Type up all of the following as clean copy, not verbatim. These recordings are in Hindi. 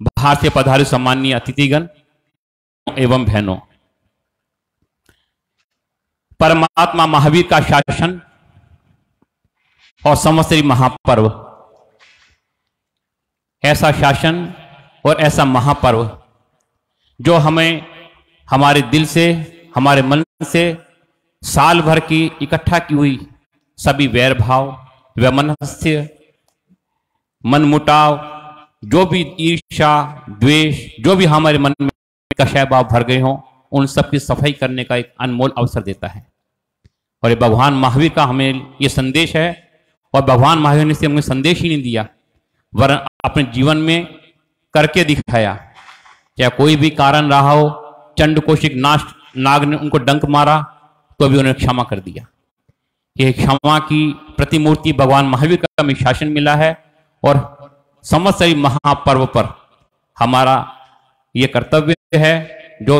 बाहर से पधारे सम्मानीय अतिथिगण एवं बहनों, परमात्मा महावीर का शासन और संवत्सरी महापर्व, ऐसा शासन और ऐसा महापर्व जो हमें हमारे दिल से, हमारे मन से साल भर की इकट्ठा की हुई सभी वैर भाव, वैमनस्य, मनमुटाव, जो भी ईर्ष्या, द्वेष, जो भी हमारे मन में कषाय भाव भर गए हों, उन सब की सफाई करने का एक अनमोल अवसर देता है। और ये भगवान महावीर का हमें ये संदेश है। और भगवान महावीर ने हमें संदेश ही नहीं दिया, वरन अपने जीवन में करके दिखाया। क्या कोई भी कारण रहा हो, चंड कौशिक नाग ने उनको डंक मारा तो भी उन्हें क्षमा कर दिया। ये क्षमा की प्रतिमूर्ति भगवान महावीर का हमें शासन मिला है। और संवत्सरी महापर्व पर हमारा ये कर्तव्य है, जो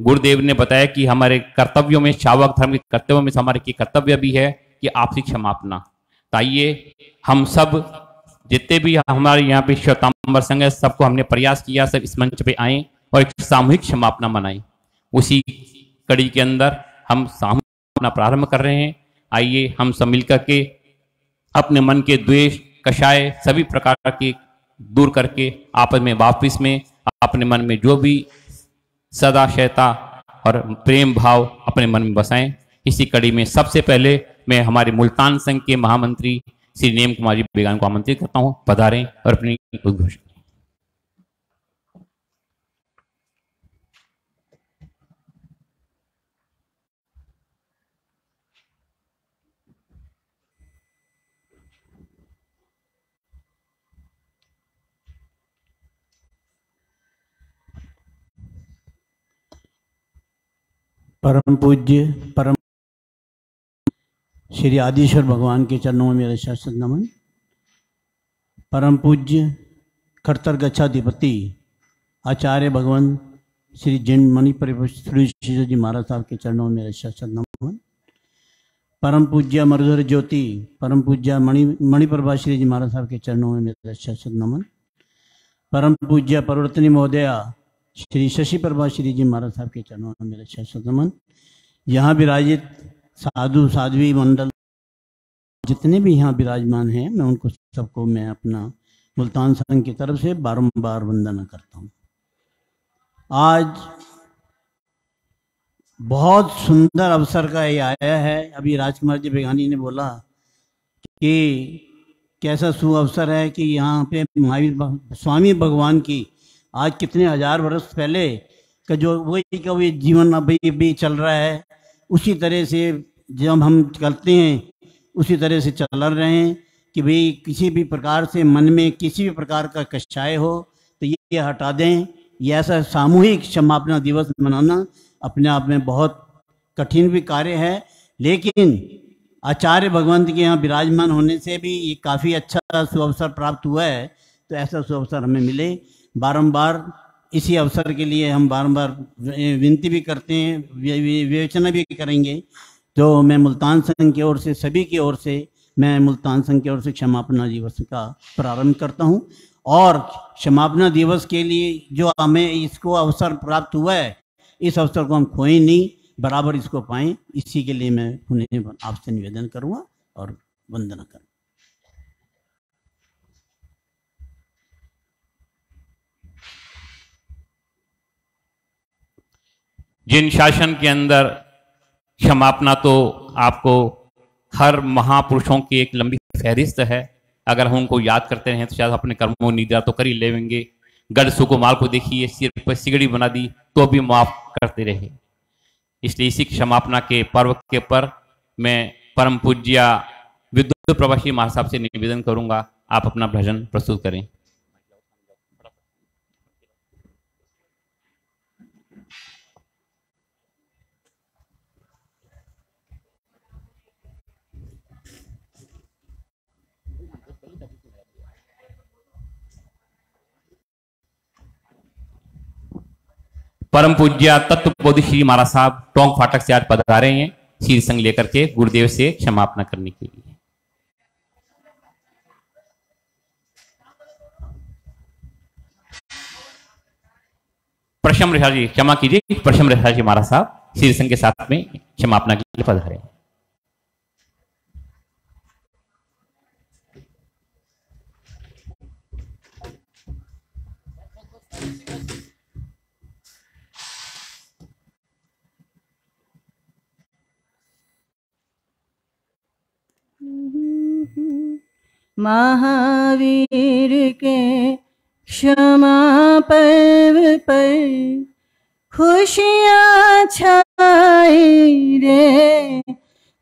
गुरुदेव ने बताया कि हमारे कर्तव्यों में, शावक धर्म के कर्तव्यों में हमारे की कर्तव्य भी है कि आपसी क्षमापना। तो आइए हम सब जितने भी हमारे यहाँ पे श्वेतांबर संघ है, सबको हमने प्रयास किया, सब इस मंच पे आए और एक सामूहिक क्षमापना मनाएं। उसी कड़ी के अंदर हम सामूहिक क्षमापना प्रारंभ कर रहे हैं। आइए हम सब मिलकर के अपने मन के द्वेष, कषाय सभी प्रकार के दूर करके आपस में वापिस में अपने मन में जो भी सदा शयता और प्रेम भाव अपने मन में बसाएं। इसी कड़ी में सबसे पहले मैं हमारे मुल्तान संघ के महामंत्री श्री नेम कुमार जी बेगान को आमंत्रित करता हूं, पधारें और अपनी उद्घोषणा। परम पूज्य परम श्री आदिश्वर भगवान के चरणों में मेरा शाश्वत नमन। परम पूज्य खड़तर गच्छाधिपति आचार्य भगवान श्री जैन मणि परिश्री जी महाराज साहब के चरणों में मेरा शाश्वत नमन। परम पूज्य मरुधर ज्योति परम पूज्य मणिप्रभा श्री जी महाराज साहब के चरणों में मेरा शाश्वत नमन। परम पूज्य परिवर्तनी महोदया श्री शशि प्रभा श्री जी महाराज साहब के चरणों में मेरा शाश्वत नमन। यहाँ विराजित साधु साध्वी मंडल जितने भी यहाँ विराजमान हैं, मैं उनको सबको मैं अपना मुल्तान संघ की तरफ से बारंबार वंदना करता हूँ। आज बहुत सुंदर अवसर का ये आया है। अभी राजकुमार जी बेगानी ने बोला कि कैसा सुअवसर है कि यहाँ पे महावीर स्वामी भगवान की आज कितने हजार वर्ष पहले का जो वही का वही जीवन अभी भी चल रहा है, उसी तरह से जब हम चलते हैं उसी तरह से चल रहे हैं कि भाई किसी भी प्रकार से मन में किसी भी प्रकार का कष्टाय हो तो ये हटा दें। ये ऐसा सामूहिक क्षमापना दिवस मनाना अपने आप में बहुत कठिन भी कार्य है, लेकिन आचार्य भगवंत के यहाँ विराजमान होने से भी ये काफ़ी अच्छा सुअवसर प्राप्त हुआ है। तो ऐसा सुअवसर हमें मिले, बारंबार इसी अवसर के लिए हम बारंबार विनती भी करते हैं, विवेचना भी करेंगे। तो मैं मुल्तान संघ की ओर से, सभी की ओर से, मैं मुल्तान संघ की ओर से क्षमापना दिवस का प्रारंभ करता हूं। और क्षमापना दिवस के लिए जो हमें इसको अवसर प्राप्त हुआ है, इस अवसर को हम खोएं नहीं, बराबर इसको पाएं। इसी के लिए मैं उन्हें आपसे निवेदन करूँगा और वंदना करूँगा। जिन शासन के अंदर क्षमापना तो आपको हर महापुरुषों की एक लंबी फहरिस्त है, अगर हम उनको याद करते हैं तो शायद अपने कर्मों निद्रा तो कर ही लेंगे। गढ़ सुकुमार को देखिए, सिर पर सिगड़ी बना दी तो भी माफ करते रहे। इसलिए इसी क्षमापना के पर्व के पर मैं परम पूज्य विद्युत प्रभाषी महाराज साहब से निवेदन करूंगा, आप अपना भजन प्रस्तुत करें। परम पूज्य तत्वबोधि श्री महाराज साहब टोंक फाटक से आज पधारे हैं शीर संग लेकर के गुरुदेव से क्षमापना करने के लिए। प्रशम रेखा जी, क्षमा कीजिए, प्रशम रेखा जी महाराज साहब श्री संघ के साथ में क्षमापना के लिए पधारे। महावीर के क्षमा पर्व पर खुशियाँ छाई रे,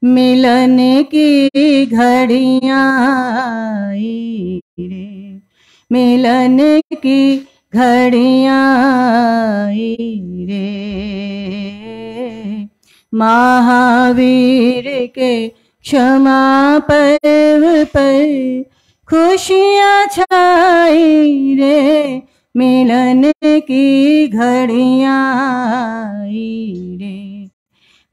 मिलन की घड़ियाँ आई रे, मिलन की घड़ियाँ आई रे। महावीर के क्षमा पर्व पर खुशियाँ छाई रे, मिलन की घड़ियाँ आई रे,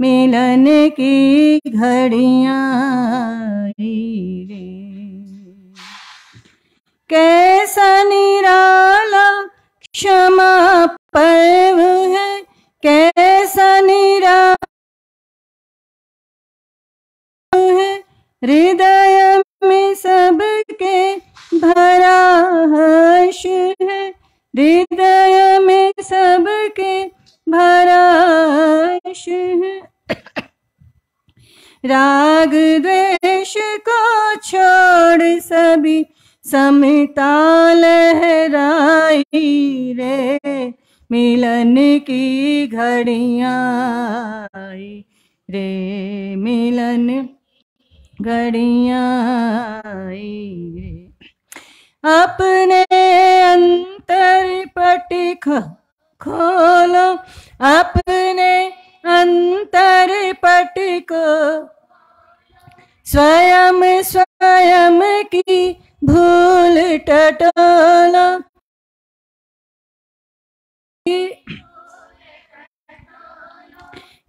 मिलन की घड़ियाँ आई रे। कैसा निराला क्षमा पर्व है, कैसा निराला है, हृदय में सबके भरा हर्ष है, हृदय में सबके भरा हर्ष है। राग द्वेष को छोड़ सभी समता लहराई रे, मिलन की घड़ियाँ आई रे, मिलन घड़ियाँ आई रे। अपने अंतर पट खोलो, अपने अंतर पट को स्वयं स्वयं की भूल टटोलो।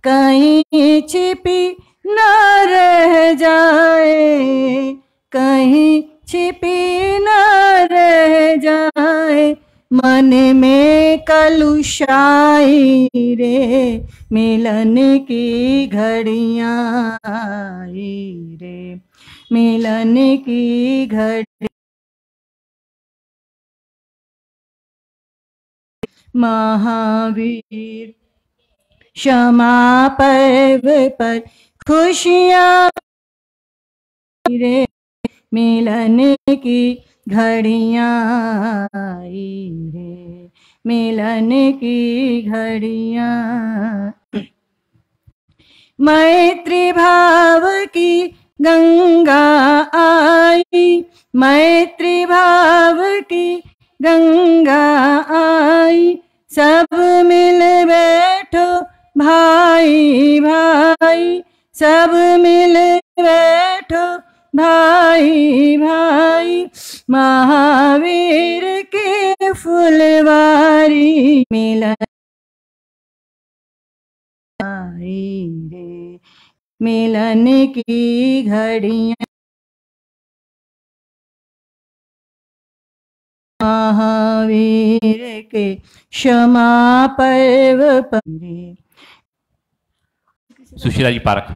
कहीं छिपी न रह जाए, कहीं छिपी न रह जाए, मन में कलुषाई रे, मिलन की घड़ियाँ आई रे, मिलन की घड़ी। महावीर क्षमा पर्व पर खुशियाँ रे, मिलन की घड़ियाँ आई रे, मिलन की घड़ियाँ। मैत्री भाव की गंगा आई, मैत्री भाव की गंगा आई, सब मिल बैठो भाई भाई, सब मिल बैठो भाई भाई। महावीर की फुलवारी मिलन आई रे, मिलन की घड़ियाँ। महावीर के क्षमा पर्व पर। सुशीला जी पारक।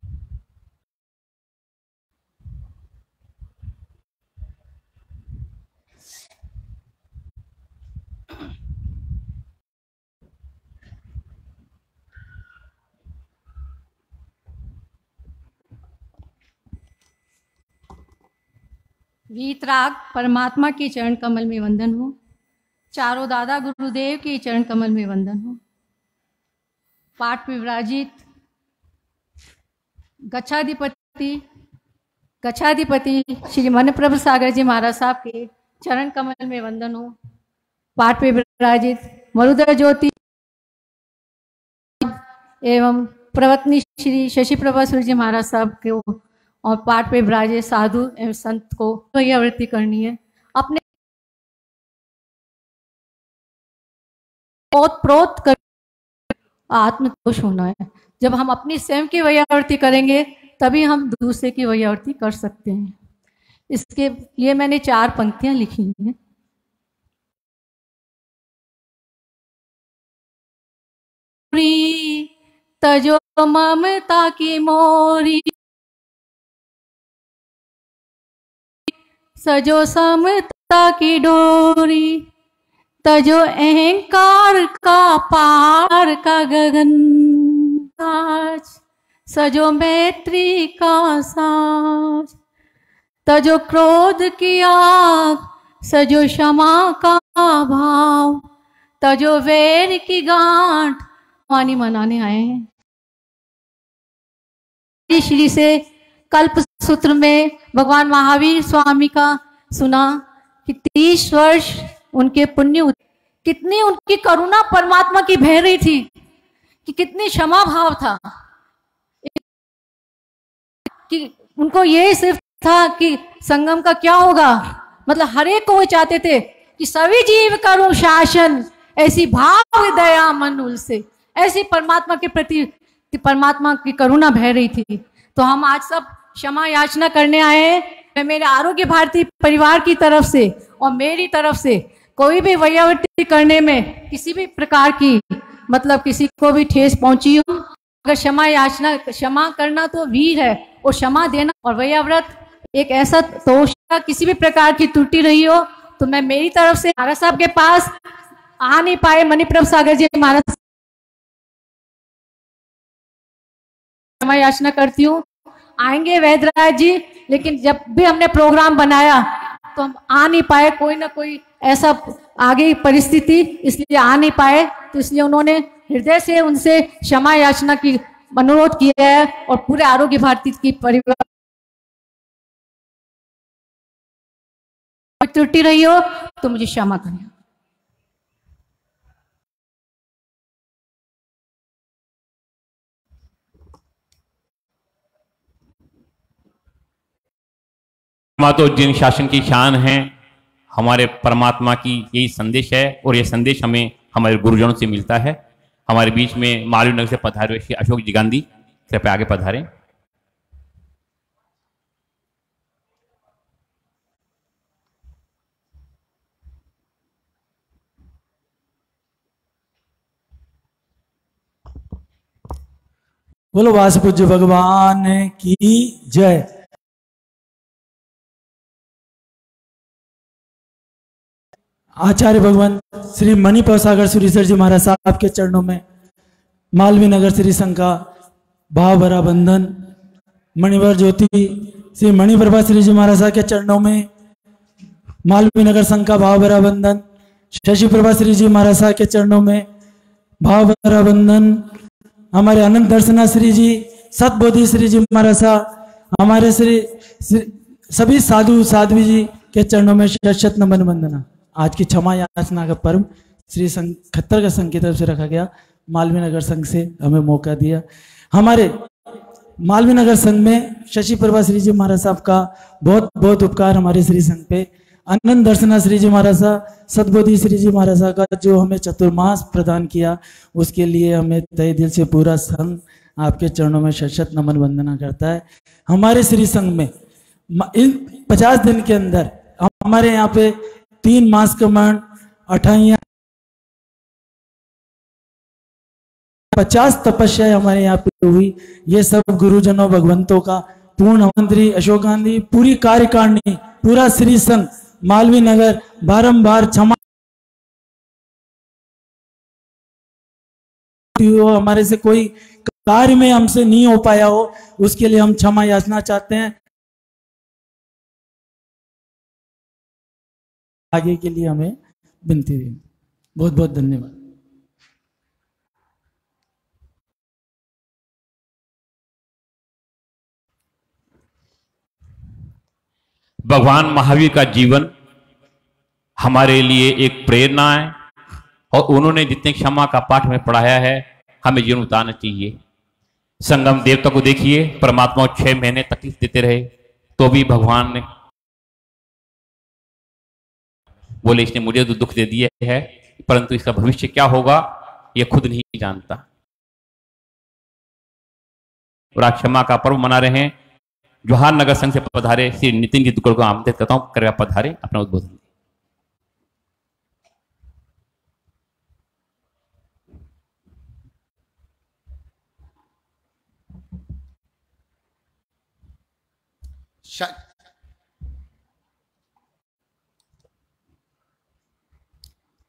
वीतराग परमात्मा के चरण कमल में वंदन हो, चारों दादा गुरुदेव के चरण कमल में वंदन हो। पाठ में विराजित गच्छाधिपति श्री मन प्रभु सागर जी महाराज साहब के चरण कमल में वंदन हो। पाठ में विराजित मरुदर ज्योति एवं प्रवत्नी श्री शशि प्रभा सूर्य जी महाराज साहब को और पाठ पे विराजे साधु एवं संत को यह आवृत्ति करनी है। अपने पोत प्रोत कर आत्मतोष होना है। जब हम अपनी स्वयं की वैयावर्ती करेंगे तभी हम दूसरे की वैयावर्ती कर सकते हैं। इसके लिए मैंने 4 पंक्तियां लिखी हैं। तजो ममता की मोरी, सजो समता की डोरी, तजो अहंकार का पार का गगन काज, सजो मैत्री का साज, तजो क्रोध की आग, सजो क्षमा का भाव, तजो वैर की गांठ वाणी मनाने आए हैं। श्री से कल्प सूत्र में भगवान महावीर स्वामी का सुना कि 30 वर्ष उनके पुण्य, कितनी उनकी करुणा परमात्मा की बह रही थी, कि कितनी क्षमा भाव था, कि उनको ये सिर्फ था कि संगम का क्या होगा, मतलब हर एक को वो चाहते थे कि सभी जीव करूं शासन, ऐसी भाव दया मन उनसे, ऐसी परमात्मा के प्रति परमात्मा की करुणा बह रही थी। तो हम आज सब क्षमा याचना करने आए हैं। मैं मेरे आरोग्य भारती परिवार की तरफ से और मेरी तरफ से कोई भी वैयावृत्ति करने में किसी भी प्रकार की मतलब किसी को भी ठेस पहुंची हो, अगर क्षमा याचना, क्षमा करना तो वीर है और क्षमा देना और वैयाव्रत एक ऐसा दोष, किसी भी प्रकार की त्रुटि रही हो तो मैं मेरी तरफ से महाराज साहब के पास आ नहीं पाए, मणिप्रभ सागर जी महाराज क्षमा याचना करती हूँ। आएंगे वैद्यराज जी, लेकिन जब भी हमने प्रोग्राम बनाया तो हम आ नहीं पाए, कोई ना कोई ऐसा आगे परिस्थिति, इसलिए आ नहीं पाए। तो इसलिए उन्होंने हृदय से उनसे क्षमा याचना की अनुरोध किया है और पूरे आरोग्य भारती की परिवार त्रुटि रही हो तो मुझे क्षमा करें। तो जिन शासन की शान है, हमारे परमात्मा की यही संदेश है और ये संदेश हमें हमारे गुरुजनों से मिलता है। हमारे बीच में मालवीय नगर से पधारे श्री अशोक जी गांधी, कृपया आगे पधारें। बोलो वास पूज्य भगवान की जय। आचार्य भगवान श्री मणिप्रभ सागर सुरेश्वर जी महाराज साहब के चरणों में मालवीय नगर श्री संघ का भाव भरा बंधन, मणिवर ज्योति श्री मणिप्रभा श्री जी महाराज साहब के चरणों में मालवीय नगर संघ का भाव भरा बंधन, शशि प्रभा श्री जी महाराज साहब के चरणों में भाव भरा बंधन, हमारे अनंत दर्शना श्री जी, सतबोधि श्री जी महाराज साहब, हमारे श्री सभी साधु साध्वी जी के चरणों में शत नमन वंदना। आज की क्षमा याचना का पर्व श्री संघ खत्तर का संघ की तरफ से रखा गया, मालवीय नगर संघ से हमें मौका दिया। हमारे मालवीय नगर संघ में शशि प्रभा श्री जी महाराज साहब का बहुत बहुत उपकार हमारे श्री संघ पे, अनंत दर्शना श्री जी महाराज साहब, सतबोधि श्री जी महाराज साहब का जो हमें चतुर्मास प्रदान किया, उसके लिए हमें तहे दिल से पूरा संघ आपके चरणों में शत नमन वंदना करता है। हमारे श्री संघ में इन 50 दिन के अंदर हमारे यहाँ पे 3 मास कमांड, 58 50 तपस्या हमारे यहाँ पे हुई। ये सब गुरुजनों भगवंतों का पूर्ण मंत्री अशोक गांधी, पूरी कार्यकारिणी, पूरा श्री संघ मालवीय नगर बारंबार क्षमा, हमारे से कोई कार्य में हमसे नहीं हो पाया हो, उसके लिए हम क्षमा याचना चाहते हैं। आगे के लिए हमें विनती दें। बहुत बहुत धन्यवाद। भगवान महावीर का जीवन हमारे लिए एक प्रेरणा है और उन्होंने जितने क्षमा का पाठ में पढ़ाया है, हमें जीवन उतारना चाहिए। संगम देवता को देखिए, परमात्मा 6 महीने तकलीफ देते रहे तो भी भगवान ने बोले इसने मुझे तो दुख दे दिया है, परंतु इसका भविष्य क्या होगा यह खुद नहीं जानता। और आज क्षमा का पर्व मना रहे हैं। जोहार नगर संघ से पधारे श्री नितिन जी दुक्कड़ को आमंत्रित करता हूं, कृपया पधारे, अपना उद्बोधन।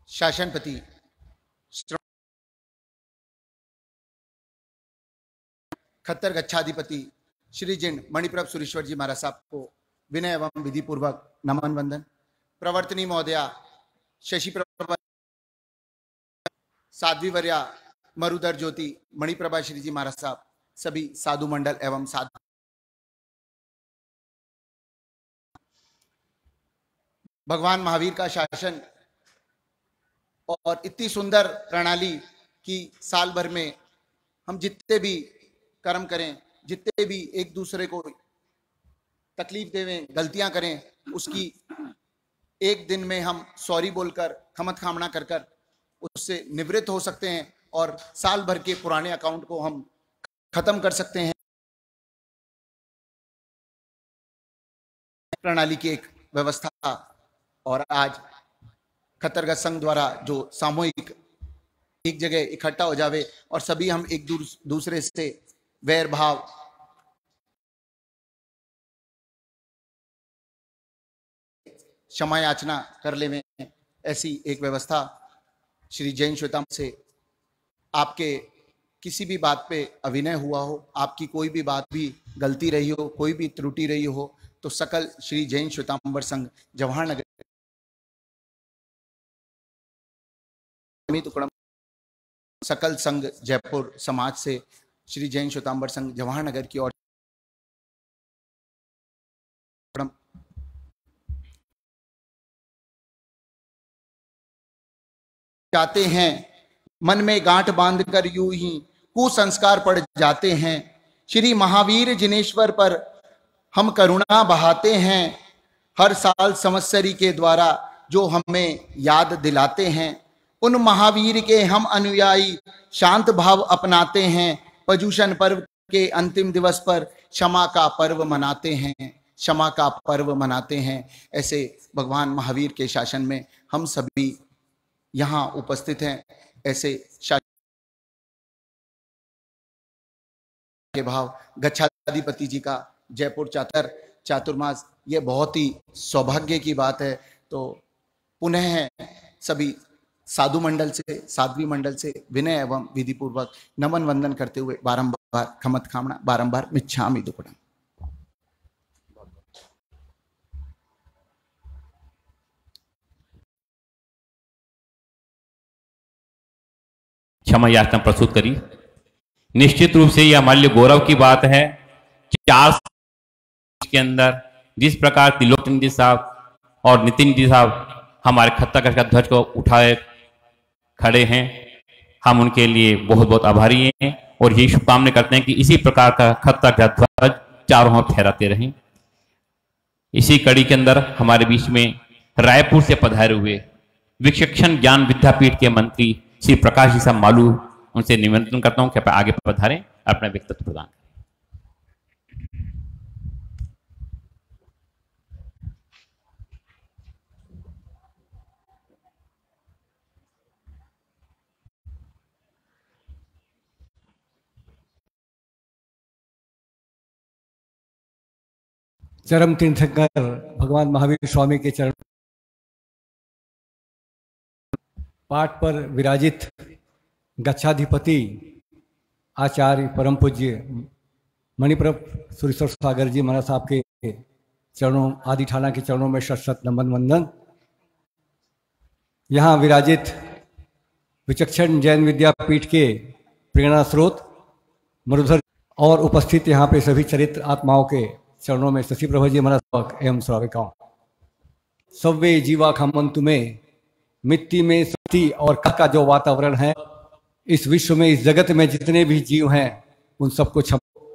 शासनपति खत्तर गच्छाधिपति श्री जिन मणिप्रभ सुरेश्वर जी महाराज साहब को विनय एवं विधि पूर्वक नमन वंदन। प्रवर्तनी महोदया शशि प्रभा साध्वी वर्या मरुधर ज्योति मणिप्रभा श्री जी महाराज साहब, सभी साधु मंडल एवं साधु भगवान महावीर का शासन और इतनी सुंदर प्रणाली कि साल भर में हम जितने भी कर्म करें, जितने भी एक दूसरे को तकलीफ देवें, गलतियां करें, उसकी एक दिन में हम सॉरी बोलकर खमत खामना कर कर उससे निवृत्त हो सकते हैं और साल भर के पुराने अकाउंट को हम खत्म कर सकते हैं। प्रणाली की एक व्यवस्था और आज खतरगत संघ द्वारा जो सामूहिक एक जगह इकट्ठा हो जावे और सभी हम एक दूसरे से वैर भाव क्षमा याचना कर ले में ऐसी एक व्यवस्था श्री जैन श्वेतांबर से आपके किसी भी बात पे अभिनय हुआ हो, आपकी कोई भी बात भी गलती रही हो, कोई भी त्रुटि रही हो, तो सकल श्री जैन श्वेतांबर संघ जवाहर नगर टुकड़म सकल संघ जयपुर समाज से श्री जैन श्वेतांबर संघ जवाहर नगर की ओर जाते हैं। मन में गांठ बांधकर यूं ही कुसंस्कार पड़ जाते हैं। श्री महावीर जिनेश्वर पर हम करुणा बहाते हैं। हर साल संवत्सरी के द्वारा जो हमें याद दिलाते हैं, उन महावीर के हम अनुयायी शांत भाव अपनाते हैं। पर्युषण पर्व के अंतिम दिवस पर क्षमा का पर्व मनाते हैं, क्षमा का पर्व मनाते हैं। ऐसे भगवान महावीर के शासन में हम सभी यहाँ उपस्थित हैं। ऐसे शासन के भाव गच्छाधिपति जी का जयपुर चातुर्मास, ये बहुत ही सौभाग्य की बात है। तो पुनः सभी साधु मंडल से, साध्वी मंडल से विनय एवं विधि पूर्वक नमन वंदन करते हुए बारंबार खमत खामना, बारंबार मिच्छामि दुक्कडम। क्षमा याचना प्रस्तुत करी। निश्चित रूप से यह हमारे लिए गौरव की बात है कि 4 के अंदर जिस प्रकार त्रिलोचन जी साहब और नितिन जी साहब हमारे खत्ता का ध्वज को उठाए खड़े हैं, हम उनके लिए बहुत बहुत आभारी हैं और यही शुभकामना करते हैं कि इसी प्रकार का खत्ता का ध्वज चारों ओर फहराते रहें। इसी कड़ी के अंदर हमारे बीच में रायपुर से पधारे हुए विचक्षण ज्ञान विद्यापीठ के मंत्री श्री प्रकाश जी साहब मालू, उनसे निमंत्रण करता हूं कि आप आगे पधारें, अपना व्यक्तित्व प्रदान करें। चरम तीर्थंकर भगवान महावीर स्वामी के चरण पाठ पर विराजित गच्छाधिपति आचार्य परम पूज्य मणिप्रभ सुरेश्वर सागर जी महाराज साहब के चरणों, आदि ठाना के चरणों में शत नमन वंदन। यहाँ विराजित विचक्षण जैन विद्यापीठ के प्रेरणा स्रोत मरुधर और उपस्थित यहाँ पे सभी चरित्र आत्माओं के चरणों में शशि प्रभा जी महाराज एवं श्राविकाओं। सव्वे जीवा खमंतु में मिट्टी में शक्ति और का जो वातावरण है, इस विश्व में, इस जगत में जितने भी जीव हैं उन सबको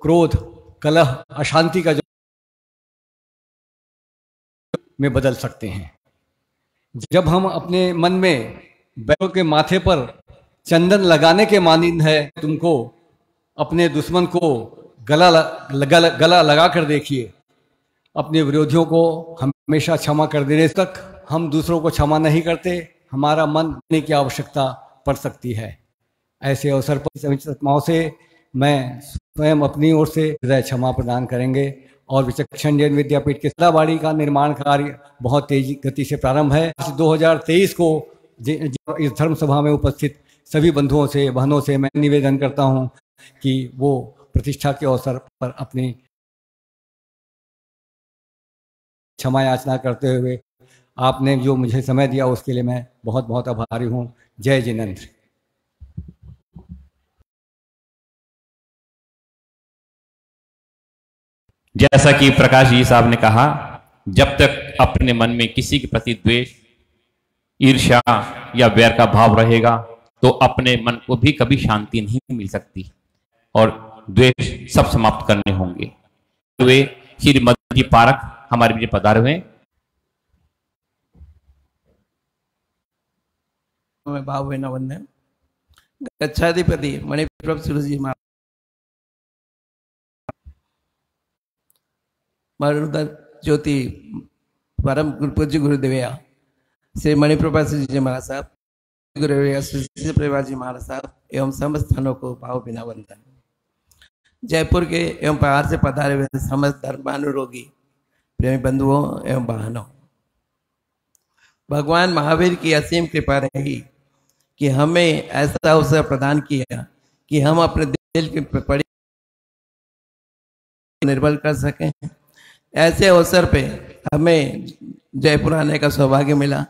क्रोध, कलह, अशांति का जो में बदल सकते हैं। जब हम अपने मन में बैलों के माथे पर चंदन लगाने के मानिंद है, तुमको अपने दुश्मन को गला लगा कर देखिए। अपने विरोधियों को हमेशा क्षमा कर देने तक हम दूसरों को क्षमा नहीं करते, हमारा मन देने की आवश्यकता पड़ सकती है। ऐसे अवसर पर सभी आत्माओं से मैं स्वयं अपनी ओर से हृदय क्षमा प्रदान करेंगे और विचक्षण जैन विद्यापीठ के सदाबाड़ी का निर्माण कार्य बहुत तेजी गति से प्रारंभ है। 2023 को इस धर्म सभा में उपस्थित सभी बंधुओं से बहनों से मैं निवेदन करता हूं कि वो प्रतिष्ठा के अवसर पर अपनी क्षमा याचना करते हुए आपने जो मुझे समय दिया उसके लिए मैं बहुत बहुत आभारी हूं। जय जिनेंद्र। जैसा कि प्रकाश जी साहब ने कहा, जब तक अपने मन में किसी के प्रति द्वेष, ईर्ष्या या वैर का भाव रहेगा तो अपने मन को भी कभी शांति नहीं मिल सकती और द्वेष सब समाप्त करने होंगे। वे श्री मदन जी पारक हमारे बीच पधारे हुए। भावना वंदन। गच्छाधिपति मणिप्रभ सूरज जी मरुधर ज्योति परम पूज्य गुरुदेवया श्री मणिप्रभा जी महाराज साहब, गुरुदेवया श्री प्रभा जी महाराज साहब एवं समस्त स्थानों को भाव बिना वंदन। जयपुर के एवं बाहर से पधारे हुए समस्त धर्मानुरोगी प्रेमी बंधुओं एवं बहनों, भगवान महावीर की असीम कृपा रही कि हमें ऐसा अवसर प्रदान किया कि हम अपने दिल की पड़ी निर्बल कर सकें। ऐसे अवसर पे हमें जयपुर आने का सौभाग्य मिला।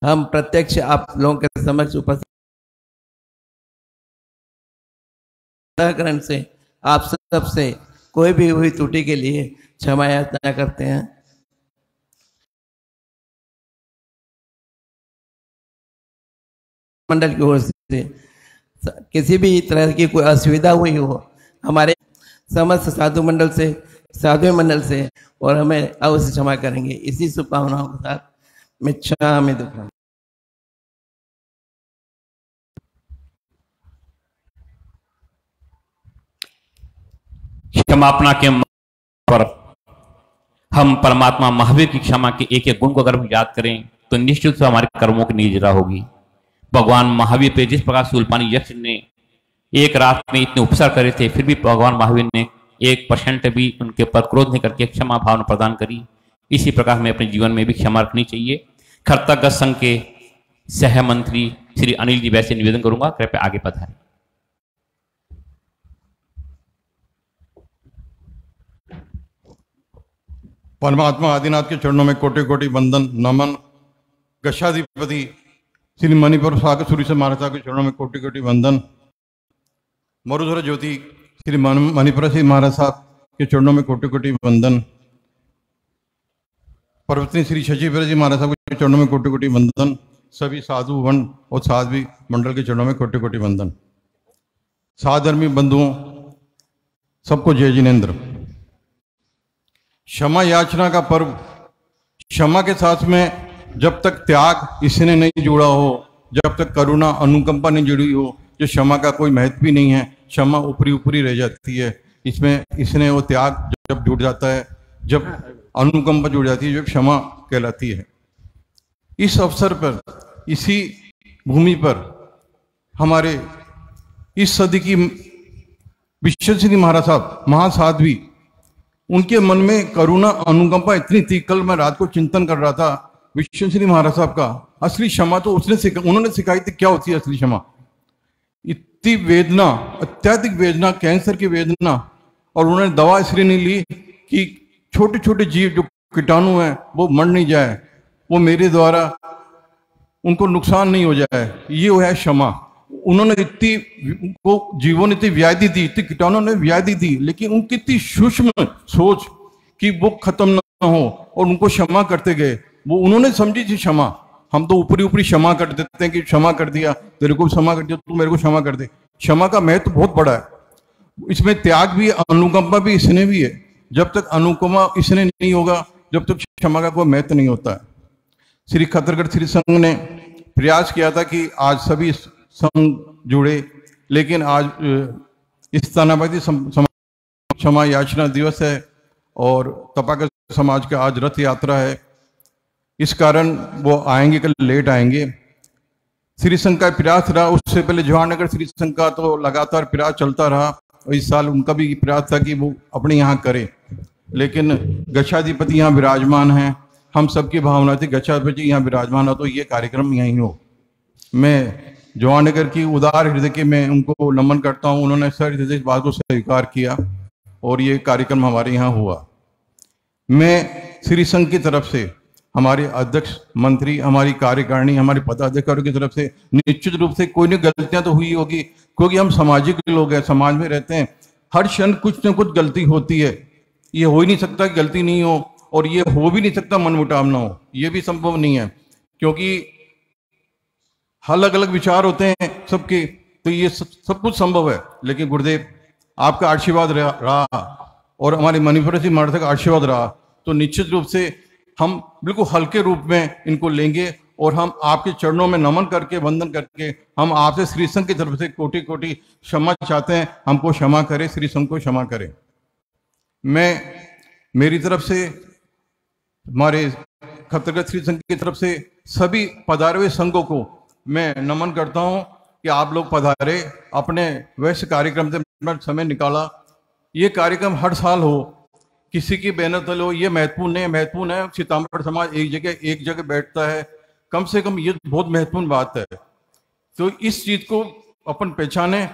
हम प्रत्यक्ष आप लोगों के समक्ष उपस्थित सहकरण से आप सब से कोई भी हुई त्रुटि के लिए क्षमा याचना करते हैं। मंडल की ओर से किसी भी तरह की कोई असुविधा हुई हो हमारे समस्त साधु मंडल से, साधु मंडल से, और हमें अवश्य क्षमा करेंगे। इसी शुभकामनाओं के साथ मिच्छामि दुक्कड़म। क्षमापना के पर हम परमात्मा महावीर की क्षमा के एक एक गुण को अगर हम याद करें तो निश्चित से हमारे कर्मों की निजरा होगी। भगवान महावीर पे जिस प्रकार शूलपाणी यक्ष ने एक रात में इतने उपचार करे थे, फिर भी भगवान महावीर ने 1% भी उनके ऊपर क्रोध नहीं करके क्षमा भावना प्रदान करी। इसी प्रकार हमें अपने जीवन में भी क्षमा रखनी चाहिए। खरतागत संघ के सह मंत्री श्री अनिल जी वैसे निवेदन करूंगा, कृपया आगे पधारें। परमात्मा आदिनाथ के चरणों में कोटि कोटि वंदन नमन। गच्छाधिपति श्री मणिपुर सागर सूरी से महाराज साहब के चरणों में कोटि कोटि वंदन। मरुधर ज्योति श्री मणिपुर से महाराज साहब के चरणों में कोटि कोटि वंदन। पर्वतनी श्री शशिवर जी महाराज साहब के चरणों में कोटि कोटि वंदन। सभी साधु वन और साध्वी मंडल के चरणों में कोटि कोटि वंदन। साधर्मी बंधुओं सबको जय जिनेंद्र। क्षमा याचना का पर्व, क्षमा के साथ में जब तक त्याग इसने नहीं जुड़ा हो, जब तक करुणा अनुकंपा नहीं जुड़ी हो, जो क्षमा का कोई महत्व भी नहीं है, क्षमा ऊपरी ऊपरी रह जाती है। इसमें इसने वो त्याग जब जुड़ जाता है, जब अनुकंपा जुड़ जाती है, जो क्षमा कहलाती है। इस अवसर पर, इसी भूमि पर हमारे इस सदी की विश्वश्री महाराज साहब महासाध्वी, उनके मन में करुणा अनुकंपा इतनी थी। कल मैं रात को चिंतन कर रहा था, विश्वश्री महाराज साहब का असली क्षमा तो उन्होंने सिखाई थी क्या होती है असली क्षमा। इतनी वेदना, अत्यधिक वेदना, कैंसर की वेदना, और उन्होंने दवा इसलिए नहीं ली कि छोटे छोटे जीव जो कीटाणु हैं वो मर नहीं जाए, वो मेरे द्वारा उनको नुकसान नहीं हो जाए। ये वो है क्षमा। उन्होंने इतनी को जीवों ने इतनी व्याधि दी, इतनी कीटाणु ने व्याधि दी, लेकिन उनकी इतनी सूक्ष्म सोच कि वो खत्म ना हो और उनको क्षमा करते गए। वो उन्होंने समझी थी क्षमा। हम तो ऊपरी ऊपरी क्षमा कर देते हैं कि क्षमा कर दिया, तेरे को क्षमा कर दिया, तू मेरे को क्षमा कर दे। क्षमा का महत्व बहुत बड़ा है। इसमें त्याग भी, अनुकंपा भी इसने भी है। जब तक अनुकंपा इसने नहीं होगा, जब तक क्षमा का कोई महत्व नहीं होता है। श्री खतरगढ़ श्री संघ ने प्रयास किया था कि आज सभी संघ जुड़े, लेकिन आज इस तानाबादी क्षमा याचना दिवस है और तपागत समाज का आज रथ यात्रा है। इस कारण वो आएंगे, कल लेट आएंगे। श्री संघ का प्रयास रहा, उससे पहले जवाहरनगर श्री संघ का तो लगातार प्रयास चलता रहा, और इस साल उनका भी प्रयास था कि वो अपने यहाँ करें। लेकिन गच्छाधिपति यहाँ विराजमान हैं, हम सबकी भावना थी गच्छाधिपति यहाँ विराजमान हो तो ये कार्यक्रम यहीं हो। मैं जवाहरनगर की उदार हृदय के मैं उनको नमन करता हूँ, उन्होंने सर हृदय इस बात को स्वीकार किया और ये कार्यक्रम हमारे यहाँ हुआ। मैं श्री संघ की तरफ से, हमारे अध्यक्ष मंत्री, हमारी कार्यकारिणी, हमारे पदाधिकारियों की तरफ से निश्चित रूप से कोई न गलतियां तो हुई होगी, क्योंकि हम सामाजिक लोग हैं, समाज में रहते हैं, हर क्षण कुछ न कुछ गलती होती है। ये हो ही नहीं सकता कि गलती नहीं हो, और ये हो भी नहीं सकता मनमुटाव ना हो, ये भी संभव नहीं है, क्योंकि अलग अलग विचार होते हैं सबके, तो ये सब कुछ संभव है। लेकिन गुरुदेव आपका आशीर्वाद रहा और हमारे मणिपुर जी महाराज का आशीर्वाद रहा, तो निश्चित रूप से हम बिल्कुल हल्के रूप में इनको लेंगे और हम आपके चरणों में नमन करके, वंदन करके, हम आपसे श्री संघ की तरफ से कोटि कोटि क्षमा चाहते हैं। हमको क्षमा करें, श्री संघ को क्षमा करें। मैं मेरी तरफ से, हमारे खतरगत श्री संघ की तरफ से सभी पधारे हुए संघों को मैं नमन करता हूं कि आप लोग पधारे, अपने वैश्य कार्यक्रम से समय निकाला। ये कार्यक्रम हर साल हो, किसी की मेहनत हो, ये महत्वपूर्ण है, महत्वपूर्ण है। सीतामढ़ी समाज एक जगह बैठता है, कम से कम ये बहुत महत्वपूर्ण बात है। तो इस चीज को अपन पहचाने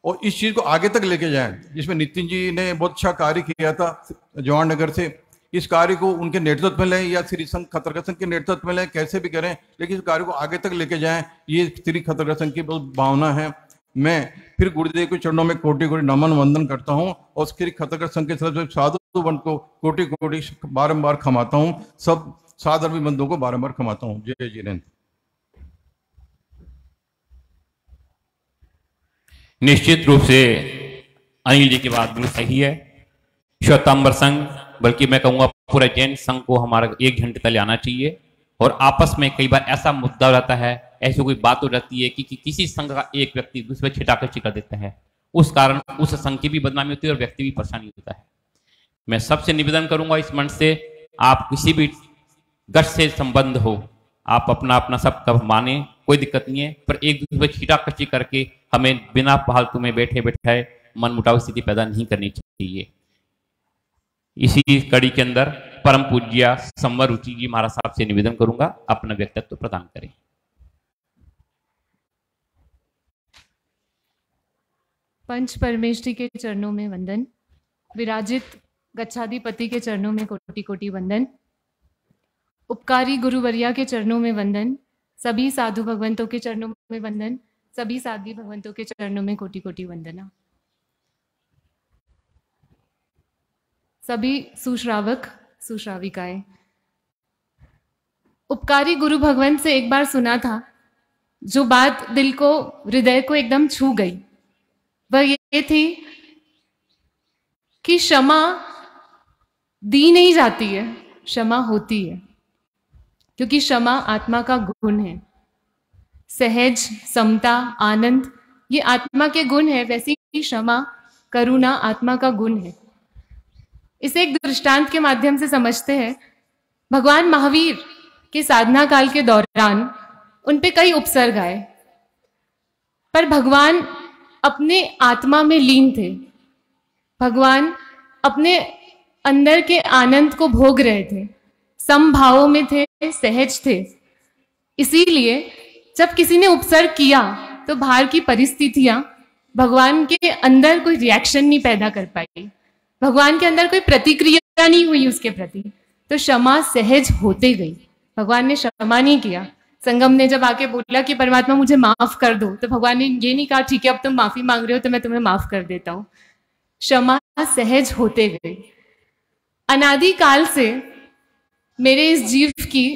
और इस चीज को आगे तक लेके जाएं, जिसमें नितिन जी ने बहुत अच्छा कार्य किया था जवाहरनगर से। इस कार्य को उनके नेतृत्व में लें या श्री संघ खतरगत संघ के नेतृत्व में लें, कैसे भी करें, लेकिन इस कार्य को आगे तक लेके जाएं, ये श्री खतरगत संघ की बहुत भावना है। मैं फिर गुरुदेव के चरणों में कोटि कोटि नमन वंदन करता हूं और श्री खतरगत संघ के तरफ से साधु बंद को कोटि कोटि बारंबार क्षमाता हूं, सब साधर्मी बंधुओं को बारंबार क्षमाता हूं। जय जिनेन्द्र। निश्चित रूप से अनिल जी की बात बिल्कुल सही है। श्वेतांबर संघ, बल्कि मैं कहूंगा पूरा जैन संघ को हमारा एक घंटे तले आना चाहिए। और आपस में कई बार ऐसा मुद्दा रहता है, ऐसी कोई बात हो जाती है कि किसी संघ का एक व्यक्ति दूसरे छिटाकछी कर देता है, उस कारण उस संघ की भी बदनामी होती है और व्यक्ति भी परेशानी होता है। मैं सबसे निवेदन करूंगा इस मंच से, आप किसी भी गठ से संबंध हो, आप अपना अपना सब कब माने, कोई दिक्कत नहीं है, पर एक दूसरे छिटाकछी करके हमें बिना फालतू में बैठे बैठाए मनमुटाव स्थिति पैदा नहीं करनी चाहिए। इसी कड़ी के अंदर परम पूज्य संवर रुचि जी महाराज साहब से निवेदन करूंगा, अपना व्यक्तित्व प्रदान करें। पंच परमेष्ठी के चरणों में वंदन, विराजित गच्छाधिपति के चरणों में कोटि कोटि वंदन, उपकारी गुरुवरिया के चरणों में वंदन, सभी साधु भगवंतों के चरणों में वंदन, सभी साध्वी भगवंतों के चरणों में कोटि कोटि वंदना। सभी सुश्रावक सुश्राविकाएं, उपकारी गुरु भगवंत से एक बार सुना था, जो बात दिल को, हृदय को एकदम छू गई, वह ये थी कि क्षमा दी नहीं जाती है, क्षमा होती है, क्योंकि क्षमा आत्मा का गुण है। सहज, समता, आनंद ये आत्मा के गुण है, वैसी ही क्षमा, करुणा आत्मा का गुण है। इसे एक दृष्टांत के माध्यम से समझते हैं। भगवान महावीर के साधना काल के दौरान उन पे कई उपसर्ग आए, पर भगवान अपने आत्मा में लीन थे। भगवान अपने अंदर के आनंद को भोग रहे थे, समभावों में थे, सहज थे। इसीलिए जब किसी ने उपसर्ग किया तो बाहर की परिस्थितियां भगवान के अंदर कोई रिएक्शन नहीं पैदा कर पाई, भगवान के अंदर कोई प्रतिक्रिया नहीं हुई उसके प्रति, तो क्षमा सहज होते गई। भगवान ने क्षमा नहीं किया। संगम ने जब आके बोला कि परमात्मा मुझे माफ कर दो, तो भगवान ने ये नहीं कहा ठीक है अब तुम माफी मांग रहे हो तो मैं तुम्हें माफ कर देता हूं। क्षमा सहज होते गई। अनादि काल से मेरे इस जीव की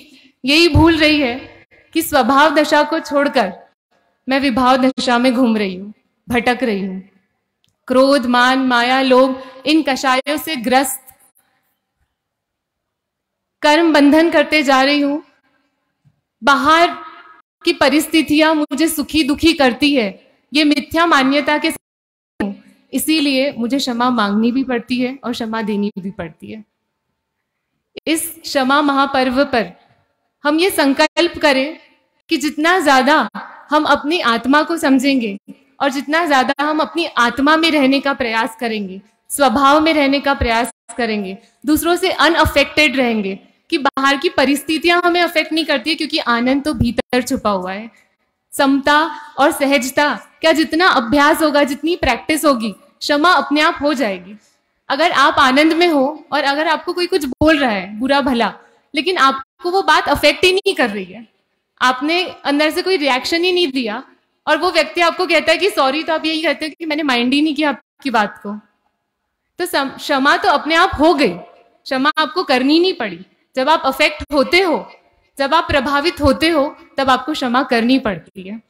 यही भूल रही है कि स्वभाव दशा को छोड़कर मैं विभाव दशा में घूम रही हूं, भटक रही हूं। क्रोध, मान, माया, लोभ इन कषायों से ग्रस्त कर्म बंधन करते जा रही हूं। बाहर की परिस्थितियां मुझे सुखी दुखी करती है, ये मिथ्या मान्यता के साथ, इसीलिए मुझे क्षमा मांगनी भी पड़ती है और क्षमा देनी भी पड़ती है। इस क्षमा महापर्व पर हम ये संकल्प करें कि जितना ज्यादा हम अपनी आत्मा को समझेंगे और जितना ज्यादा हम अपनी आत्मा में रहने का प्रयास करेंगे, स्वभाव में रहने का प्रयास करेंगे, दूसरों से अनअफेक्टेड रहेंगे, कि बाहर की परिस्थितियां हमें अफेक्ट नहीं करती है, क्योंकि आनंद तो भीतर छुपा हुआ है। समता और सहजता, क्या जितना अभ्यास होगा, जितनी प्रैक्टिस होगी, क्षमा अपने आप हो जाएगी। अगर आप आनंद में हो और अगर आपको कोई कुछ बोल रहा है बुरा भला, लेकिन आपको वो बात अफेक्ट ही नहीं कर रही है, आपने अंदर से कोई रिएक्शन ही नहीं दिया, और वो व्यक्ति आपको कहता है कि सॉरी, तो आप यही कहते हैं कि मैंने माइंड ही नहीं किया आपकी बात को, तो क्षमा तो अपने आप हो गई, क्षमा आपको करनी नहीं पड़ी। जब आप अफेक्ट होते हो, जब आप प्रभावित होते हो, तब आपको क्षमा करनी पड़ती है।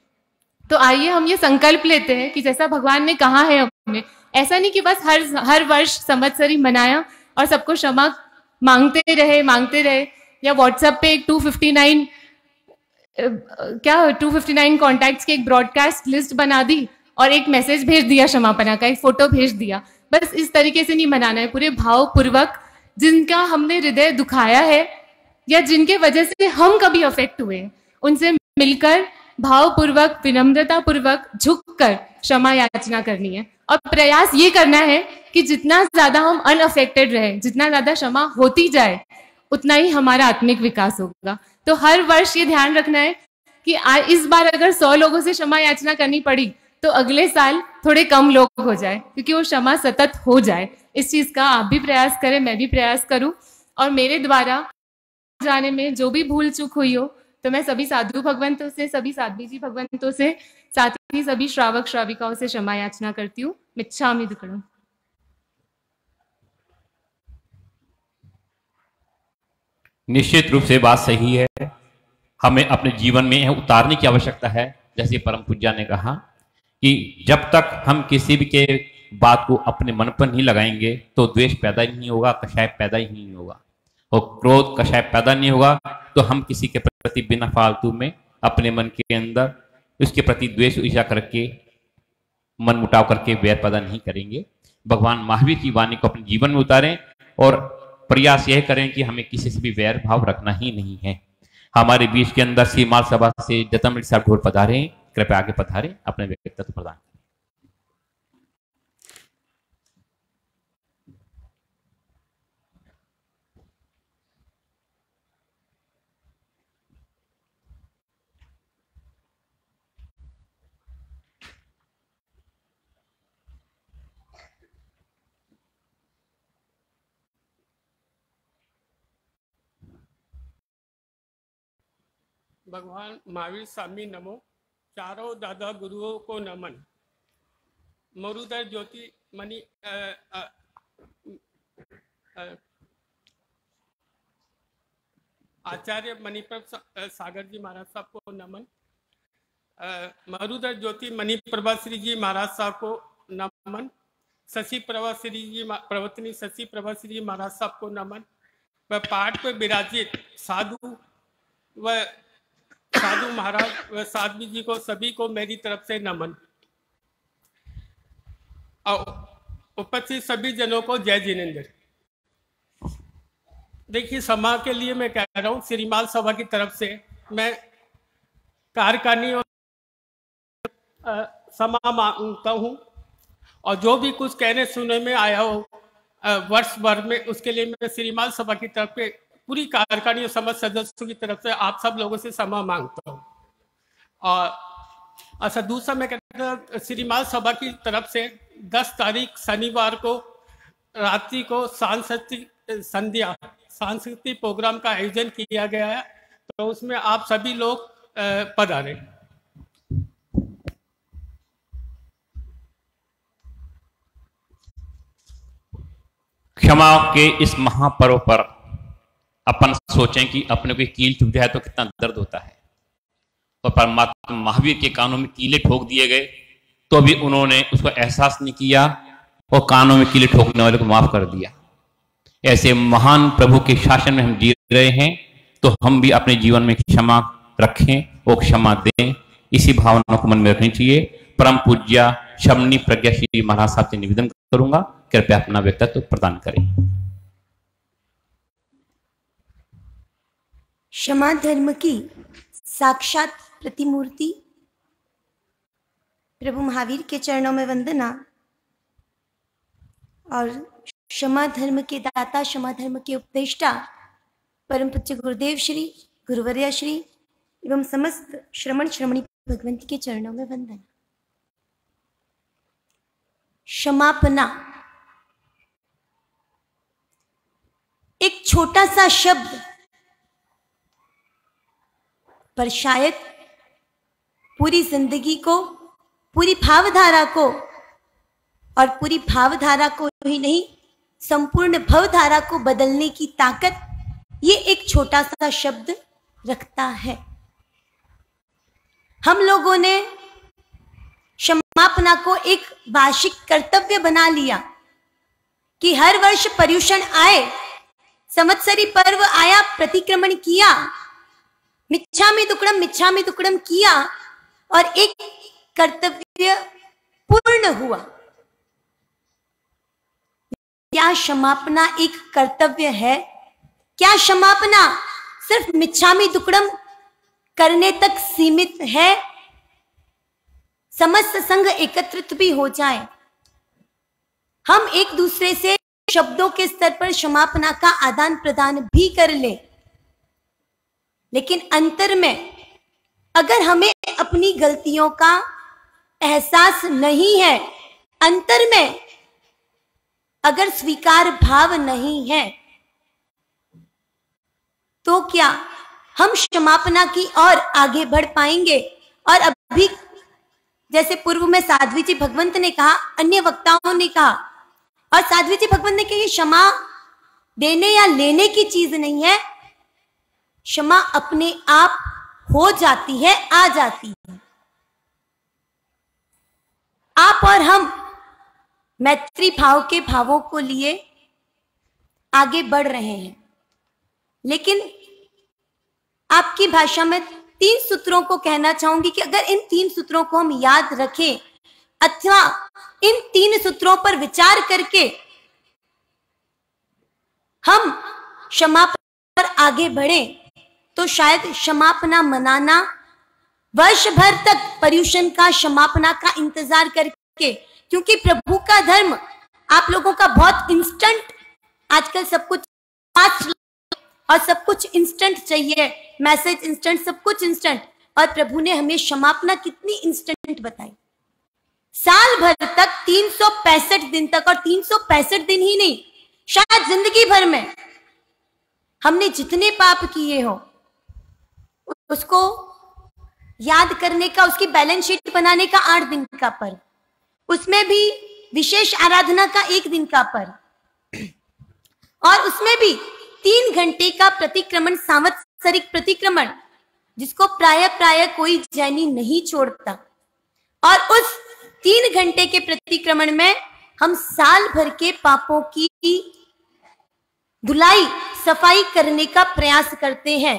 तो आइए हम ये संकल्प लेते हैं कि जैसा भगवान ने कहा है हमें, ऐसा नहीं कि बस हर वर्ष संवत्सरी मनाया और सबको क्षमा मांगते रहे, या व्हाट्सएप पे एक 259 कॉन्टैक्ट्स की एक ब्रॉडकास्ट लिस्ट बना दी और एक मैसेज भेज दिया क्षमापना का, एक फोटो भेज दिया। बस इस तरीके से नहीं मनाना है। पूरे भावपूर्वक जिनका हमने हृदय दुखाया है या जिनके वजह से हम कभी अफेक्ट हुए, उनसे मिलकर भावपूर्वक, विनम्रता पूर्वक झुककर क्षमा याचना करनी है। और प्रयास ये करना है कि जितना ज्यादा हम अनअफेक्टेड रहे, जितना ज्यादा क्षमा होती जाए, उतना ही हमारा आत्मिक विकास होगा। तो हर वर्ष ये ध्यान रखना है कि इस बार अगर 100 लोगों से क्षमा याचना करनी पड़ी, तो अगले साल थोड़े कम लोग हो जाए, क्योंकि वो क्षमा सतत हो जाए। इस चीज का आप भी प्रयास करें, मैं भी प्रयास करूं, और मेरे द्वारा जाने में जो भी भूल चूक हुई हो, तो मैं सभी साधु भगवंतों से, सभी साध्वी जी भगवंतों से, साथ ही सभी श्रावक श्राविकाओं से क्षमा याचना करती हूँ। मिच्छामि दुक्कडम। निश्चित रूप से बात सही है, हमें अपने जीवन में यह उतारने की आवश्यकता है। जैसे परम पूज्या ने कहा कि जब तक हम किसी भी के बात को अपने मन पर नहीं लगाएंगे, तो द्वेष पैदा ही नहीं होगा, कषाय पैदा ही नहीं होगा, और क्रोध कषाय पैदा नहीं होगा, तो हम किसी के प्रति बिना फालतू में अपने मन के अंदर उसके प्रति द्वेष ईर्ष्या करके, मन मुटाव करके वैर पैदा नहीं करेंगे। भगवान महावीर की वाणी को अपने जीवन में उतारें और प्रयास यह करें कि हमें किसी से भी वैर भाव रखना ही नहीं है। हमारे बीच के अंदर सीमाल सभा से जतन साहब ढोल पधारे, कृपया आगे पधारे, अपने व्यक्तित्व प्रदान करें। भगवान महावीर स्वामी नमो। चारों दादा गुरुओं को नमन। मरुधर ज्योति मणि आचार्य मणिप्रभ सागर जी महाराज साहब को नमन। मरुधर ज्योति मणिप्रभा श्री जी महाराज साहब को नमन। शशि प्रभा श्री जी प्रवतनी शशि प्रभा श्री जी महाराज साहब को नमन। व पाठ पर विराजित साधु महाराज व साध्वी जी को, सभी को मेरी तरफ से नमन। और उपस्थित सभी जनों को जय जिनेन्द्र। देखिए, समा के लिए मैं कह रहा हूँ, श्रीमाल सभा की तरफ से मैं कार्यकारिणी और समा मांगता हूँ, और जो भी कुछ कहने सुनने में आया हो वर्ष भर में, उसके लिए मैं श्रीमाल सभा की तरफ से पूरी कार्यकारिणी और समस्त सदस्यों की तरफ से आप सब लोगों से क्षमा मांगता हूँ। और अच्छा, दूसरा मैं कहता हूँ, श्रीमाल सभा की तरफ से 10 तारीख शनिवार को रात्रि को सांस्कृतिक प्रोग्राम का आयोजन किया गया है, तो उसमें आप सभी लोग पधारें। क्षमा के इस महापर्व पर अपन सोचें कि अपने को कील चुभ जाए तो कितना दर्द होता है, और परमात्मा महावीर के कानों में कीले ठोक दिए गए, तो भी उन्होंने उसको एहसास नहीं किया और कानों में कीले ठोकने वाले को माफ कर दिया। ऐसे महान प्रभु के शासन में हम जी रहे हैं, तो हम भी अपने जीवन में क्षमा रखें और क्षमा दें, इसी भावना को मन में रखनी चाहिए। परम पूज्य शमनी प्रज्ञा श्री महाराज साहब से निवेदन करूंगा, कृपया अपना व्यक्तित्व प्रदान करें। क्षमा धर्म की साक्षात प्रतिमूर्ति प्रभु महावीर के चरणों में वंदना। और क्षमा धर्म के दाता, क्षमा धर्म के उपदेष्टा परम पूज्य गुरुदेव श्री, गुरुवर्या श्री एवं समस्त श्रमण श्रमणी भगवंती के चरणों में वंदन। क्षमापना एक छोटा सा शब्द, पर शायद पूरी जिंदगी को, पूरी भावधारा को, और पूरी भावधारा को ही नहीं, संपूर्ण भवधारा को बदलने की ताकत ये एक छोटा सा शब्द रखता है। हम लोगों ने क्षमापना को एक वार्षिक कर्तव्य बना लिया कि हर वर्ष पर्युषण आए, संवत्सरी पर्व आया, प्रतिक्रमण किया, मिच्छामि दुक्कडम किया और एक कर्तव्य पूर्ण हुआ। क्या क्षमापना एक कर्तव्य है? क्या क्षमापना सिर्फ मिच्छामि दुक्कडम करने तक सीमित है? समस्त संघ एकत्रित भी हो जाए, हम एक दूसरे से शब्दों के स्तर पर क्षमापना का आदान प्रदान भी कर ले, लेकिन अंतर में अगर हमें अपनी गलतियों का एहसास नहीं है, अंतर में अगर स्वीकार भाव नहीं है, तो क्या हम क्षमापना की ओर आगे बढ़ पाएंगे? और अभी जैसे पूर्व में साध्वी जी भगवंत ने कहा, अन्य वक्ताओं ने कहा, और साध्वी जी भगवंत ने कहा क्षमा देने या लेने की चीज नहीं है, क्षमा अपने आप हो जाती है, आ जाती है। आप और हम मैत्री भाव के भावों को लिए आगे बढ़ रहे हैं, लेकिन आपकी भाषा में 3 सूत्रों को कहना चाहूंगी कि अगर इन 3 सूत्रों को हम याद रखें अथवा इन 3 सूत्रों पर विचार करके हम क्षमापना पर आगे बढ़े, तो शायद क्षमापना मनाना, वर्ष भर तक पर्युषण का, क्षमापना का इंतजार करके, क्योंकि प्रभु का धर्म आप लोगों का बहुत इंस्टेंट, आजकल सब कुछ फास्ट और सब कुछ इंस्टेंट चाहिए, मैसेज इंस्टेंट, सब कुछ इंस्टेंट, और प्रभु ने हमें क्षमापना कितनी इंस्टेंट बताई। साल भर तक 365 दिन तक, और 365 दिन ही नहीं, शायद जिंदगी भर में हमने जितने पाप किए हो उसको याद करने का, उसकी बैलेंस शीट बनाने का 8 दिन का पर्व, उसमें भी विशेष आराधना का 1 दिन का पर्व, और उसमें भी 3 घंटे का प्रतिक्रमण, सांवत्सरिक प्रतिक्रमण, जिसको प्राय कोई जैनी नहीं छोड़ता। और उस 3 घंटे के प्रतिक्रमण में हम साल भर के पापों की धुलाई, सफाई करने का प्रयास करते हैं,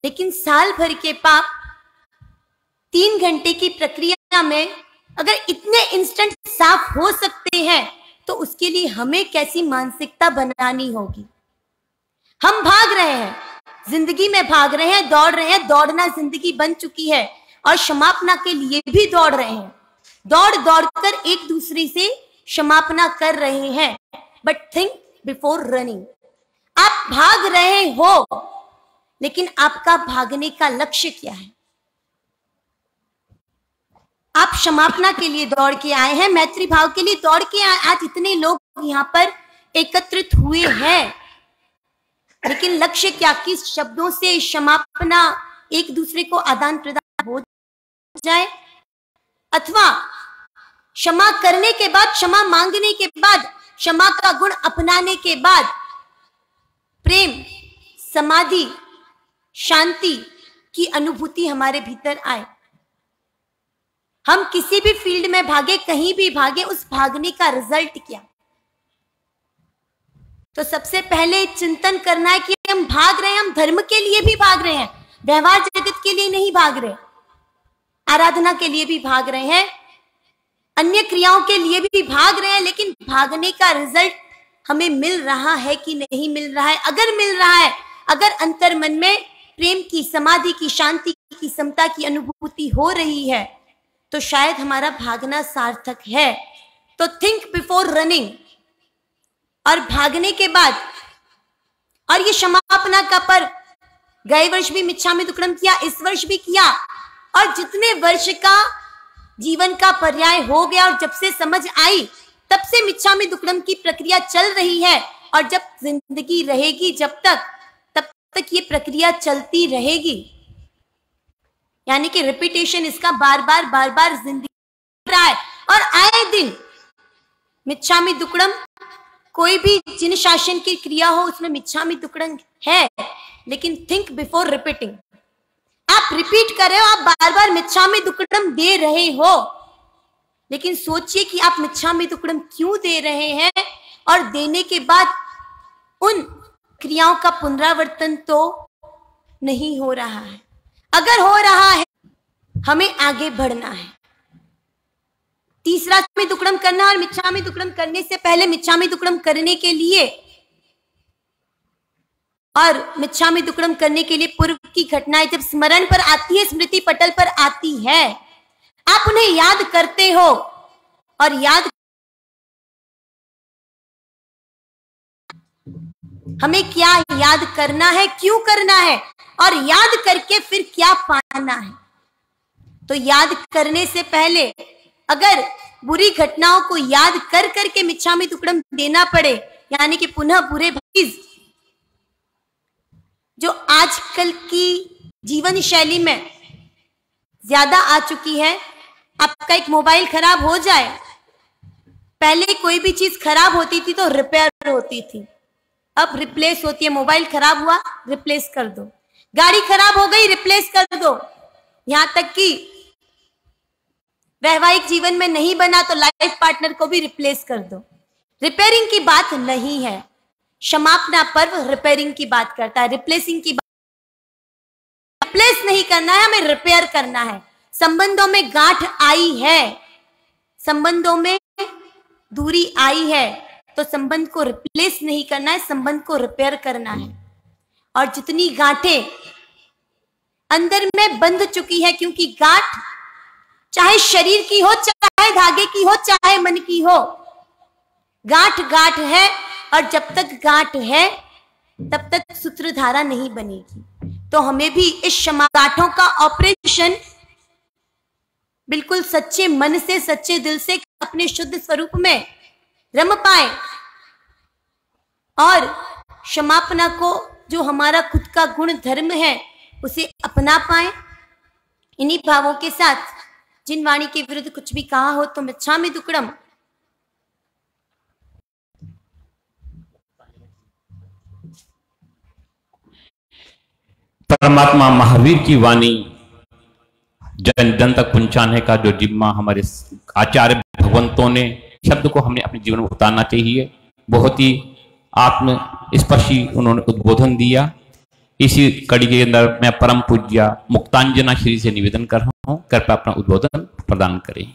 लेकिन साल भर के पाप 3 घंटे की प्रक्रिया में अगर इतने इंस्टेंट साफ हो सकते हैं, तो उसके लिए हमें कैसी मानसिकता बनानी होगी। हम भाग रहे हैं, जिंदगी में भाग रहे हैं, दौड़ रहे हैं, दौड़ना जिंदगी बन चुकी है, और क्षमापना के लिए भी दौड़ रहे हैं, दौड़ कर एक दूसरे से क्षमापना कर रहे हैं। But think before running. आप भाग रहे हो, लेकिन आपका भागने का लक्ष्य क्या है? आप क्षमापना के लिए दौड़ के आए हैं, मैत्री भाव के लिए दौड़ के आए। आज इतने लोग यहाँ पर एकत्रित हुए हैं, लेकिन लक्ष्य क्या? किस शब्दों से क्षमापना एक दूसरे को आदान प्रदान हो जाए, अथवा क्षमा करने के बाद, क्षमा मांगने के बाद, क्षमा का गुण अपनाने के बाद प्रेम, समाधि, शांति की अनुभूति हमारे भीतर आए। हम किसी भी फील्ड में भागे, कहीं भी भागे, उस भागने का रिजल्ट क्या? तो सबसे पहले चिंतन करना है कि हम भाग रहे हैं, हम धर्म के लिए भी भाग रहे हैं, व्यवहार जगत के लिए नहीं भाग रहे, आराधना के लिए भी भाग रहे हैं, अन्य क्रियाओं के लिए भी भाग रहे हैं, लेकिन भागने का रिजल्ट हमें मिल रहा है कि नहीं मिल रहा है? अगर मिल रहा है, अगर अंतर मन में प्रेम की, समाधि की, शांति की, समता की अनुभूति हो रही है, तो शायद हमारा भागना सार्थक है। तो थिंक बिफोर रनिंग। और भागने के बाद, और ये क्षमापना का पर्व गए वर्ष भी मिच्छामि दुक्कडम किया, इस वर्ष भी किया, और जितने वर्ष का जीवन का पर्याय हो गया और जब से समझ आई तब से मिच्छामि दुक्कडम की प्रक्रिया चल रही है। और जब जिंदगी रहेगी जब तक, तब तक ये प्रक्रिया चलती रहेगी। यानी कि रिपीटेशन इसका बार बार जिंदगी रहा है। और आए दिन मिच्छामि दुक्कडम, कोई भी जिन शासन की क्रिया हो उसमें मिच्छामि दुक्कडम है, लेकिन थिंक बिफोर रिपीटिंग। आप रिपीट कर रहे हो, आप बार बार मिच्छामि दुक्कडम दे रहे हो, लेकिन सोचिए कि आप मिच्छामि दुक्कडम क्यों दे रहे हैं, और देने के बाद उन क्रियाओं का पुनरावर्तन तो नहीं हो रहा है। अगर हो रहा है, हमें आगे बढ़ना है। तीसरा मिच्छामि दुक्कडम करना, और मिच्छामि दुक्कडम करने से पहले मिच्छामि दुक्कडम करने के लिए और मिच्छामि दुक्कडम करने के लिए पूर्व की घटनाएं जब स्मरण पर आती है, स्मृति पटल पर आती है, आप उन्हें याद करते हो, और याद हमें क्या याद करना है, क्यों करना है, और याद करके फिर क्या पाना है। तो याद करने से पहले अगर बुरी घटनाओं को याद कर करके मिच्छामि दुक्कडम देना पड़े, यानी कि पुनः बुरे चीज जो आजकल की जीवन शैली में ज्यादा आ चुकी है। आपका एक मोबाइल खराब हो जाए, पहले कोई भी चीज खराब होती थी तो रिपेयर होती थी, अब रिप्लेस होती है। मोबाइल खराब हुआ, रिप्लेस कर दो। गाड़ी खराब हो गई, रिप्लेस कर दो। यहां तक कि वैवाहिक जीवन में नहीं बना तो लाइफ पार्टनर को भी रिप्लेस कर दो। रिपेयरिंग की बात नहीं है। क्षमापना पर्व रिपेयरिंग की बात करता है, रिप्लेसिंग की बात। रिप्लेस नहीं करना है, हमें रिपेयर करना है। संबंधों में गांठ आई है, संबंधों में दूरी आई है, तो संबंध को रिप्लेस नहीं करना है, संबंध को रिपेयर करना है। और जितनी गांठें अंदर में बंध चुकी है, क्योंकि गांठ चाहे शरीर की हो, चाहे धागे की हो, चाहे मन की हो, गांठ गांठ है। और जब तक गांठ है तब तक सूत्रधारा नहीं बनेगी। तो हमें भी इस क्षमा गांठों का ऑपरेशन बिल्कुल सच्चे मन से, सच्चे दिल से अपने शुद्ध स्वरूप में रम पाए, और क्षमापना को जो हमारा खुद का गुण धर्म है उसे अपना पाए। इन्हीं भावों के साथ जिन वाणी के विरुद्ध कुछ भी कहा हो तो मिच्छामि दुक्कडम। परमात्मा महावीर की वाणी जन जन तक पहुंचाने का जो जिम्मा हमारे आचार्य भगवंतों ने, शब्द को हमने अपने जीवन में उतारना चाहिए। बहुत ही आत्मस्पर्शी उन्होंने उद्बोधन दिया। इसी कड़ी के अंदर मैं परम पूज्य मुक्तांजना श्री से निवेदन कर रहा हूं, कृपया अपना उद्बोधन प्रदान करें।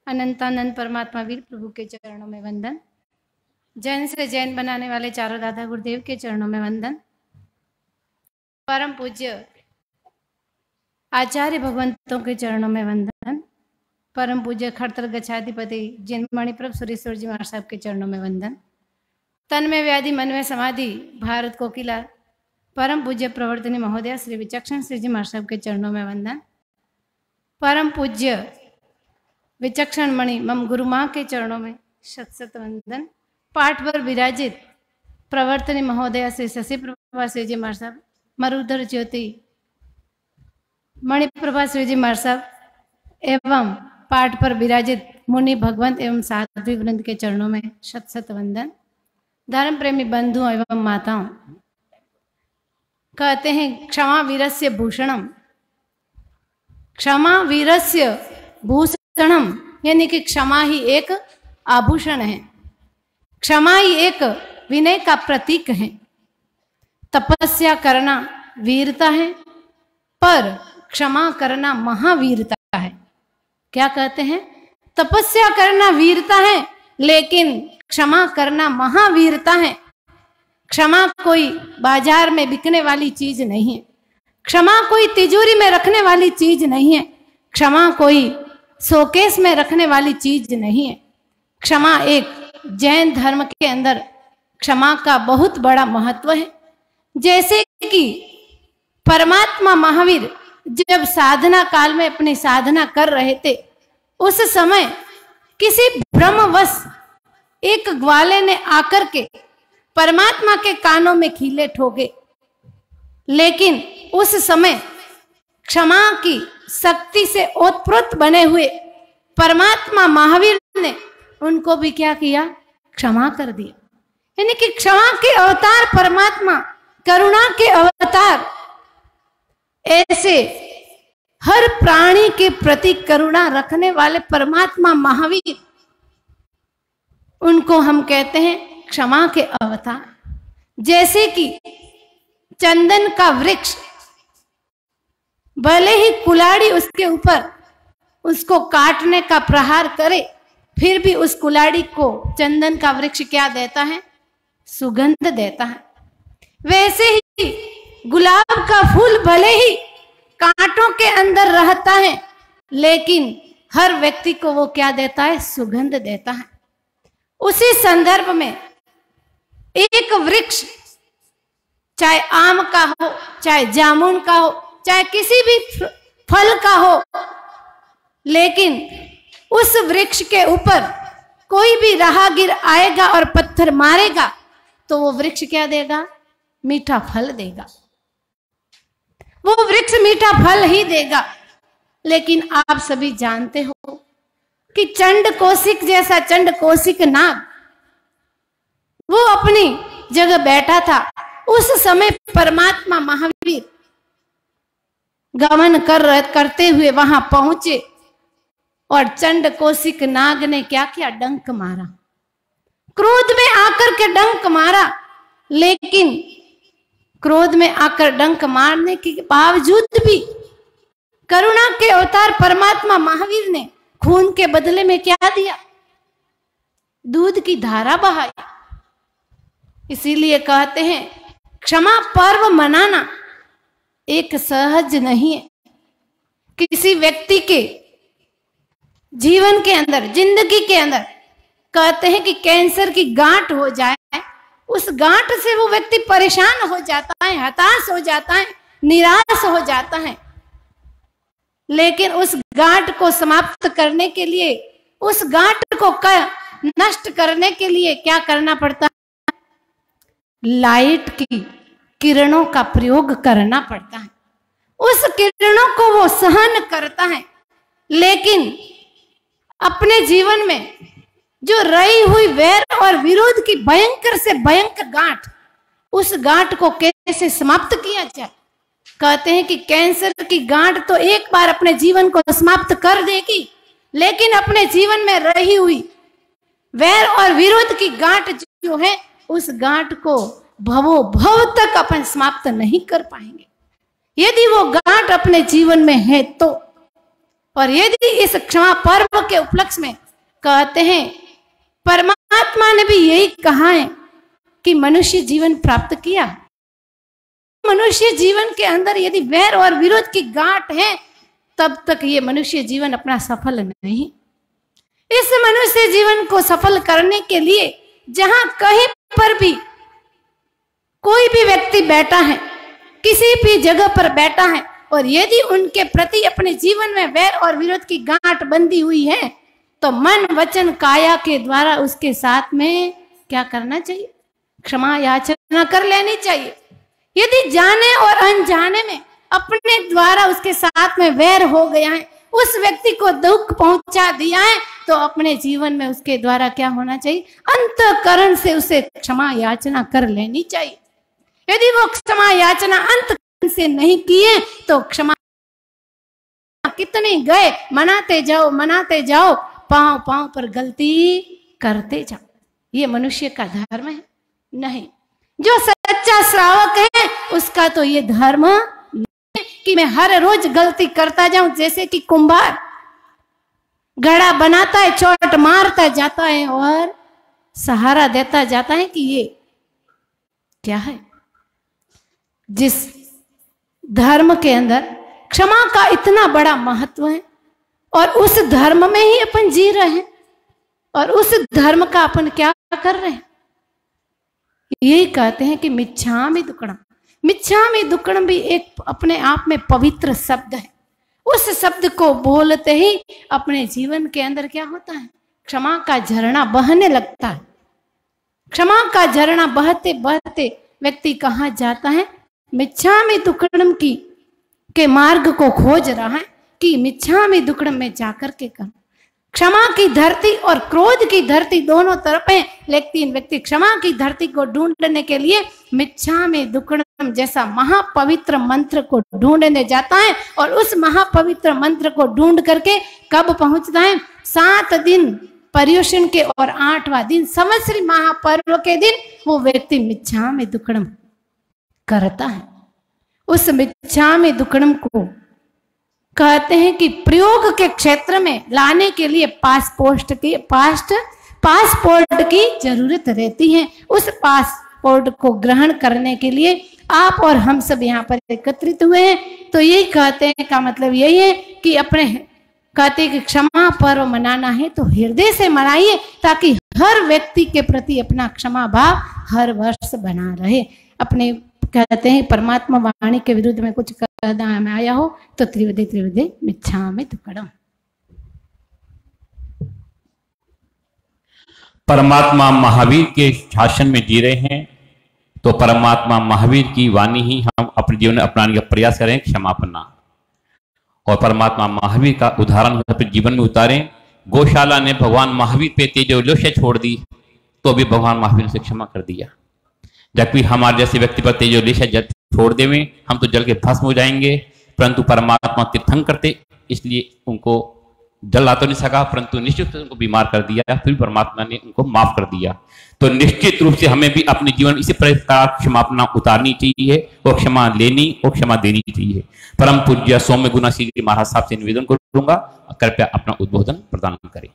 अनंतानंद परमात्मा वीर प्रभु के चरणों में वंदन। जैन से जैन बनाने वाले चारों दादा गुरुदेव के चरणों में वंदन। परम पूज्य आचार्य भगवंतों के चरणों में वंदन। परम पूज्य खड़तर गच्छाधिपति जिन मणिप्रभ सुरेश्वर जी महाराज साहब के चरणों में वंदन। तन में व्याधि मन में समाधि भारत कोकिला परम पूज्य प्रवर्तनी महोदय श्री विचक्षण श्री जी महाराज साहब के चरणों में वंदन। परम पूज्य विचक्षण मणि मम गुरु माँ के चरणों में शत शत वंदन। पाठ पर विराजित प्रवर्तनी महोदय श्री शशि प्रभा श्री जी महाराज साहब, मरुधर ज्योति मणिप्रभा श्री जी महाराज साहब एवं पाठ पर विराजित मुनि भगवंत एवं साध्वी वृंद के चरणों में शत शत वंदन। धर्म प्रेमी बंधुओं एवं माताओं, कहते हैं क्षमा वीरस्य भूषणम, क्षमा वीरस्य भूषणम, यानी कि क्षमा ही एक आभूषण है, क्षमा ही एक विनय का प्रतीक है। तपस्या करना वीरता है, पर क्षमा करना महावीरता है। क्या कहते हैं? तपस्या करना वीरता है, लेकिन क्षमा करना महावीरता है। क्षमा कोई बाजार में बिकने वाली चीज नहीं है, क्षमा कोई तिजोरी में रखने वाली चीज नहीं है, क्षमा कोई शोकेस में रखने वाली चीज नहीं है। क्षमा एक जैन धर्म के अंदर क्षमा का बहुत बड़ा महत्व है। जैसे कि परमात्मा महावीर जब साधना काल में अपनी साधना कर रहे थे, उस समय किसी भ्रमवश एक ग्वाले ने आकर के परमात्मा के कानों में खीले ठोके, लेकिन उस समय क्षमा की शक्ति से ओतप्रोत बने हुए परमात्मा महावीर ने उनको भी क्या किया, क्षमा कर दिया। यानी कि क्षमा के अवतार परमात्मा, करुणा के अवतार, ऐसे हर प्राणी के प्रति करुणा रखने वाले परमात्मा महावीर, उनको हम कहते हैं क्षमा के अवतार। जैसे कि चंदन का वृक्ष, भले ही कुल्हाड़ी उसके ऊपर उसको काटने का प्रहार करे, फिर भी उस कुल्हाड़ी को चंदन का वृक्ष क्या देता है, सुगंध देता है। वैसे ही गुलाब का फूल भले ही कांटों के अंदर रहता है, लेकिन हर व्यक्ति को वो क्या देता है, सुगंध देता है। उसी संदर्भ में एक वृक्ष, चाहे आम का हो, चाहे जामुन का हो, चाहे किसी भी फल का हो, लेकिन उस वृक्ष के ऊपर कोई भी राहगीर आएगा और पत्थर मारेगा तो वो वृक्ष क्या देगा, मीठा फल देगा। वो वृक्ष मीठा फल ही देगा। लेकिन आप सभी जानते हो कि चंड कौशिक जैसा चंड कौशिक नाग, वो अपनी जगह बैठा था। उस समय परमात्मा महावीर गमन करते हुए वहां पहुंचे और चंड कौशिक नाग ने क्या किया, डंक मारा, क्रोध में आकर के डंक मारा। लेकिन क्रोध में आकर डंक मारने के बावजूद भी करुणा के अवतार परमात्मा महावीर ने खून के बदले में क्या दिया, दूध की धारा बहाई। इसीलिए कहते हैं क्षमा पर्व मनाना एक सहज नहीं है। किसी व्यक्ति के जीवन के अंदर, जिंदगी के अंदर कहते हैं कि कैंसर की गांठ हो जाए, उस गांठ से वो व्यक्ति परेशान हो जाता है, हताश हो जाता है, निराश हो जाता है। लेकिन उस गांठ को समाप्त करने के लिए, उस गांठ को नष्ट करने के लिए क्या करना पड़ता है, लाइट की किरणों का प्रयोग करना पड़ता है। उस किरणों को वो सहन करता है। लेकिन अपने जीवन में जो रही हुई वैर और विरोध की भयंकर से भयंकर गांठ, उस गांठ को कैसे समाप्त किया जाए। कहते हैं कि कैंसर की गांठ तो एक बार अपने जीवन को समाप्त कर देगी, लेकिन अपने जीवन में रही हुई वैर और विरोध की गांठ जो है, उस गांठ को भवो भव तक अपन समाप्त नहीं कर पाएंगे यदि वो गांठ अपने जीवन में है तो। और यदि इस क्षमा पर्व के उपलक्ष्य में कहते हैं, परमात्मा ने भी यही कहा है कि मनुष्य जीवन प्राप्त किया। मनुष्य जीवन के अंदर यदि वैर और विरोध की गांठ है, तब तक ये मनुष्य जीवन अपना सफल नहीं। इस मनुष्य जीवन को सफल करने के लिए जहां कहीं पर भी कोई भी व्यक्ति बैठा है, किसी भी जगह पर बैठा है, और यदि उनके प्रति अपने जीवन में वैर और विरोध की गांठ बंधी हुई है, तो मन वचन काया के द्वारा उसके साथ में क्या करना चाहिए, क्षमा याचना कर लेनी चाहिए। यदि जाने और अनजाने में अपने द्वारा उसके साथ में वैर हो गया है, उस व्यक्ति को दुख पहुंचा दिया है, तो अपने जीवन में उसके द्वारा क्या होना चाहिए, अंतःकरण से उसे क्षमा याचना कर लेनी चाहिए। यदि वो क्षमा याचना अंतःकरण से नहीं किए तो क्षमा कितने गए, मनाते जाओ, पांव पांव पर गलती करते जाओ। ये मनुष्य का धर्म है नहीं। जो सच्चा श्रावक है उसका तो ये धर्म नहीं कि मैं हर रोज गलती करता जाऊं। जैसे कि कुंभार घड़ा बनाता है, चोट मारता जाता है और सहारा देता जाता है कि ये क्या है। जिस धर्म के अंदर क्षमा का इतना बड़ा महत्व है और उस धर्म में ही अपन जी रहे हैं और उस धर्म का अपन क्या कर रहे हैं, यही कहते हैं कि मिच्छामि दुक्कडम। मिच्छामि दुक्कडम भी एक अपने आप में पवित्र शब्द है। उस शब्द को बोलते ही अपने जीवन के अंदर क्या होता है, क्षमा का झरना बहने लगता है। क्षमा का झरना बहते बहते व्यक्ति कहाँ जाता है, मिच्छामि दुक्कडम की के मार्ग को खोज रहा है कि मिच्छामि दुक्कडम में जाकर के कर। क्षमा की धरती और क्रोध की धरती दोनों तरफ है, लेकिन व्यक्ति क्षमा की धरती को ढूंढने के लिए मिच्छामि दुक्कडम जैसा महापवित्र मंत्र को ढूंढने जाता है और उस महापवित्र मंत्र को ढूंढ करके कब पहुंचता है, 7 दिन पर्युषण के और 8वां दिन संवत्सरी महापर्व के दिन वो व्यक्ति मिच्छामि दुक्कडम करता है। उस मिच्छामि दुक्कडम को कहते हैं कि प्रयोग के क्षेत्र में लाने के लिए पासपोर्ट की जरूरत रहती है। उस पासपोर्ट को ग्रहण करने के लिए आप और हम सब यहाँ पर एकत्रित हुए हैं। तो यही कहते हैं का मतलब यही है कि अपने कहते हैं कि क्षमा पर्व मनाना है तो हृदय से मनाइए, ताकि हर व्यक्ति के प्रति अपना क्षमा भाव हर वर्ष बना रहे। अपने कहते हैं परमात्मा वाणी के विरुद्ध में कुछ कहना में आया हो तो त्रिविधे त्रिविधे मिच्छामि दुक्कडम। परमात्मा महावीर के शासन में जी रहे हैं तो परमात्मा महावीर की वाणी ही हम अपने जीवन में अपनाने का प्रयास करें, क्षमापना। और परमात्मा महावीर का उदाहरण अपने जीवन में उतारें। गौशाला ने भगवान महावीर पे तेजोलोष्य छोड़ दी तो भी भगवान महावीर ने क्षमा कर दिया। जबकि हमारे जैसे व्यक्ति पर तेजोलोष्य छोड़ देवे हम तो जल के भस्म हो जाएंगे, परंतु परमात्मा तीर्थंकर थे, इसलिए उनको जल ला तो नहीं सका, परंतु निश्चित उनको बीमार कर दिया, फिर परमात्मा ने उनको माफ कर दिया। तो निश्चित रूप से हमें भी अपने जीवन इसी प्रकार क्षमापना उतारनी चाहिए और क्षमा लेनी और क्षमा देनी चाहिए। परम पूज्य सौम्य गुणाश्री जी महाराज साहब से निवेदन करूंगा, कृपया अपना उद्बोधन प्रदान करें।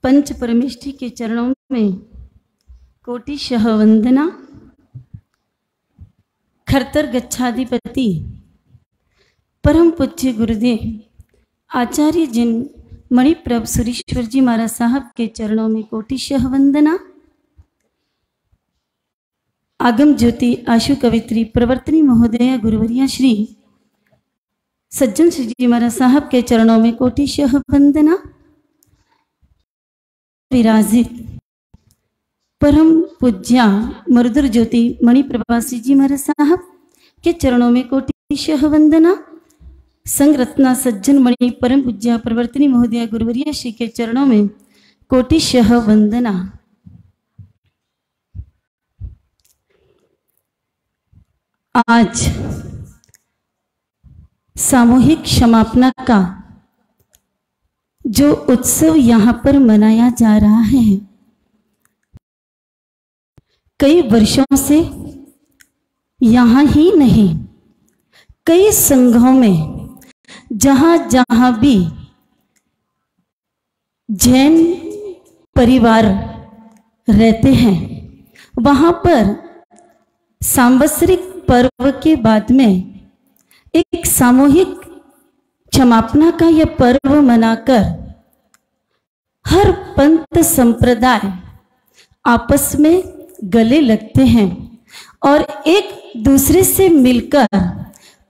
पंच परमेष्ठी के चरणों में कोटिशः वंदना। खरतर गच्छाधिपति परम पूज्य गुरुदेव आचार्य जिन मणिप्रभ सुरेश्वर जी महाराज साहब के चरणों में कोटिशः वंदना। आगम ज्योति आशु कवित्री प्रवर्तनी महोदया गुरुवर्या श्री सज्जन श्री जी महाराज साहब के चरणों में कोटिशः वंदना। विराजित परम पूज्या मरुदर ज्योति मणिप्रभासी जी महाराज साहब के चरणों में कोटिशः वंदना। संघ रत्ना सज्जन मणि परम पूज्या प्रवर्तनी महोदया गुरुवर्या श्री के चरणों में कोटिशः वंदना। आज सामूहिक क्षमापना का जो उत्सव यहाँ पर मनाया जा रहा है, कई वर्षों से यहाँ ही नहीं कई संघों में जहाँ जहाँ भी जैन परिवार रहते हैं वहाँ पर सांवत्सरिक पर्व के बाद में एक सामूहिक क्षमापना का यह पर्व मनाकर हर पंथ संप्रदाय आपस में गले लगते हैं और एक दूसरे से मिलकर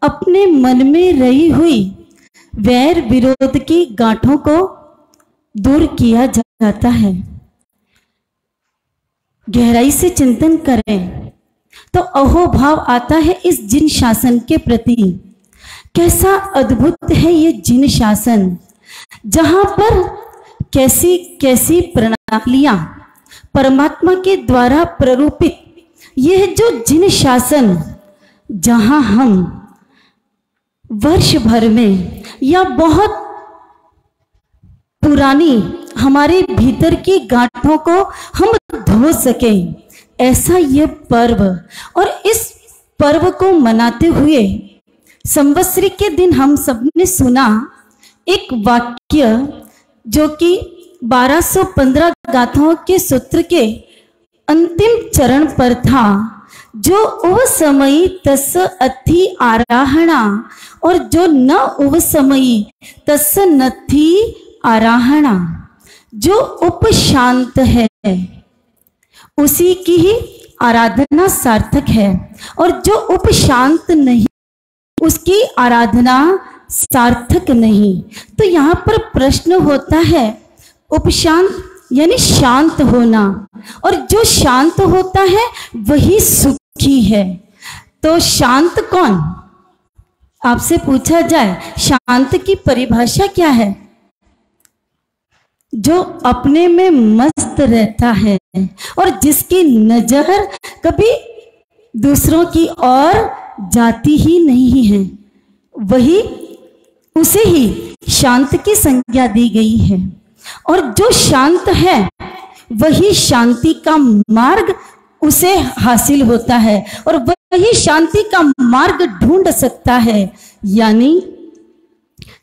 अपने मन में रही हुई वैर विरोध की गांठों को दूर किया जाता है। गहराई से चिंतन करें तो अहोभाव आता है इस जिन शासन के प्रति। कैसा अद्भुत है ये जिन शासन, जहां पर कैसी कैसी प्रणालियां परमात्मा के द्वारा प्ररूपित यह जो जिन शासन, जहां हम वर्ष भर में या बहुत पुरानी हमारे भीतर की गांठों को हम धो सकें, ऐसा यह पर्व। और इस पर्व को मनाते हुए संवत्सरी के दिन हम सबने सुना एक वाक्य जो कि 1215 गाथाओं के सूत्र के अंतिम चरण पर था, जो उव समयी तस् अथि आराहणा और जो न उव समयी तस् नथी आराहणा। जो उपशांत है उसी की ही आराधना सार्थक है और जो उपशांत नहीं उसकी आराधना सार्थक नहीं। तो यहाँ पर प्रश्न होता है, उपशांत यानी शांत होना, और जो शांत होता है वही सुखी है। तो शांत कौन? आपसे पूछा जाए शांत की परिभाषा क्या है? जो अपने में मस्त रहता है और जिसकी नजर कभी दूसरों की ओर जाती ही नहीं है, वही उसे ही शांत की संज्ञा दी गई है। और जो शांत है वही शांति का मार्ग उसे हासिल होता है और वही शांति का मार्ग ढूंढ सकता है। यानी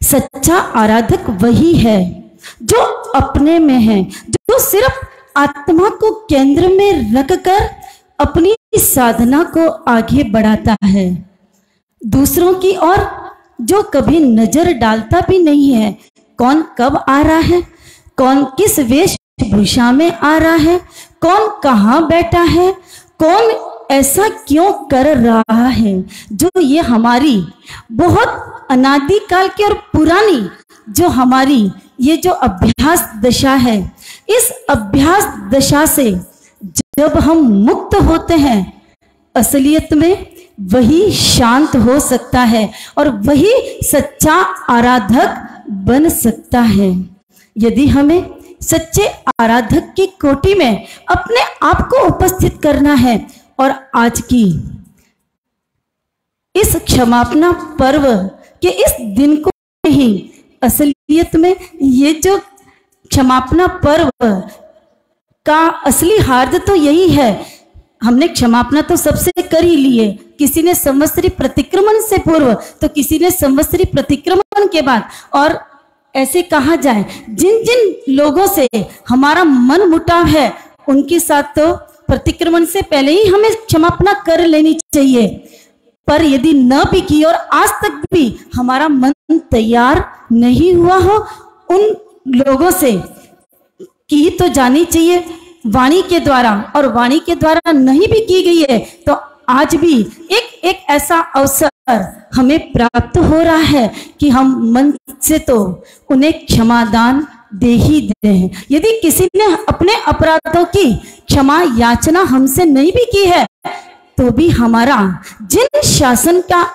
सच्चा आराधक वही है जो अपने में है, जो सिर्फ आत्मा को केंद्र में रखकर अपनी साधना को आगे बढ़ाता है। दूसरों की ओर जो कभी नजर डालता भी नहीं है, कौन कब आ रहा है, कौन किस वेशभूषा में आ रहा है, कौन कहाँ बैठा है, कौन ऐसा क्यों कर रहा है। जो ये हमारी बहुत अनादिकाल की और पुरानी जो हमारी ये जो अभ्यास दशा है, इस अभ्यास दशा से जब हम मुक्त होते हैं, असलियत में वही शांत हो सकता है और वही सच्चा आराधक बन सकता है। यदि हमें सच्चे आराधक की कोटि में अपने आप को उपस्थित करना है और आज की इस क्षमापना पर्व के इस दिन को ही असलियत में ये जो क्षमापना पर्व का असली हार्द तो यही है। हमने क्षमापना तो सबसे कर ही लिए, किसी ने संवत्सरी प्रतिक्रमण से पूर्व तो किसी ने संवत्सरी प्रतिक्रमण के बाद, और ऐसे कहा जाए जिन जिन लोगों से हमारा मन मुटाव है उनके साथ तो प्रतिक्रमण से पहले ही हमें क्षमापना कर लेनी चाहिए। पर यदि न भी की और आज तक भी हमारा मन तैयार नहीं हुआ हो, उन लोगों से की तो जानी चाहिए वाणी के द्वारा, और वाणी के द्वारा नहीं भी की गई है तो आज भी एक एक ऐसा अवसर हमें प्राप्त हो रहा है कि हम मन से तो उन्हें क्षमादान दे ही दें। यदि किसी ने अपने अपराधों की क्षमा याचना हमसे नहीं भी की है तो भी हमारा जिन शासन का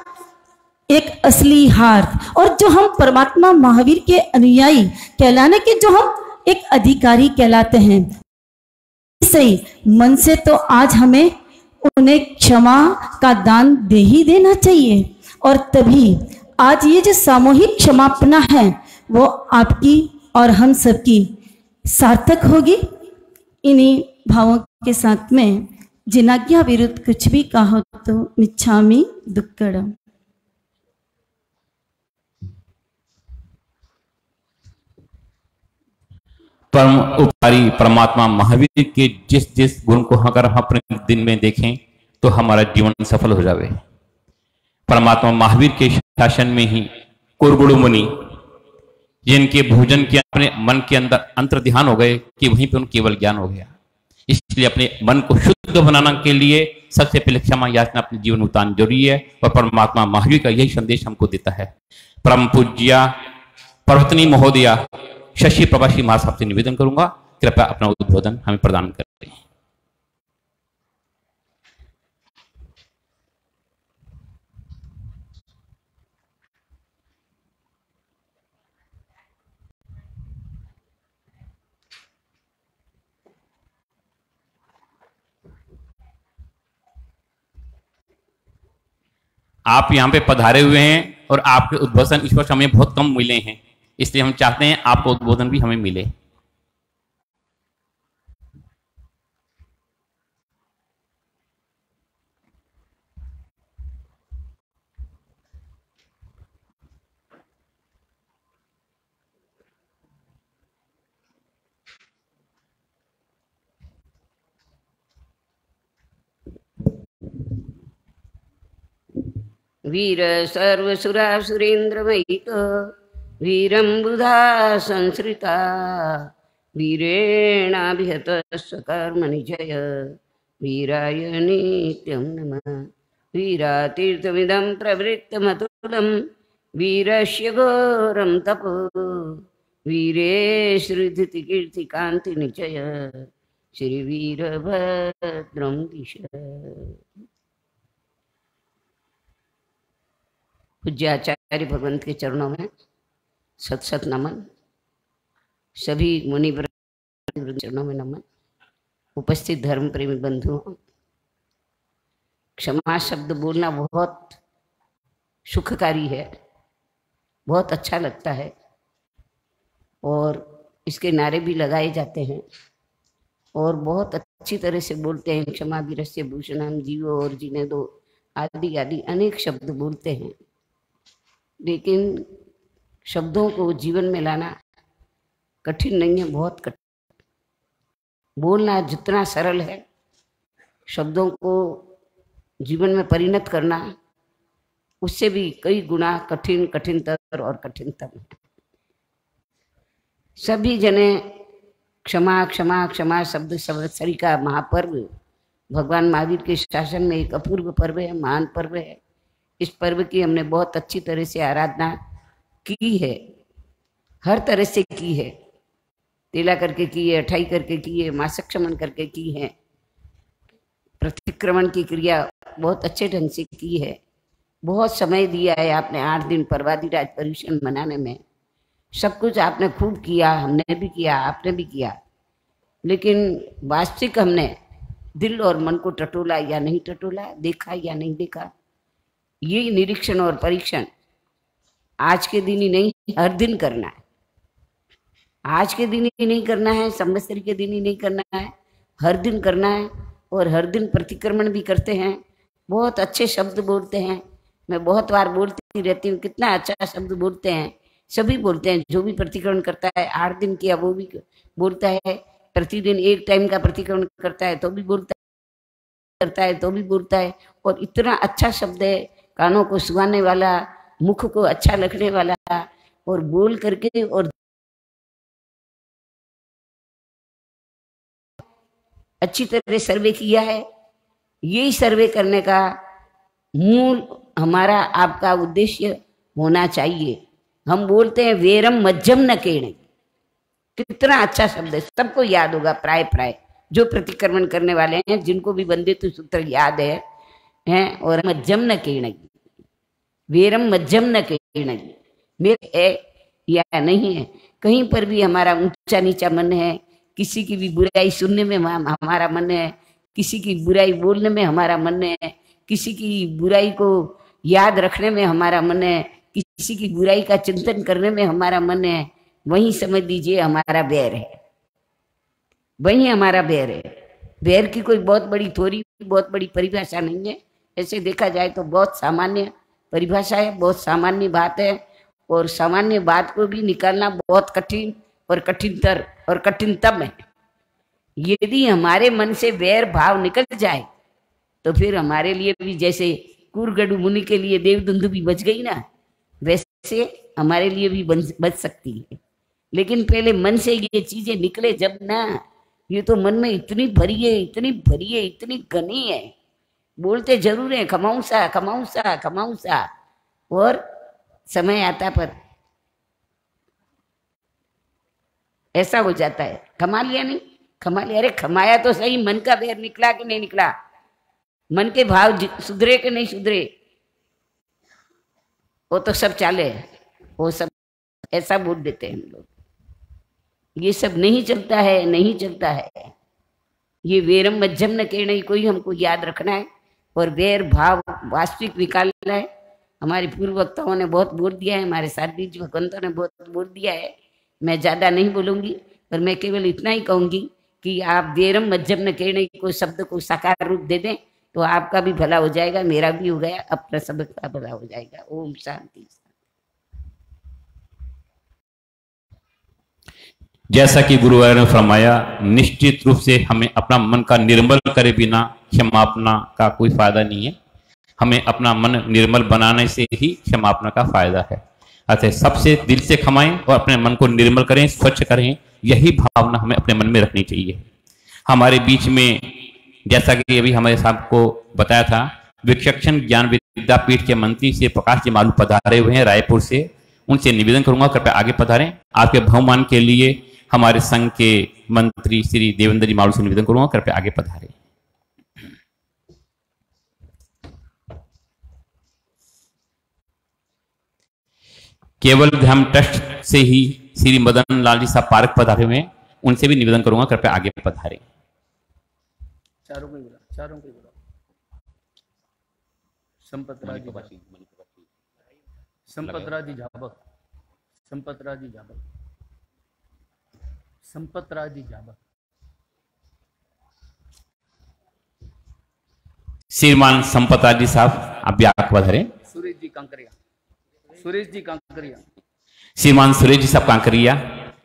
एक असली हार, और जो हम परमात्मा महावीर के अनुयायी कहलाने के जो हम एक अधिकारी कहलाते हैं, सही मन से तो आज हमें उन्हें क्षमा का दान दे ही देना चाहिए। और तभी आज ये जो सामूहिक क्षमापना है वो आपकी और हम सबकी सार्थक होगी। इन्हीं भावों के साथ में जिनाज्ञा विरुद्ध कुछ भी कहो तो मिच्छामि दुक्कड़म। परम उपकारी परमात्मा महावीर के जिस जिस गुण को अगर हम अपने दिन में देखें तो हमारा जीवन सफल हो जावे। परमात्मा महावीर के शासन में ही कुरगुरु मुनि जिनके भोजन के अपने मन के अंदर अंतर ध्यान हो गए कि वहीं पे उन केवल ज्ञान हो गया। इसलिए अपने मन को शुद्ध बनाने के लिए सबसे पहले क्षमा याचना अपने जीवन में उतारना जरूरी है और परमात्मा महावीर का यही संदेश हमको देता है। परम पूज्या पर्वतनी महोदया शशि प्रभाषी महाराज साहब से निवेदन करूंगा, कृपया अपना उद्बोधन हमें प्रदान करें। आप यहाँ पे पधारे हुए हैं और आपके उद्बोधन इस वर्ष हमें बहुत कम मिले हैं, इसलिए हम चाहते हैं आपका उद्बोधन भी हमें मिले। वीर सर्वसुरासुरेन्द्रमयित वीरं बुधा संसृता वीरेणाभिहत स्वकर्मनिजय वीराय नित्यं नमः। वीरातीर्थमिदं प्रवृत्तमतुलं वीरस्य घोरं तपो वीरे श्रीधृतिकीर्तिकान्तिनिचय श्रीवीरभद्रं दिश। पूज्य आचार्य भगवंत के चरणों में सत सत नमन। सभी मुनि चरणों में नमन। उपस्थित धर्म प्रेमी बंधुओं, क्षमा शब्द बोलना बहुत सुखकारी है, बहुत अच्छा लगता है और इसके नारे भी लगाए जाते हैं और बहुत अच्छी तरह से बोलते हैं। क्षमा वीरस्य भूषणम, जीवो और जीने दो, आदि आदि अनेक शब्द बोलते हैं, लेकिन शब्दों को जीवन में लाना कठिन नहीं है, बहुत कठिन। बोलना जितना सरल है, शब्दों को जीवन में परिणत करना उससे भी कई गुना कठिन, कठिनतर और कठिनतम है। सभी जने क्षमा क्षमा क्षमा शब्द संवत्सरी का महापर्व भगवान महावीर के शासन में एक अपूर्व पर्व है, महान पर्व है। इस पर्व की हमने बहुत अच्छी तरह से आराधना की है, हर तरह से की है। तिला करके की है, अठाई करके की है, मासक शमन करके की है, प्रतिक्रमण की क्रिया बहुत अच्छे ढंग से की है। बहुत समय दिया है आपने 8 दिन पर्वाधिराज पर्यूषण मनाने में, सब कुछ आपने खूब किया, हमने भी किया, आपने भी किया। लेकिन वास्तविक हमने दिल और मन को टटोला या नहीं टटोला, देखा या नहीं देखा, ये निरीक्षण और परीक्षण आज के दिन ही नहीं, हर दिन करना है। आज के दिन ही नहीं करना है, संवत्सरी के दिन ही नहीं करना है, हर दिन करना है। और हर दिन प्रतिक्रमण भी करते हैं, बहुत अच्छे शब्द बोलते हैं। मैं बहुत बार बोलती रहती हूँ, कितना अच्छा शब्द बोलते हैं, सभी बोलते हैं। जो भी प्रतिक्रमण करता है, 8 दिन किया वो भी बोलता है, प्रतिदिन एक टाइम का प्रतिक्रमण करता है तो भी बोलता है, करता है तो भी बोलता है। और इतना अच्छा शब्द है, कानों को सुहाने वाला, मुख को अच्छा लगने वाला, और बोल करके और अच्छी तरह सर्वे किया है। यही सर्वे करने का मूल हमारा आपका उद्देश्य होना चाहिए। हम बोलते हैं वेरम मध्यम न केणे, कितना अच्छा शब्द है, सबको याद होगा प्राय प्राय जो प्रतिक्रमण करने वाले हैं, जिनको भी वंदे तो सूत्र याद है हैं। और मध्यम न केणे, वेरम मध्यम न केणे, मेरे है या नहीं है। कहीं पर भी हमारा ऊंचा नीचा मन है, किसी की भी बुराई सुनने में हमारा मन है, किसी की बुराई बोलने में हमारा मन है, किसी की बुराई को याद रखने में हमारा मन है, किसी की बुराई का चिंतन करने में हमारा मन है, वहीं समझ लीजिए हमारा बैर है, वहीं हमारा बैर है। बैर की कोई बहुत बड़ी थोड़ी, बहुत बड़ी परिभाषा नहीं है। ऐसे देखा जाए तो बहुत सामान्य परिभाषा है, बहुत सामान्य बात है। और सामान्य बात को भी निकालना बहुत कठिन, और कठिनतर और कठिनतम है। यदि हमारे मन से वैर भाव निकल जाए तो फिर हमारे लिए भी जैसे कूरगढ़ मुनि के लिए देवदुंदु भी बच गई ना, वैसे हमारे लिए भी बच सकती है। लेकिन पहले मन से ये चीजें निकले जब ना, ये तो मन में इतनी भरी है, इतनी भरी है, इतनी घनी है, बोलते जरूर है कमाऊं सा कमाऊं सा कमाऊं सा, और समय आता पर ऐसा हो जाता है कमा लिया नहीं कमा लिया। अरे कमाया तो सही, मन का वैर निकला कि नहीं निकला, मन के भाव सुधरे कि नहीं सुधरे, वो तो सब चाले, वो सब ऐसा बोल देते हैं हम लोग। ये सब नहीं चलता है, नहीं चलता है। ये वेरम मध्यम न कहना कोई हमको याद रखना है, और वैर भाव वास्तविक निकालना है। हमारे पूर्व वक्ताओं ने बहुत बोल दिया है, हमारे साथी जी भगवंतों ने बहुत बोल दिया है। मैं ज़्यादा नहीं बोलूँगी, पर मैं केवल इतना ही कहूँगी कि आप वेरम मध्यम न कहने को शब्द को साकार रूप दे दें तो आपका भी भला हो जाएगा, मेरा भी हो गया, अपना सबका भला हो जाएगा। ओम शांति। जैसा कि गुरुवार ने फरमाया, निश्चित रूप से हमें अपना मन का निर्मल करे बिना क्षमापना का कोई फायदा नहीं है। हमें अपना मन निर्मल बनाने से ही क्षमापना का फायदा है। अतः सबसे दिल से क्षमाएं और अपने मन को निर्मल करें, स्वच्छ करें, यही भावना हमें अपने मन में रखनी चाहिए। हमारे बीच में जैसा कि अभी हमारे साहब को बताया था, विचक्षण ज्ञान विद्यापीठ के मंत्री श्री प्रकाश जी मालू पधारे हुए हैं रायपुर से। उनसे निवेदन करूंगा कृपया आगे पधारें। आपके बहुमान के लिए हमारे संघ के मंत्री श्री देवेंद्र जी मालू से निवेदन करूंगा कृपया आगे पधारें। केवल ध्यान ट्रस्ट से ही श्री मदन लाल जी साहब पार्क पधारे हुए हैं, उनसे भी निवेदन करूंगा कृपया आगे पधारें। चारों को बुला संपतराजी झाबक, संपतराजी झाबक। श्रीमान संपतराजी साहब आप भी आगे पधारें। सुरेश जी कांकरिया। श्रीमान सुरेश जी साहब कांकरिया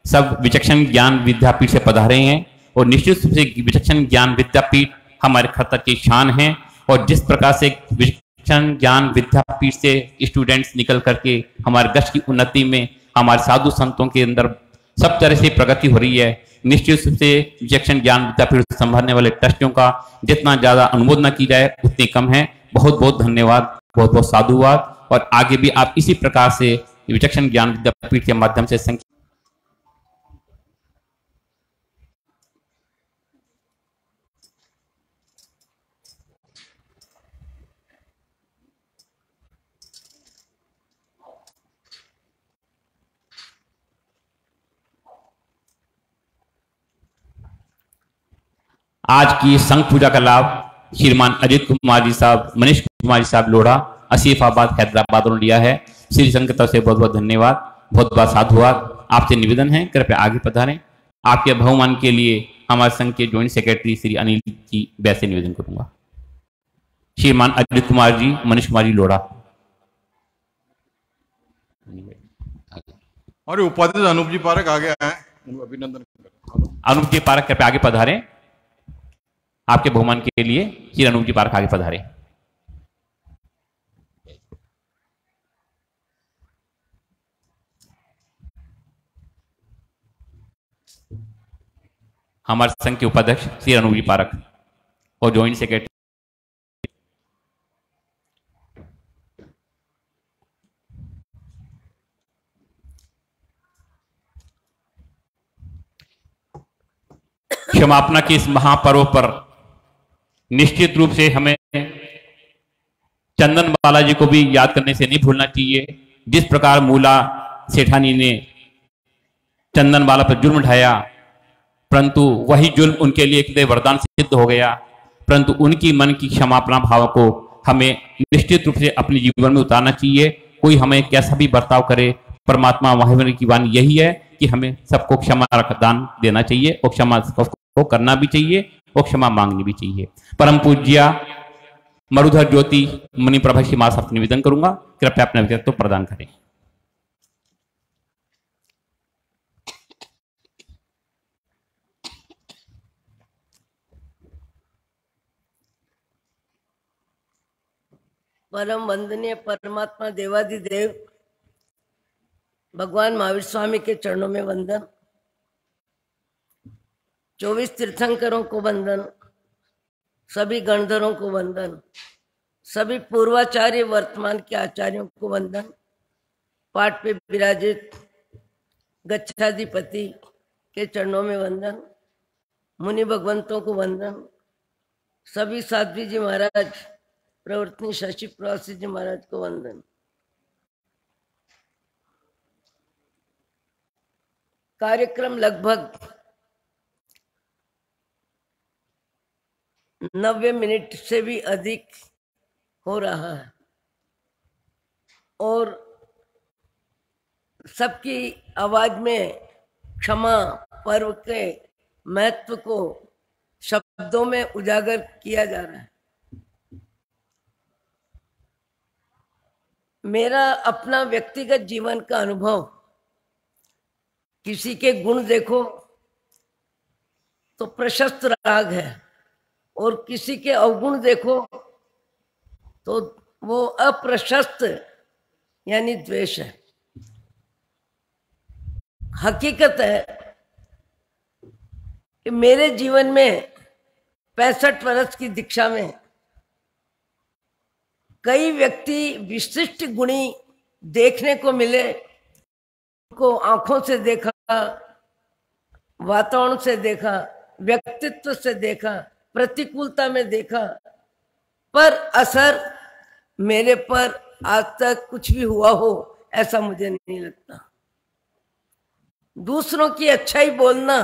सब विचक्षण ज्ञान विद्यापीठ से पधारे हैं, और निश्चित रूप से विचक्षण ज्ञान विद्यापीठ हमारे खतर की शान है। और जिस प्रकार से विचक्षण ज्ञान विद्यापीठ से स्टूडेंट्स निकल करके हमारे देश की उन्नति में हमारे साधु संतों के अंदर सब तरह से प्रगति हो रही है, निश्चित रूप से विचक्षण ज्ञान विद्यापीठ संभालने वाले ट्रस्टियों का जितना ज्यादा अनुमोदन की जाए उतनी कम है। बहुत बहुत धन्यवाद, बहुत बहुत साधुवाद। और आगे भी आप इसी प्रकार से विचक्षण ज्ञान विद्यापीठ के माध्यम से आज की संघ पूजा का लाभ श्रीमान अजित कुमार जी साहब, मनीष कुमार जी साहब लोढ़ा, आसिफाबाद हैदराबाद ने लिया है। श्री संघ की तरफ से बहुत बहुत धन्यवाद, बहुत बहुत साधुवाद। आपसे निवेदन है कृपया आगे पधारें। आपके बहुमान के लिए हमारे संघ के ज्वाइंट सेक्रेटरी श्री अनिल जी वैसे निवेदन करूंगा। श्रीमान अजित कुमार जी, मनीष कुमार जी लोढ़ा। और उपाध्यक्ष अनूप जी पारक आगे आए, अभिनंदन। अनूप जी पारक कृपया आगे पधारें। आपके बहुमान के लिए श्री अनूप जी पारक आगे पधारें। हमारे संघ के उपाध्यक्ष श्री अनूप जी पारक और ज्वाइंट सेक्रेटरी क्षमापना के इस महापर्व पर निश्चित रूप से हमें चंदन बालाजी को भी याद करने से नहीं भूलना चाहिए। जिस प्रकार मूला सेठानी ने चंदन बाला पर जुल्म ढाया, परंतु वही जुल्म उनके लिए एक वरदान सिद्ध हो गया। परंतु उनकी मन की क्षमापना भाव को हमें निश्चित रूप से अपने जीवन में उतारना चाहिए। कोई हमें कैसा भी बर्ताव करे, परमात्मा महावीर की वाणी यही है कि हमें सबको क्षमा दान देना चाहिए और क्षमा को करना भी चाहिए और क्षमा मांगनी भी चाहिए। परम पूज्य मरुधर ज्योति मणि प्रभा श्री मां साहब निवेदन करूंगा, कृपया अपना व्यक्तित्व प्रदान करें। परम वंदनीय परमात्मा देवाधिदेव भगवान महावीर स्वामी के चरणों में वंदन। 24 तीर्थंकरों को वंदन, सभी गणधरों को वंदन, सभी पूर्वाचार्य वर्तमान के आचार्यों को वंदन, पाठ पे विराजित गच्छाधिपति के चरणों में वंदन, मुनि भगवंतों को वंदन, सभी साध्वी जी महाराज, प्रवर्तनी शशि प्रवासी जी महाराज को वंदन। कार्यक्रम लगभग 90 मिनट से भी अधिक हो रहा है और सबकी आवाज में क्षमा पर्व के महत्व को शब्दों में उजागर किया जा रहा है। मेरा अपना व्यक्तिगत जीवन का अनुभव, किसी के गुण देखो तो प्रशस्त राग है और किसी के अवगुण देखो तो वो अप्रशस्त यानी द्वेष है। हकीकत है कि मेरे जीवन में 65 वर्ष की दीक्षा में कई व्यक्ति विशिष्ट गुणी देखने को मिले, को आंखों से देखा, वातावरण से देखा, व्यक्तित्व से देखा, प्रतिकूलता में देखा, पर असर मेरे पर आज तक कुछ भी हुआ हो ऐसा मुझे नहीं लगता। दूसरों की अच्छाई बोलना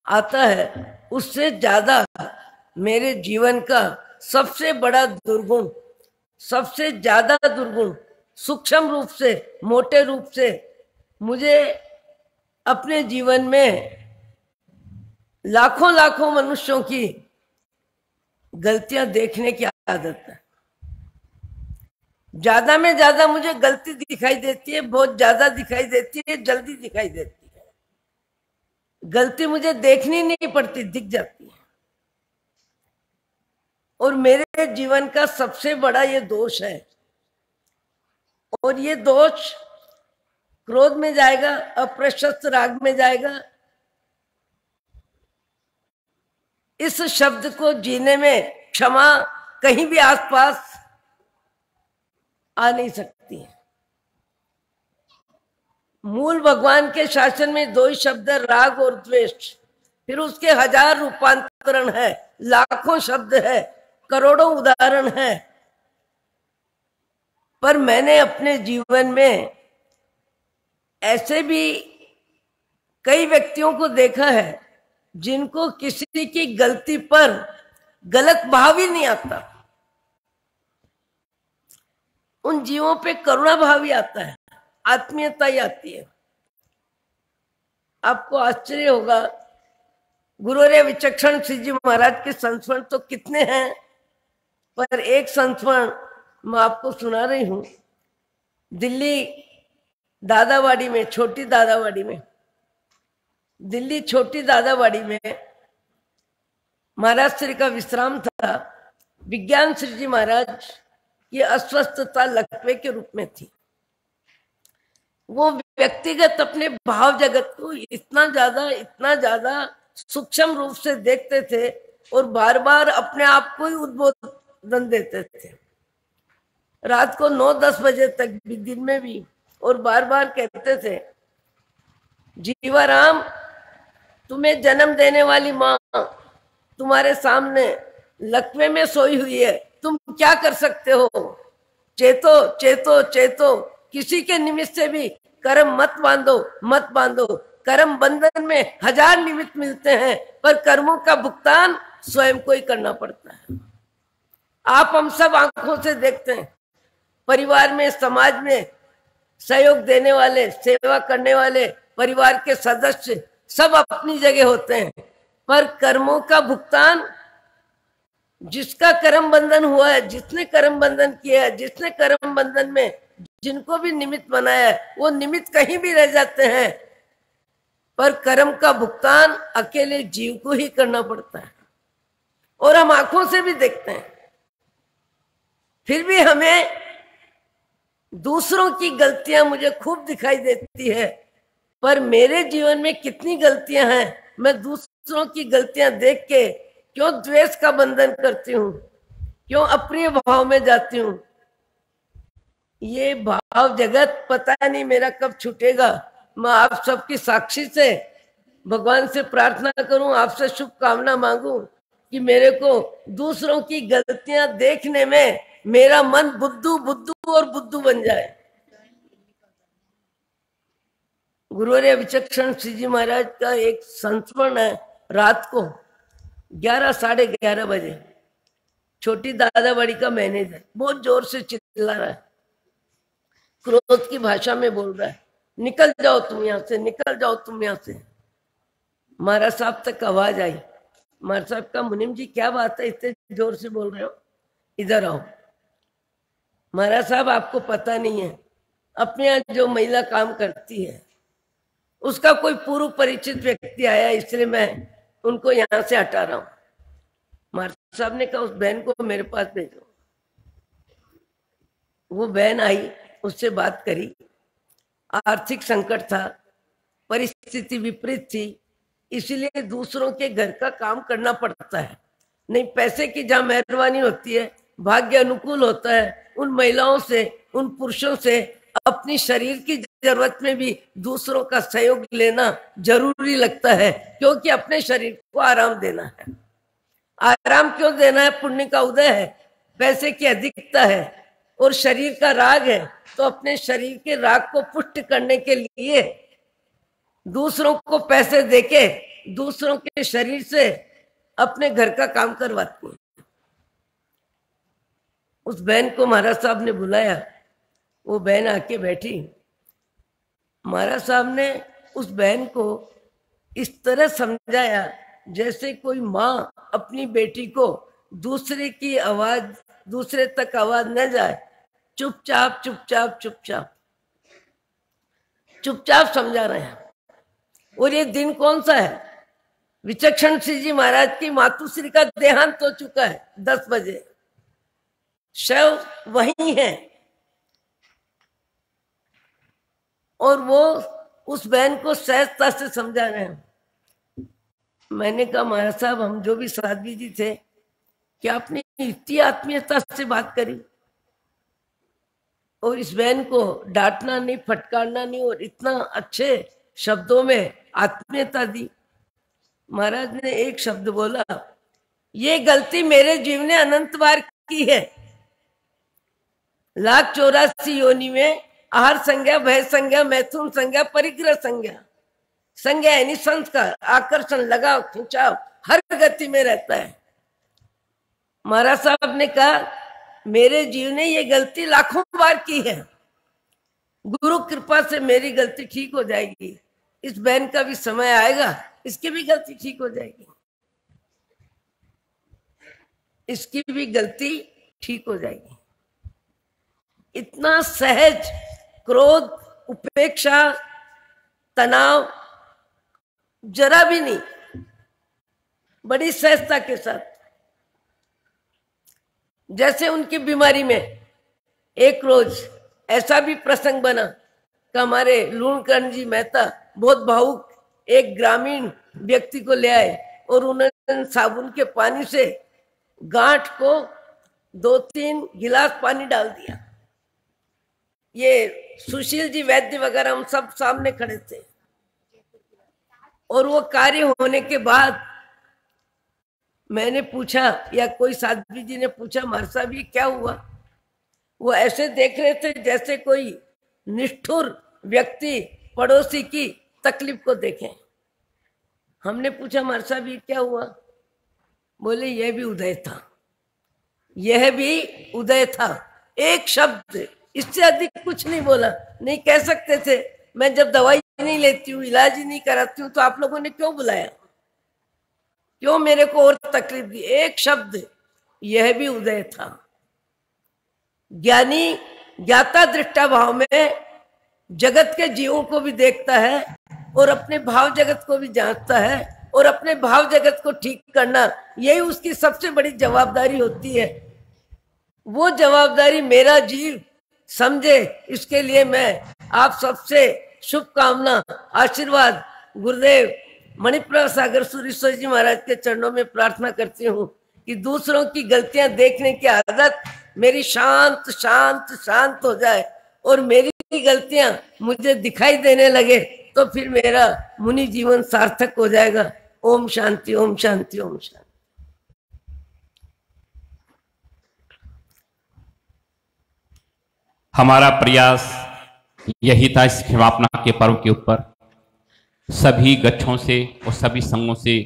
आता है, उससे ज्यादा मेरे जीवन का सबसे बड़ा दुर्गुण, सबसे ज्यादा दुर्गुण सूक्ष्म रूप से, मोटे रूप से मुझे अपने जीवन में लाखों लाखों मनुष्यों की गलतियां देखने की आदत है। ज्यादा में ज्यादा मुझे गलती दिखाई देती है, बहुत ज्यादा दिखाई देती है, जल्दी दिखाई देती है। गलती मुझे देखनी नहीं पड़ती, दिख जाती है। और मेरे जीवन का सबसे बड़ा ये दोष है और ये दोष क्रोध में जाएगा, अप्रशस्त राग में जाएगा। इस शब्द को जीने में क्षमा कहीं भी आसपास आ नहीं सकती है। मूल भगवान के शासन में 2 ही शब्द है, राग और द्वेष। फिर उसके 1000 रूपांतरण है, लाखों शब्द है, करोड़ों उदाहरण है। पर मैंने अपने जीवन में ऐसे भी कई व्यक्तियों को देखा है जिनको किसी की गलती पर गलत भाव ही नहीं आता। उन जीवों पे करुणा भाव ही आता है, आत्मीयता ही आती है। आपको आश्चर्य होगा, गुरुवर्य विचक्षण श्री जी महाराज के संस्मरण तो कितने हैं, पर एक संस्मरण मैं आपको सुना रही हूं। दिल्ली दादावाड़ी में, छोटी दादावाड़ी में, दिल्ली छोटी दादावाड़ी में महाराज श्री का विश्राम था। विज्ञान श्री जी महाराज की अस्वस्थता लकवे के रूप में थी। वो व्यक्तिगत अपने भाव जगत को इतना ज्यादा सूक्ष्म रूप से देखते थे और बार बार अपने आप को ही उद्बोधन देते थे, रात को 9-10 बजे तक भी, दिन में भी, और बार बार कहते थे, जीवाराम तुम्हें जन्म देने वाली माँ तुम्हारे सामने लकवे में सोई हुई है, तुम क्या कर सकते हो? चेतो चेतो चेतो, किसी के निमित्त से भी कर्म मत बांधो, मत बांधो। कर्म बंधन में 1000 निमित्त मिलते हैं, पर कर्मों का भुगतान स्वयं को ही करना पड़ता है। आप हम सब आंखों से देखते हैं, परिवार में, समाज में सहयोग देने वाले, सेवा करने वाले परिवार के सदस्य सब अपनी जगह होते हैं, पर कर्मों का भुगतान जिसका कर्म बंधन हुआ है, जिसने कर्म बंधन किया है, जिसने कर्म बंधन में जिनको भी निमित्त बनाया है, वो निमित्त कहीं भी रह जाते हैं, पर कर्म का भुगतान अकेले जीव को ही करना पड़ता है। और हम आंखों से भी देखते हैं। फिर भी हमें दूसरों की गलतियां मुझे खूब दिखाई देती है, पर मेरे जीवन में कितनी गलतियां हैं, मैं दूसरों की गलतियां देख के क्यों द्वेष का बंधन करती हूँ, क्यों अप्रिय भाव में जाती हूँ। ये भाव जगत पता नहीं मेरा कब छूटेगा। मैं आप सबकी साक्षी से भगवान से प्रार्थना करूं, आपसे शुभकामना मांगूं कि मेरे को दूसरों की गलतियां देखने में मेरा मन बुद्धू बुद्धू और बुद्धू बन जाए। गुरुवर्य विचक्षण श्री जी महाराज का एक संस्मरण है, रात को 11 साढ़े 11 बजे। छोटी दादा बड़ी का मैनेजर बहुत जोर से चिल्ला रहा है, क्रोध की भाषा में बोल रहा है, निकल जाओ तुम यहाँ से, निकल जाओ तुम यहाँ से। महाराज साहब तक आवाज आई। महाराज साहब का, मुनीम जी क्या बात है, इतने जोर से बोल रहे हो, इधर आओ। महाराज साहब आपको पता नहीं है, अपने यहाँ जो महिला काम करती है उसका कोई पूर्व परिचित व्यक्ति आया, इसलिए मैं उनको यहाँ से हटा रहा हूँ। महाराज साहब ने कहा उस बहन को मेरे पास भेजो। वो बहन आई, उससे बात करी। आर्थिक संकट था, परिस्थिति विपरीत थी, इसलिए दूसरों के घर का काम करना पड़ता है। नहीं, पैसे की जहाँ मेहरबानी होती है, भाग्य अनुकूल होता है, उन महिलाओं से, उन पुरुषों से अपनी शरीर की जरूरत में भी दूसरों का सहयोग लेना जरूरी लगता है, क्योंकि अपने शरीर को आराम देना है। आराम क्यों देना है? पुण्य का उदय है, पैसे की अधिकता है और शरीर का राग है, तो अपने शरीर के राग को पुष्ट करने के लिए दूसरों को पैसे देके दूसरों के शरीर से अपने घर का काम करवाती है। उस बहन को महाराज साहब ने बुलाया, वो बहन आके बैठी। महाराज साहब ने उस बहन को इस तरह समझाया जैसे कोई माँ अपनी बेटी को दूसरे की आवाज, दूसरे तक आवाज न जाए, चुपचाप चुपचाप चुपचाप चुपचाप समझा रहे हैं। और ये दिन कौन सा है? विचक्षण श्री जी महाराज की मातुश्री का देहांत हो चुका है 10 बजे। शव वही है और वो उस बहन को सहजता से समझा रहे हैं। मैंने कहा महाराज साहब, हम जो भी साध्वी जी थे, क्या आपने इतनी आत्मीयता से बात करी और इस बहन को डांटना नहीं, फटकारना नहीं और इतना अच्छे शब्दों में आत्मीयता दी। महाराज ने एक शब्द बोला, ये गलती मेरे जीव ने अनंत बार की है। 1,84 योनि में आहार संज्ञा, भय संज्ञा, मैथुन संज्ञा, परिग्रह संज्ञा। संज्ञा यानी संस्कार, आकर्षण, लगाव, खिंचाव हर गति में रहता है। महाराज साहब ने कहा मेरे जीव ने ये गलती लाखों बार की है, गुरु कृपा से मेरी गलती ठीक हो जाएगी। इस बहन का भी समय आएगा, इसकी भी गलती ठीक हो जाएगी, इसकी भी गलती ठीक हो जाएगी। इतना सहज, क्रोध, उपेक्षा, तनाव जरा भी नहीं, बड़ी सहजता के साथ। जैसे उनकी बीमारी में एक रोज ऐसा भी प्रसंग बना कि हमारे लूणकर्ण जी मेहता बहुत भावुक एक ग्रामीण व्यक्ति को ले आए और उन्होंने साबुन के पानी से गांठ को 2-3 गिलास पानी डाल दिया। ये सुशील जी वैद्य वगैरह हम सब सामने खड़े थे और वो कार्य होने के बाद मैंने पूछा, या कोई साध्वी जी ने पूछा, महाराज साहब ये क्या हुआ? वो ऐसे देख रहे थे जैसे कोई निष्ठुर व्यक्ति पड़ोसी की तकलीफ को देखे। हमने पूछा महाराज साहब ये क्या हुआ? बोले यह भी उदय था, यह भी उदय था। एक शब्द, इससे अधिक कुछ नहीं बोला। नहीं कह सकते थे, मैं जब दवाई नहीं लेती हूँ, इलाज ही नहीं कराती हूँ, तो आप लोगों ने क्यों बुलाया, क्यों मेरे को और तकलीफ दी? एक शब्द, यह भी उदय था। ज्ञानी ज्ञाता दृष्टा भाव में जगत के जीवों को भी देखता है और अपने भाव जगत को भी जांचता है, और अपने भाव जगत को ठीक करना यही उसकी सबसे बड़ी जवाबदारी होती है। वो जवाबदारी मेरा जीव समझे, इसके लिए मैं आप सबसे शुभकामना, आशीर्वाद गुरुदेव मणिप्रभा सागर सूरीश्वर जी महाराज के चरणों में प्रार्थना करती हूँ कि दूसरों की गलतियां देखने की आदत मेरी शांत शांत शांत हो जाए और मेरी गलतियां मुझे दिखाई देने लगे, तो फिर मेरा मुनि जीवन सार्थक हो जाएगा। ओम शांति, ओम शांति, ओम शांति। हमारा प्रयास यही था इस क्षमापना के पर्व के ऊपर सभी गच्छों से और सभी संघों से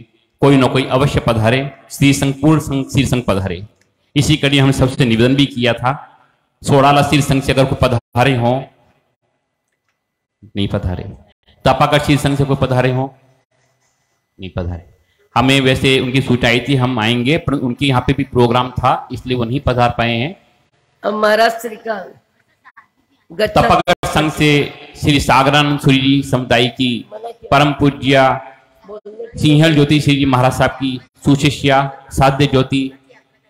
कोई न कोई अवश्य पधारे, श्री संघ पूर्ण संघ श्री संघ पधारे। इसी के लिए हमने सबसे निवेदन भी किया था, सोडाला श्री संघ से अगर कोई पधारे हो, नहीं पधारे, तपाकर श्री संघ से कोई पधारे हो, नहीं पधारे। हमें वैसे उनकी सूचना आई थी हम आएंगे, पर उनके यहाँ पे भी प्रोग्राम था इसलिए वो नहीं पधार पाए हैं। हमारा श्रीकांत तपाकर संघ से श्री सागरानंद सूरी जी समुदाय की परम पूज्य सिंहल ज्योति श्री जी महाराज साहब की सुशिष्या साध्य ज्योति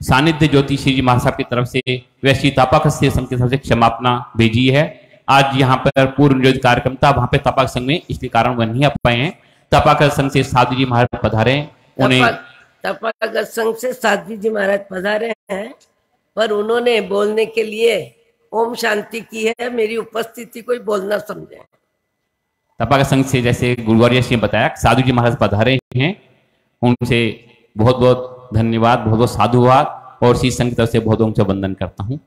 सानिध्य ज्योति श्री जी महाराज साहब की तरफ से वैसी तपाकर संघ की तरफ से क्षमापना भेजी है। आज यहाँ पर पूर्व नियोजित कार्यक्रम था वहां पे तपाकर संघ में, इसलिए कारण वह नहीं आ पाए हैं। तपाकर संघ से साधु जी महाराज पधारे, उन्हें तपाकर संघ से साध्वी जी महाराज पधारे हैं, पर उन्होंने बोलने के लिए ओम शांति की है, मेरी उपस्थिति कोई बोलना समझे। तपाकर संघ से जैसे गुरुवारिया जी ने बताया साधु जी महाराज पधारे हैं, उनसे बहुत बहुत धन्यवाद, बहुत बहुत साधुवाद और श्री संघ की तरफ से बहुत उनसे वंदन करता हूँ।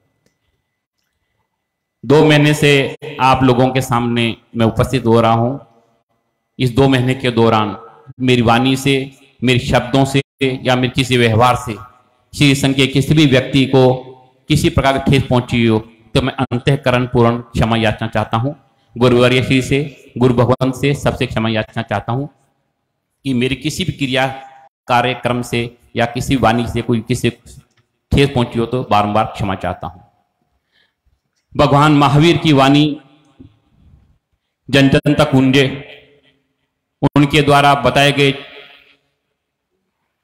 2 महीने से आप लोगों के सामने मैं उपस्थित हो रहा हूँ। इस 2 महीने के दौरान मेरी वाणी से, मेरे शब्दों से या मेरे किसी व्यवहार से श्री संघ के किसी भी व्यक्ति को किसी प्रकार की ठेस पहुंची हो तो मैं अंतःकरण पूर्ण क्षमा याचना चाहता हूँ। गुरुवर्य श्री से, गुरु भगवान से सबसे क्षमा याचना चाहता हूँ कि मेरी किसी भी क्रिया कार्यक्रम से या किसी वाणी से कोई किसी ठेस पहुंची हो तो बारंबार क्षमा चाहता हूँ। भगवान महावीर की वाणी जन जन तक गूंजे, उनके द्वारा बताए गए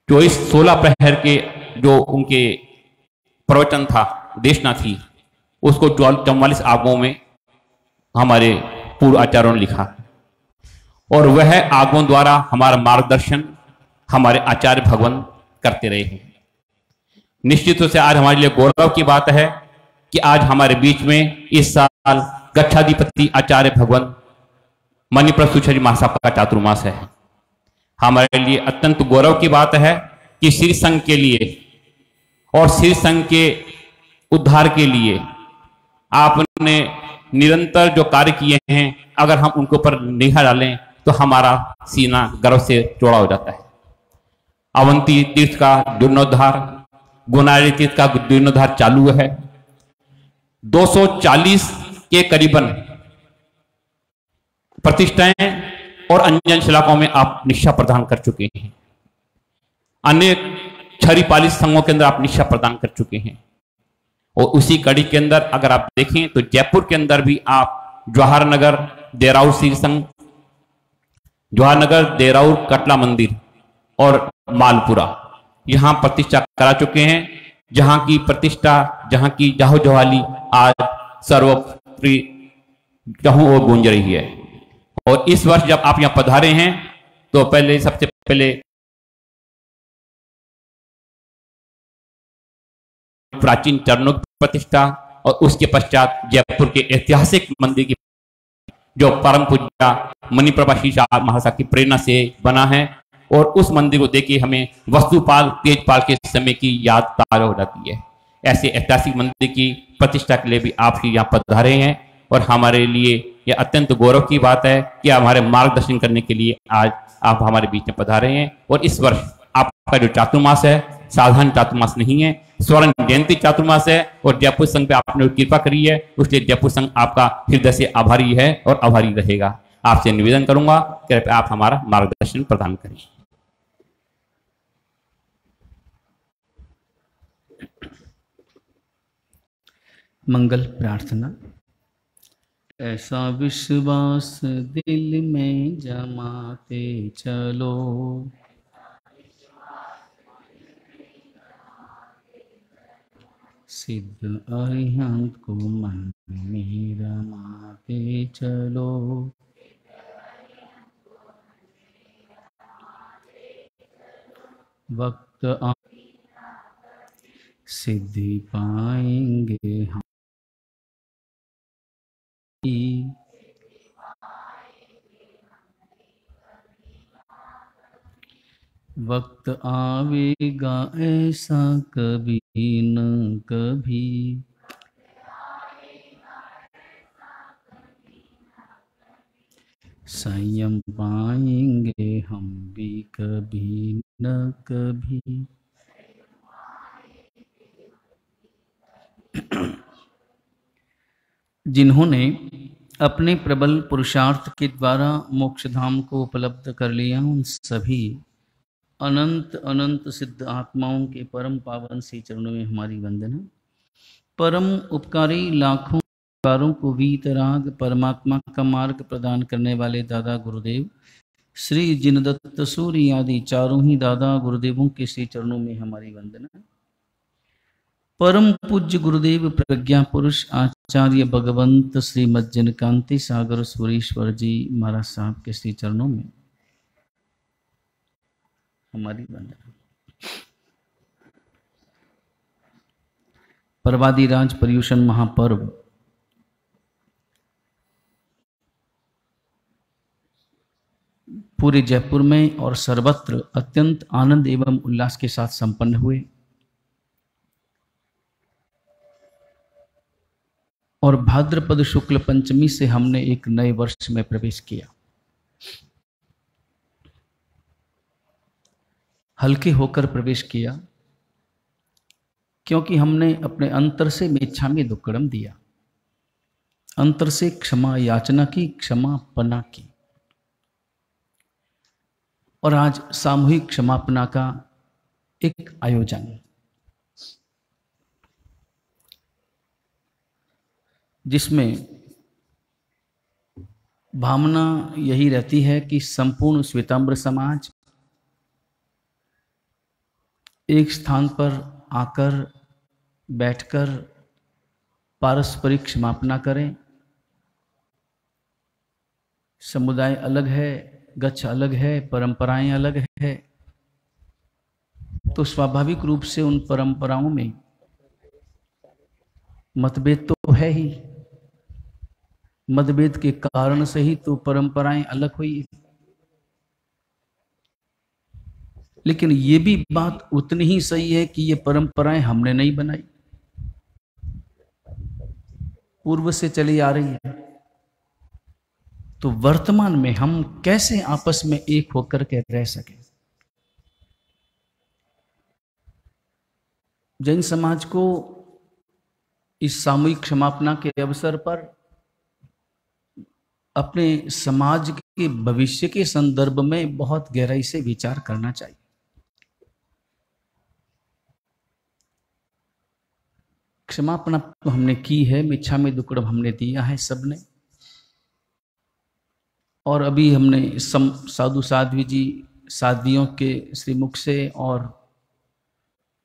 16 प्रहर के जो उनके प्रवचन था, देशना थी, उसको 44 आगमों में हमारे पूर्व आचार्यों ने लिखा और वह आगमों द्वारा हमारा मार्गदर्शन हमारे आचार्य भगवान करते रहे हैं। निश्चित रूप से आज हमारे लिए गौरव की बात है कि आज हमारे बीच में इस साल गच्छाधिपति आचार्य भगवान मणिप्रभा सूरीश्वर महाराज साहब का चातुर्मास है। हमारे लिए अत्यंत गौरव की बात है कि श्री संघ के लिए और श्री संघ के उद्धार के लिए आपने निरंतर जो कार्य किए हैं, अगर हम उनके ऊपर निगाह डालें तो हमारा सीना गर्व से चौड़ा हो जाता है। अवंती तीर्थ का जीर्णोद्धार, गुनारी तीर्थ का जीर्णोद्धार चालू है। 240 के करीबन प्रतिष्ठाएं और अंजन शिलाकों में आप निष्ठा प्रदान कर चुके हैं। अनेक छरी संघों के अंदर आप निष्ठा प्रदान कर चुके हैं और उसी कड़ी के अंदर अगर आप देखें तो जयपुर के अंदर भी आप जवाहर नगर देराउर श्री संघ, जवाहर नगर देराउर कटला मंदिर और मालपुरा यहां प्रतिष्ठा करा चुके हैं, जहां की प्रतिष्ठा, जहां की जाहो जवाली आज सर्वप्रिय जहूं और गूंज रही है। और इस वर्ष जब आप यहां पधारे हैं तो पहले सबसे पहले प्राचीन चरणों की प्रतिष्ठा और उसके पश्चात जयपुर के ऐतिहासिक मंदिर की जो परम पूज्य मणिप्रभा श्री महाराज साहब की प्रेरणा से बना है और उस मंदिर को देखिए हमें वस्तुपाल तेजपाल के समय की याद ताजा हो जाती है। ऐसे ऐतिहासिक मंदिर की प्रतिष्ठा के लिए भी आप ही यहाँ पधारे हैं और हमारे लिए यह अत्यंत गौरव की बात है कि हमारे मार्गदर्शन करने के लिए आज आप हमारे बीच में पधारे हैं। और इस वर्ष आपका जो चातुर्मास है साधारण चातुर्मास नहीं है, स्वर्ण जयंती चातुर्मास है और जयपुर संघ पे आपने कृपा करी है, उसलिए जयपुर संघ आपका हृदय से आभारी है और आभारी रहेगा। आपसे निवेदन करूंगा कृपया आप हमारा मार्गदर्शन प्रदान करें। मंगल प्रार्थना। ऐसा विश्वास दिल में जमाते चलो, सिद्ध अरिहंत को मन में रमाते चलो। वक्त सिद्धि पाएंगे हम। वक्त आवेगा ऐसा कभी न कभी, संयम पाएंगे हम भी कभी न कभी। जिन्होंने अपने प्रबल पुरुषार्थ के द्वारा मोक्षधाम को उपलब्ध कर लिया, उन सभी अनंत अनंत सिद्ध आत्माओं के परम पावन से चरणों में हमारी वंदना। परम उपकारी लाखों उपकारों को वीतराग परमात्मा का मार्ग प्रदान करने वाले दादा गुरुदेव श्री जिनदत्त सूर्य आदि चारों ही दादा गुरुदेवों के श्री चरणों में हमारी वंदना। परम पूज्य गुरुदेव प्रज्ञा पुरुष आचार्य भगवंत श्रीमद जनकांति सागर सूरीश्वर जी महाराज साहब के श्री चरणों में हमारी वंदना। परवादी राज पर्यूषण महापर्व पूरे जयपुर में और सर्वत्र अत्यंत आनंद एवं उल्लास के साथ संपन्न हुए और भाद्रपद शुक्ल पंचमी से हमने एक नए वर्ष में प्रवेश किया। हल्के होकर प्रवेश किया क्योंकि हमने अपने अंतर से मेच्छामी दुक्कड़म दिया, अंतर से क्षमा याचना की, क्षमापना की, और आज सामूहिक क्षमापना का एक आयोजन जिसमें भावना यही रहती है कि संपूर्ण श्वेतांबर समाज एक स्थान पर आकर बैठकर पारस्परिक क्षमापना करें। समुदाय अलग है, गच्छ अलग है, परंपराएं अलग है, तो स्वाभाविक रूप से उन परंपराओं में मतभेद तो है ही। मतभेद के कारण से ही तो परंपराएं अलग हुई। लेकिन ये भी बात उतनी ही सही है कि ये परंपराएं हमने नहीं बनाई, पूर्व से चली आ रही है। तो वर्तमान में हम कैसे आपस में एक होकर के रह सके। जैन समाज को इस सामूहिक क्षमापना के अवसर पर अपने समाज के भविष्य के संदर्भ में बहुत गहराई से विचार करना चाहिए। क्षमापना तो हमने की है, मिच्छामी दुक्कड़म हमने दिया है सबने, और अभी हमने साधु साध्वी जी साध्वियों के श्रीमुख से और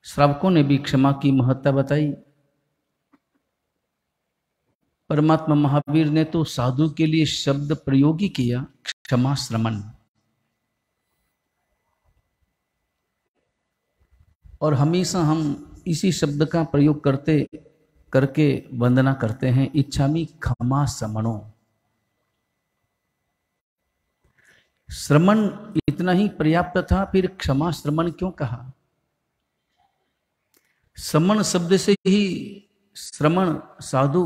श्रावकों ने भी क्षमा की महत्ता बताई। परमात्मा महावीर ने तो साधु के लिए शब्द प्रयोग ही किया, क्षमा श्रमण, और हमेशा हम इसी शब्द का प्रयोग करके वंदना करते हैं, इच्छामि क्षमा श्रमणो। श्रमण इतना ही पर्याप्त था, फिर क्षमा श्रमण क्यों कहा? श्रमण शब्द से ही श्रमण साधु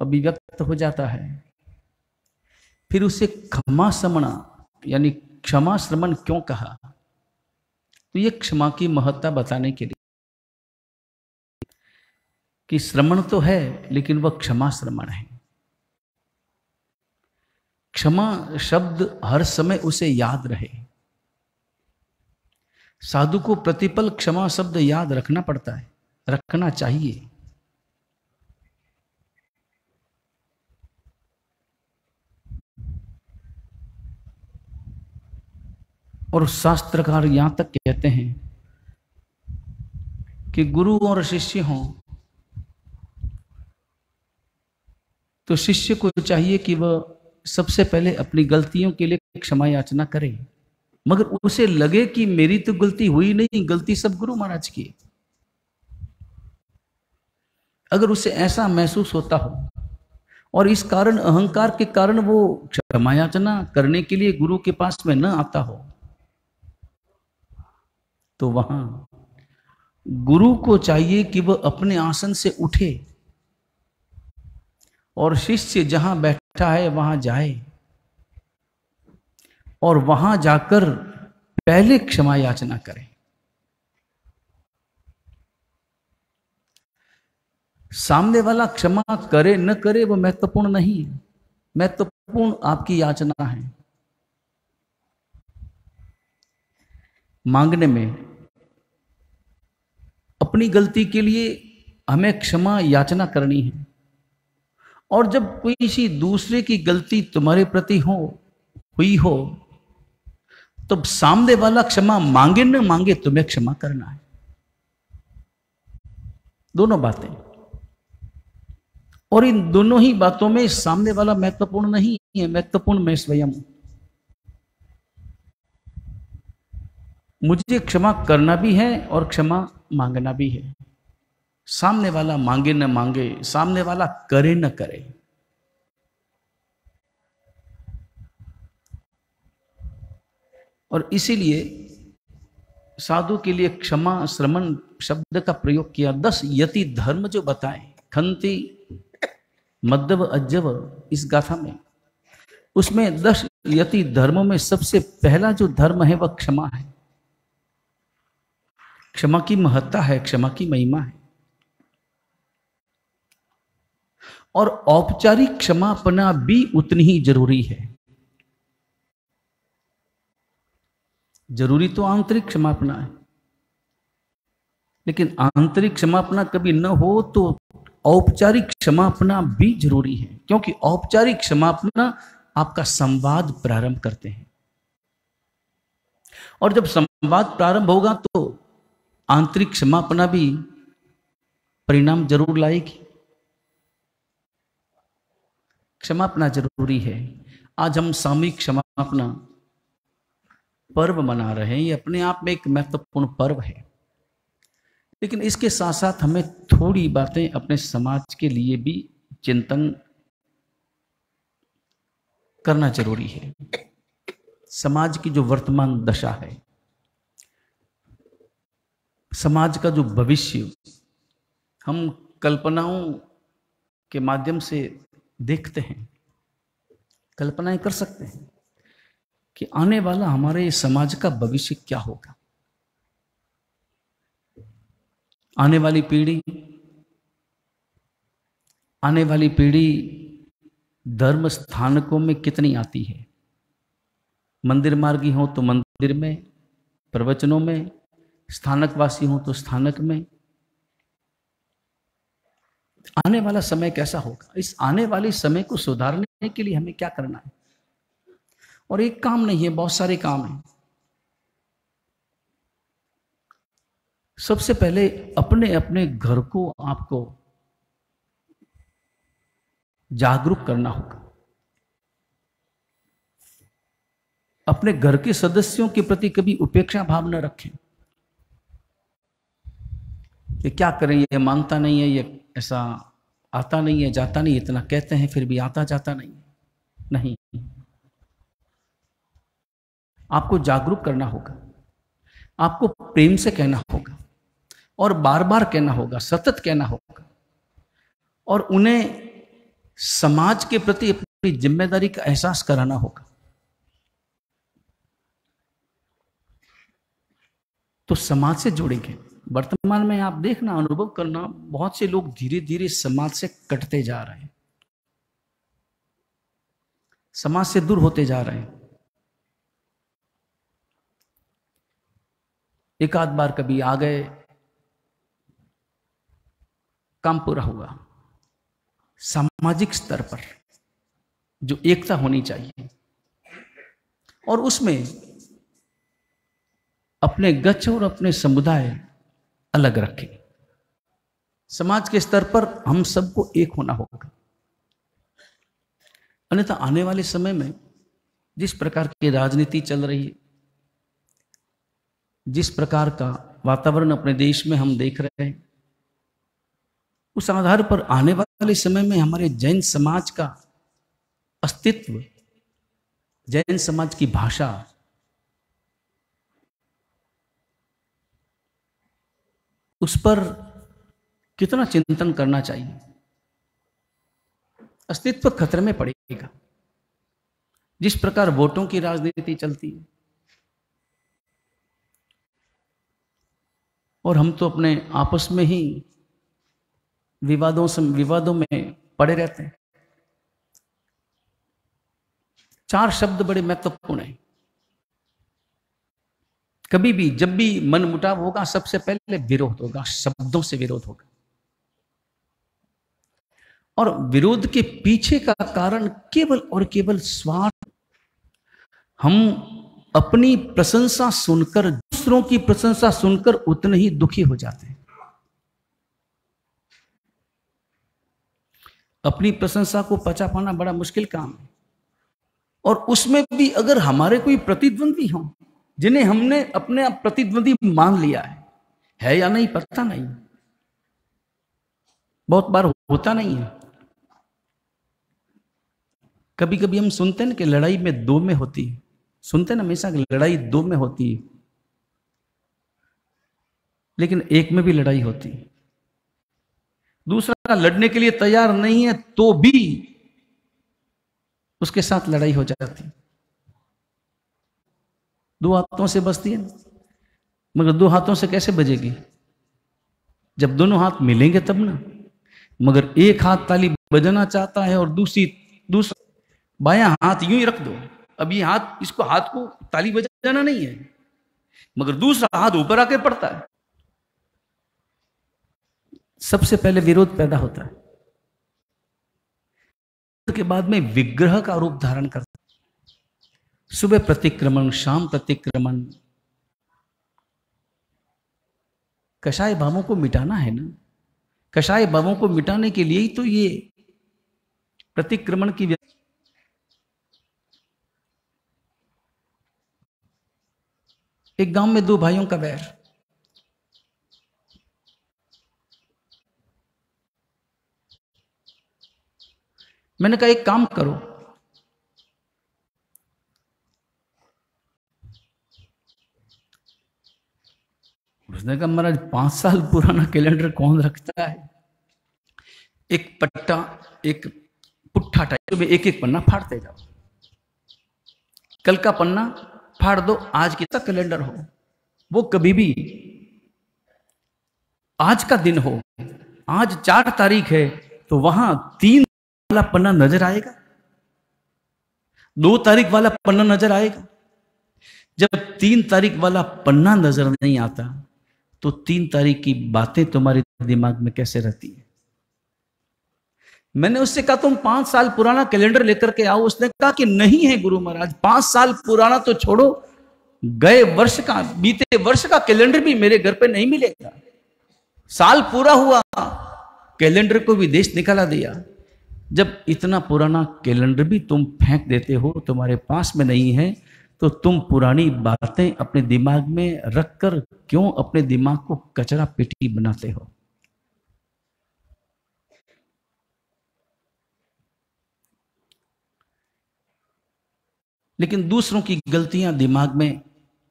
अभिव्यक्त हो जाता है, फिर उसे क्षमा श्रमण यानी क्षमा श्रमण क्यों कहा? तो ये क्षमा की महत्ता बताने के लिए कि श्रमण तो है लेकिन वह क्षमा श्रमण है। क्षमा शब्द हर समय उसे याद रहे। साधु को प्रतिपल क्षमा शब्द याद रखना पड़ता है, रखना चाहिए। और शास्त्रकार यहां तक कहते हैं कि गुरु और शिष्य हों तो शिष्य को चाहिए कि वह सबसे पहले अपनी गलतियों के लिए क्षमा याचना करे, मगर उसे लगे कि मेरी तो गलती हुई नहीं, गलती सब गुरु महाराज की। अगर उसे ऐसा महसूस होता हो और इस कारण अहंकार के कारण वो क्षमा याचना करने के लिए गुरु के पास में न आता हो, तो वहां गुरु को चाहिए कि वह अपने आसन से उठे और शिष्य जहां बैठा है वहां जाए और वहां जाकर पहले क्षमा याचना करे। सामने वाला क्षमा करे न करे वो महत्वपूर्ण नहीं है, महत्वपूर्ण आपकी याचना है। मांगने में अपनी गलती के लिए हमें क्षमा याचना करनी है, और जब कोई किसी दूसरे की गलती तुम्हारे प्रति हुई हो तब सामने वाला क्षमा मांगे न मांगे तुम्हें क्षमा करना है। दोनों बातें, और इन दोनों ही बातों में सामने वाला महत्वपूर्ण नहीं है, महत्वपूर्ण मैं स्वयं। मुझे क्षमा करना भी है और क्षमा मांगना भी है। सामने वाला मांगे न मांगे, सामने वाला करे न करे, और इसीलिए साधु के लिए क्षमा श्रमण शब्द का प्रयोग किया। 10 यति धर्म जो बताए, खंति मद्दव अज्जव, इस गाथा में, उसमें 10 यति धर्मों में सबसे पहला जो धर्म है वह क्षमा है। क्षमा की महत्ता है, क्षमा की महिमा है। और औपचारिक क्षमापना भी उतनी ही जरूरी है। जरूरी तो आंतरिक क्षमापना है, लेकिन आंतरिक क्षमापना कभी न हो तो औपचारिक क्षमापना भी जरूरी है, क्योंकि औपचारिक क्षमापना आपका संवाद प्रारंभ करते हैं, और जब संवाद प्रारंभ होगा तो आंतरिक क्षमापना भी परिणाम जरूर लाएगी। क्षमापना जरूरी है। आज हम सामूहिक क्षमापना पर्व मना रहे हैं, ये अपने आप में एक महत्वपूर्ण पर्व है, लेकिन इसके साथ साथ हमें थोड़ी बातें अपने समाज के लिए भी चिंतन करना जरूरी है। समाज की जो वर्तमान दशा है, समाज का जो भविष्य हम कल्पनाओं के माध्यम से देखते हैं, कल्पनाएं कर सकते हैं कि आने वाला हमारे समाज का भविष्य क्या होगा। आने वाली पीढ़ी धर्म स्थानकों में कितनी आती है। मंदिर मार्गी हो तो मंदिर में, प्रवचनों में, स्थानकवासी हो तो स्थानक में। आने वाला समय कैसा होगा, इस आने वाले समय को सुधारने के लिए हमें क्या करना है। और एक काम नहीं है, बहुत सारे काम हैं। सबसे पहले अपने अपने घर को आपको जागरूक करना होगा। अपने घर के सदस्यों के प्रति कभी उपेक्षा भाव न रखें कि क्या करें, ये मानता नहीं है, ये ऐसा आता नहीं है, जाता नहीं, इतना कहते हैं फिर भी आता जाता नहीं। आपको जागरूक करना होगा, आपको प्रेम से कहना होगा और बार बार कहना होगा, सतत कहना होगा, और उन्हें समाज के प्रति अपनी जिम्मेदारी का एहसास कराना होगा। तो समाज से जुड़ेंगे। वर्तमान में आप देखना, अनुभव करना, बहुत से लोग धीरे धीरे समाज से कटते जा रहे हैं, समाज से दूर होते जा रहे हैं। एक आध बार कभी आ गए, काम पूरा हुआ। सामाजिक स्तर पर जो एकता होनी चाहिए, और उसमें अपने गच्छ और अपने समुदाय अलग रखें। समाज के स्तर पर हम सबको एक होना होगा। अन्यथा आने वाले समय में जिस प्रकार की राजनीति चल रही है, जिस प्रकार का वातावरण अपने देश में हम देख रहे हैं, उस आधार पर आने वाले समय में हमारे जैन समाज का अस्तित्व, जैन समाज की भाषा, उस पर कितना चिंतन करना चाहिए। अस्तित्व खतरे में पड़ेगा जिस प्रकार वोटों की राजनीति चलती है। और हम तो अपने आपस में ही विवादों में पड़े रहते हैं। 4 शब्द बड़े महत्वपूर्ण हैं। कभी भी जब भी मनमुटाव होगा, सबसे पहले विरोध होगा, शब्दों से विरोध होगा। और विरोध के पीछे का कारण केवल और केवल स्वार्थ। हम अपनी प्रशंसा सुनकर, दूसरों की प्रशंसा सुनकर उतने ही दुखी हो जाते हैं। अपनी प्रशंसा को पचा पाना बड़ा मुश्किल काम है। और उसमें भी अगर हमारे कोई प्रतिद्वंदी हो, जिन्हें हमने अपने प्रतिद्वंदी मान लिया है या नहीं पता नहीं, बहुत बार होता नहीं है। कभी कभी हम सुनते हैं ना कि लड़ाई में 2 में होती है, सुनते हैं ना हमेशा कि लड़ाई 2 में होती है, लेकिन 1 में भी लड़ाई होती है। दूसरा लड़ने के लिए तैयार नहीं है तो भी उसके साथ लड़ाई हो जाती है। 2 हाथों से बजती है, मगर 2 हाथों से कैसे बजेगी? जब दोनों हाथ मिलेंगे तब ना। मगर एक हाथ ताली बजाना चाहता है और दूसरा बायां हाथ यूं ही रख दो। अब ये हाथ को ताली बजाना नहीं है, मगर दूसरा हाथ ऊपर आके पड़ता है। सबसे पहले विरोध पैदा होता है, के बाद में विग्रह का रूप धारण करता है। सुबह प्रतिक्रमण, शाम प्रतिक्रमण। कषाय भावों को मिटाना है ना। कषाय भावों को मिटाने के लिए ही तो ये प्रतिक्रमण की एक गांव में 2 भाइयों का वैर। मैंने कहा एक काम करो, उसने कहा महाराज 5 साल पुराना कैलेंडर कौन रखता है? एक पट्टा, एक पुट्ठा टाइप में एक पन्ना फाड़ते जाओ। कल का पन्ना फाड़ दो, आज कितना कैलेंडर हो, वो कभी भी आज का दिन हो। आज 4 तारीख है तो वहां 3 वाला पन्ना नजर आएगा, 2 तारीख वाला पन्ना नजर आएगा। जब 3 तारीख वाला पन्ना नजर नहीं आता तो 3 तारीख की बातें तुम्हारे दिमाग में कैसे रहती है? मैंने उससे कहा तुम 5 साल पुराना कैलेंडर लेकर के आओ। उसने कहा कि नहीं है गुरु महाराज, 5 साल पुराना तो छोड़ो, गए वर्ष का, बीते वर्ष का कैलेंडर भी मेरे घर पे नहीं मिलेगा। साल पूरा हुआ, कैलेंडर को भी देश निकाला दिया। जब इतना पुराना कैलेंडर भी तुम फेंक देते हो, तुम्हारे पास में नहीं है, तो तुम पुरानी बातें अपने दिमाग में रखकर क्यों अपने दिमाग को कचरा पेटी बनाते हो? लेकिन दूसरों की गलतियां दिमाग में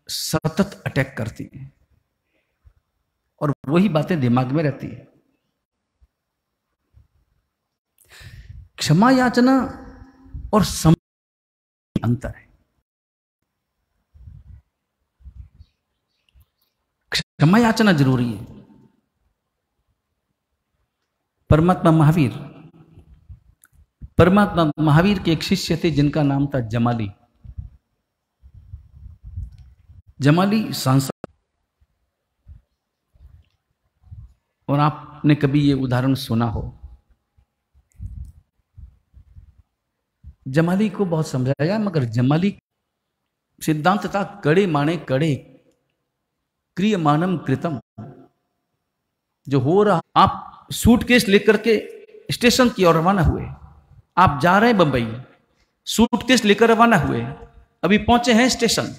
सतत अटैक करती हैं और वही बातें दिमाग में रहती है। क्षमा याचना और अंतर है। क्षमा याचना जरूरी है। परमात्मा महावीर के एक शिष्य थे जिनका नाम था जमाली। जमाली सांसद, और आपने कभी ये उदाहरण सुना हो। जमाली को बहुत समझाया, मगर जमाली सिद्धांत था कड़े माने कड़े, क्रियमानम कृतम। जो हो रहा, आप सूटकेस लेकर के स्टेशन की ओर रवाना हुए, आप जा रहे हैं बंबई, सूटकेस लेकर रवाना हुए, अभी पहुंचे हैं स्टेशन,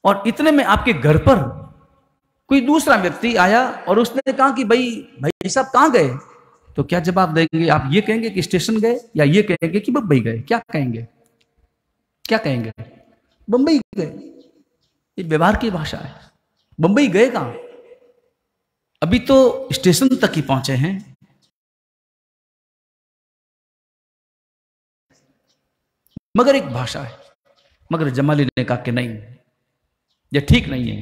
और इतने में आपके घर पर कोई दूसरा व्यक्ति आया और उसने कहा कि भाई साहब कहां गए? तो क्या जवाब देंगे आप? ये कहेंगे कि स्टेशन गए, या ये कहेंगे कि बम्बई गए? क्या कहेंगे? क्या कहेंगे? बम्बई गए। ये व्यवहार की भाषा है। बम्बई गए कहां? अभी तो स्टेशन तक ही पहुंचे हैं। मगर एक भाषा है। मगर जमाली ने कहा कि नहीं, ये ठीक नहीं है,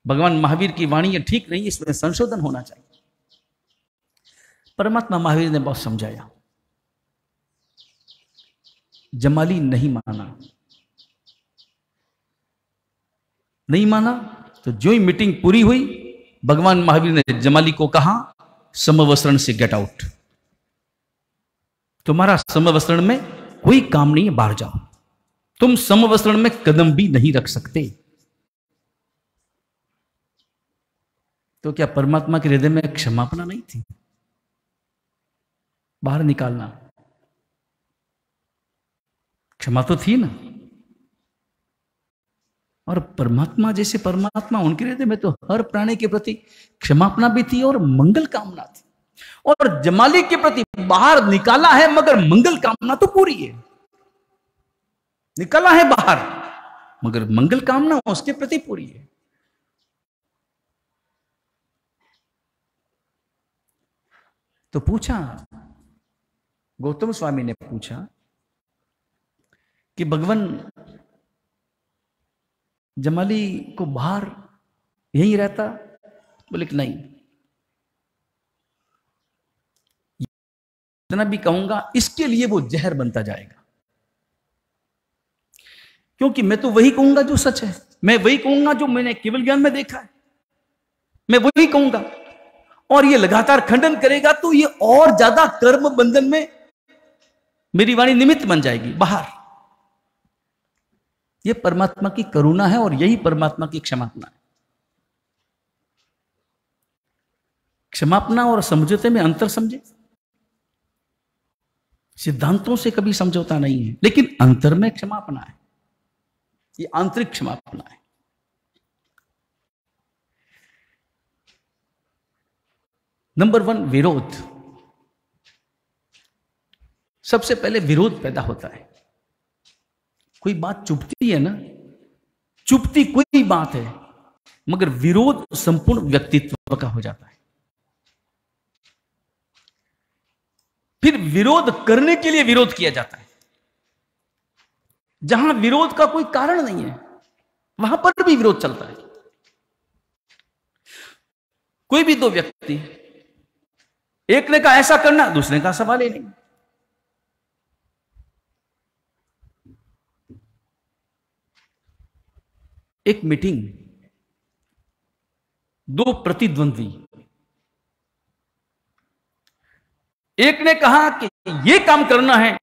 भगवान महावीर की वाणी ये ठीक नहीं है, इसमें संशोधन होना चाहिए। परमात्मा महावीर ने बहुत समझाया, जमाली नहीं माना। नहीं माना तो जो ही मीटिंग पूरी हुई, भगवान महावीर ने जमाली को कहा, समवस्त्रण से गेट आउट, तुम्हारा समवस्त्रण में कोई काम नहीं है, बाहर जाओ, तुम समवस्त्रण में कदम भी नहीं रख सकते। तो क्या परमात्मा के हृदय में क्षमापना नहीं थी? बाहर निकालना, क्षमा तो थी ना। और परमात्मा जैसे परमात्मा, उनके हृदय में तो हर प्राणी के प्रति क्षमापना भी थी और मंगल कामना थी। और जमाली के प्रति बाहर निकाला है, मगर मंगल कामना तो पूरी है। निकाला है बाहर, मगर मंगल कामना उसके प्रति पूरी है। तो पूछा, गौतम स्वामी ने पूछा कि भगवान जमाली को बाहर यहीं रहता? बोले कि नहीं, इतना भी कहूंगा इसके लिए वो जहर बनता जाएगा, क्योंकि मैं तो वही कहूंगा जो सच है, मैं वही कहूंगा जो मैंने केवल ज्ञान में देखा है, मैं वही कहूंगा। और ये लगातार खंडन करेगा तो ये और ज्यादा कर्म बंधन में मेरी वाणी निमित्त बन जाएगी बाहर। ये परमात्मा की करुणा है और यही परमात्मा की क्षमापना है। क्षमापना और समझौते में अंतर समझे। सिद्धांतों से कभी समझौता नहीं है, लेकिन अंतर में क्षमापना है। ये आंतरिक क्षमापना है। नंबर 1, विरोध। सबसे पहले विरोध पैदा होता है। कोई बात चुभती है ना, चुभती कोई बात है, मगर विरोध संपूर्ण व्यक्तित्व का हो जाता है। फिर विरोध करने के लिए विरोध किया जाता है। जहां विरोध का कोई कारण नहीं है, वहां पर भी विरोध चलता है। कोई भी दो व्यक्ति, एक ने कहा ऐसा करना, दूसरे का सवाल ही नहीं। एक मीटिंग, दो प्रतिद्वंद्वी, एक ने कहा कि यह काम करना है,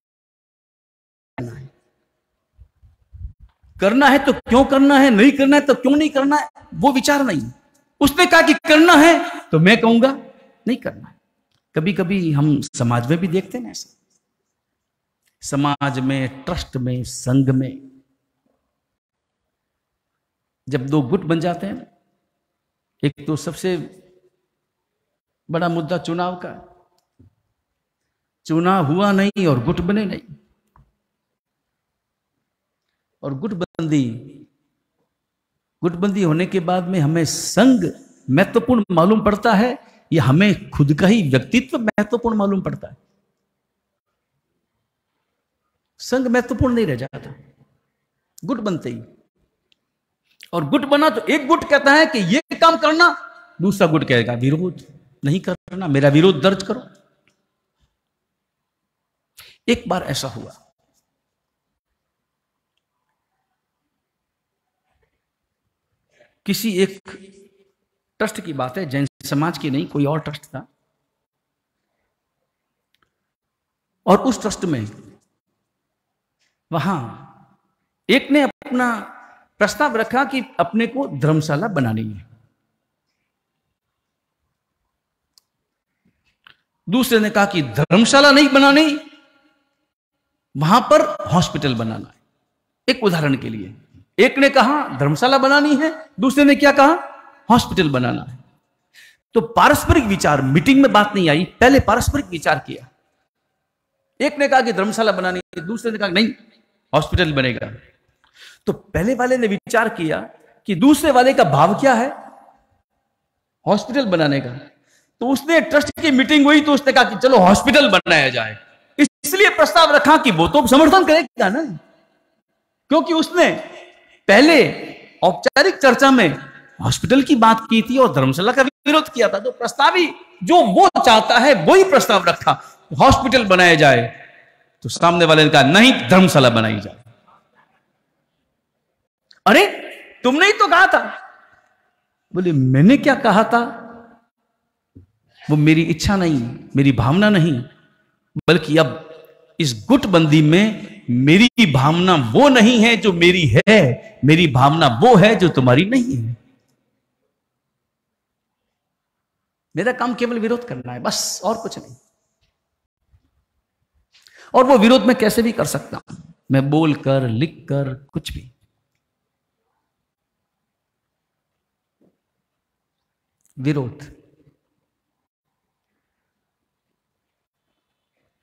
करना है तो क्यों करना है, नहीं करना है तो क्यों नहीं करना है, वो विचार नहीं। उसने कहा कि करना है तो मैं कहूंगा नहीं करना है। कभी कभी हम समाज में भी देखते हैं ऐसे, समाज में, ट्रस्ट में, संघ में जब दो गुट बन जाते हैं, एक तो सबसे बड़ा मुद्दा चुनाव का, चुनाव हुआ नहीं और गुट बने नहीं, और गुटबंदी होने के बाद में हमें संघ महत्वपूर्ण मालूम पड़ता है या हमें खुद का ही व्यक्तित्व महत्वपूर्ण मालूम पड़ता है? संघ महत्वपूर्ण नहीं रह जाता गुट बनते ही। और गुट बना तो एक गुट कहता है कि ये काम करना, दूसरा गुट कहेगा विरोध नहीं करना, मेरा विरोध दर्ज करो। एक बार ऐसा हुआ, किसी एक ट्रस्ट की बात है, जैन समाज की नहीं, कोई और ट्रस्ट था, और उस ट्रस्ट में वहां एक ने अपना प्रस्ताव रखा कि अपने को धर्मशाला बनानी है, दूसरे ने कहा कि धर्मशाला नहीं बनानी, वहां पर हॉस्पिटल बनाना है। एक उदाहरण के लिए, एक ने कहा धर्मशाला बनानी है, दूसरे ने क्या कहा, हॉस्पिटल बनाना है। तो पारस्परिक विचार, मीटिंग में बात नहीं आई, पहले पारस्परिक विचार किया। एक ने कहा कि धर्मशाला बनानी है, दूसरे ने कहा नहीं हॉस्पिटल बनेगा। तो पहले वाले ने विचार किया कि दूसरे वाले का भाव क्या है, हॉस्पिटल बनाने का। तो उसने ट्रस्ट की मीटिंग हुई तो उसने कहा कि चलो हॉस्पिटल बनाया जाए। इसलिए प्रस्ताव रखा कि वो तो समर्थन करेगा ना, क्योंकि उसने पहले औपचारिक चर्चा में हॉस्पिटल की बात की थी और धर्मशाला का विरोध किया था। तो प्रस्तावी जो वो चाहता है वही प्रस्ताव रखा, हॉस्पिटल बनाया जाए। तो सामने वाले ने कहा नहीं धर्मशाला बनाई जाए। अरे तुमने ही तो कहा था। बोले मैंने क्या कहा था, वो मेरी इच्छा नहीं, मेरी भावना नहीं, बल्कि अब इस गुटबंदी में मेरी भावना वो नहीं है जो मेरी है, मेरी भावना वो है जो तुम्हारी नहीं है। मेरा काम केवल विरोध करना है, बस, और कुछ नहीं। और वो विरोध मैं कैसे भी कर सकता हूं, मैं बोलकर, लिखकर, कुछ भी। विरोध।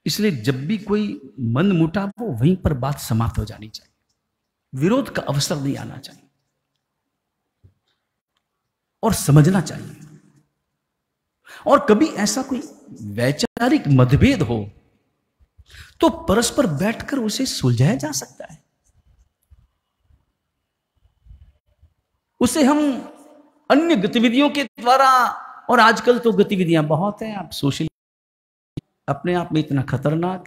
इसलिए जब भी कोई मन मुटाव हो वहीं पर बात समाप्त हो जानी चाहिए, विरोध का अवसर नहीं आना चाहिए। और समझना चाहिए, और कभी ऐसा कोई वैचारिक मतभेद हो तो परस्पर बैठकर उसे सुलझाया जा सकता है। उसे हम अन्य गतिविधियों के द्वारा, और आजकल तो गतिविधियां बहुत हैं, आप सोशल अपने आप में इतना खतरनाक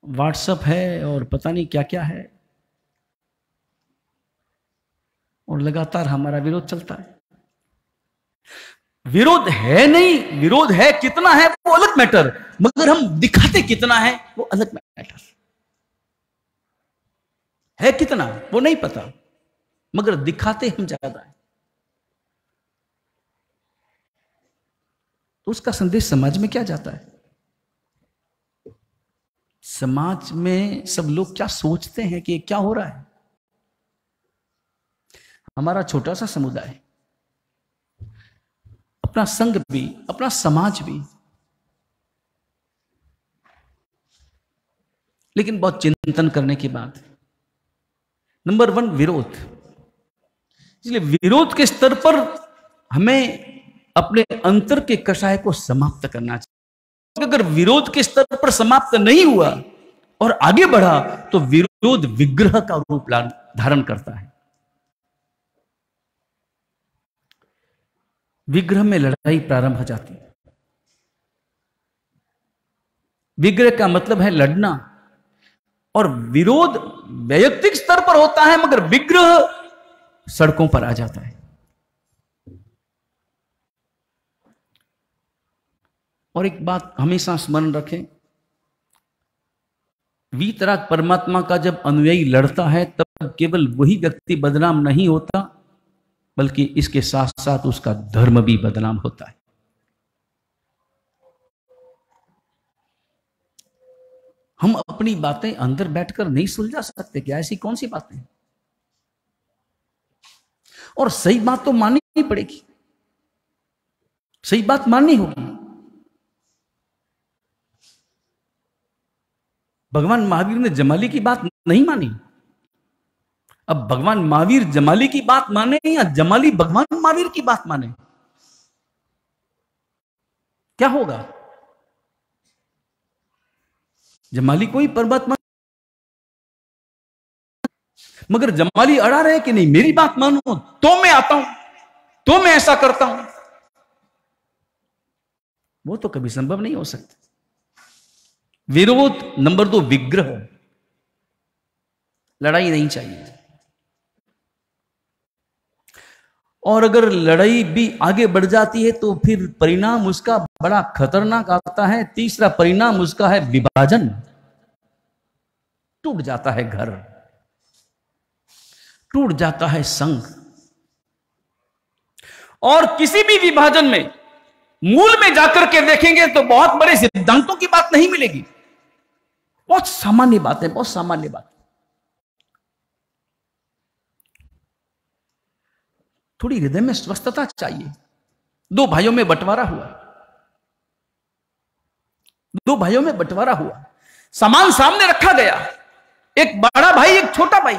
व्हाट्सएप है और पता नहीं क्या क्या है, और लगातार हमारा विरोध चलता है। विरोध है नहीं, विरोध है कितना है वो अलग मैटर, मगर हम दिखाते कितना है वो अलग मैटर है। कितना वो नहीं पता, मगर दिखाते हम ज्यादा है। तो उसका संदेश समाज में क्या जाता है, समाज में सब लोग क्या सोचते हैं कि क्या हो रहा है। हमारा छोटा सा समुदाय, अपना संघ भी, अपना समाज भी, लेकिन बहुत चिंतन करने के बाद नंबर 1 विरोध। इसलिए विरोध के स्तर पर हमें अपने अंतर के कषाय को समाप्त करना चाहिए। अगर विरोध के स्तर पर समाप्त नहीं हुआ और आगे बढ़ा तो विरोध विग्रह का रूप धारण करता है। विग्रह में लड़ाई प्रारंभ हो जाती है। विग्रह का मतलब है लड़ना, और विरोध वैयक्तिक स्तर पर होता है, मगर विग्रह सड़कों पर आ जाता है। और एक बात हमेशा स्मरण रखें, वीतराग परमात्मा का जब अनुयायी लड़ता है तब केवल वही व्यक्ति बदनाम नहीं होता, बल्कि इसके साथ साथ उसका धर्म भी बदनाम होता है। हम अपनी बातें अंदर बैठकर नहीं सुलझा सकते क्या? ऐसी कौन सी बातें? और सही बात तो माननी ही पड़ेगी, सही बात माननी होगी। भगवान महावीर ने जमाली की बात नहीं मानी। अब भगवान महावीर जमाली की बात माने या जमाली भगवान महावीर की बात माने, क्या होगा? जमाली कोई परमात्मा, मगर जमाली अड़ा रहे कि नहीं मेरी बात मानो तो मैं आता हूं, तो मैं ऐसा करता हूं। वो तो कभी संभव नहीं हो सकता। विरोध। नंबर 2 विग्रह। लड़ाई नहीं चाहिए। और अगर लड़ाई भी आगे बढ़ जाती है तो फिर परिणाम उसका बड़ा खतरनाक आता है। तीसरा परिणाम उसका है विभाजन। टूट जाता है घर, टूट जाता है संघ। और किसी भी विभाजन में मूल में जाकर के देखेंगे तो बहुत बड़े सिद्धांतों की बात नहीं मिलेगी। बहुत सामान्य बात है, बहुत सामान्य बात। थोड़ी हृदय में स्वस्थता चाहिए। दो भाइयों में बंटवारा हुआ, दो भाइयों में बंटवारा हुआ, सामान सामने रखा गया, एक बड़ा भाई एक छोटा भाई,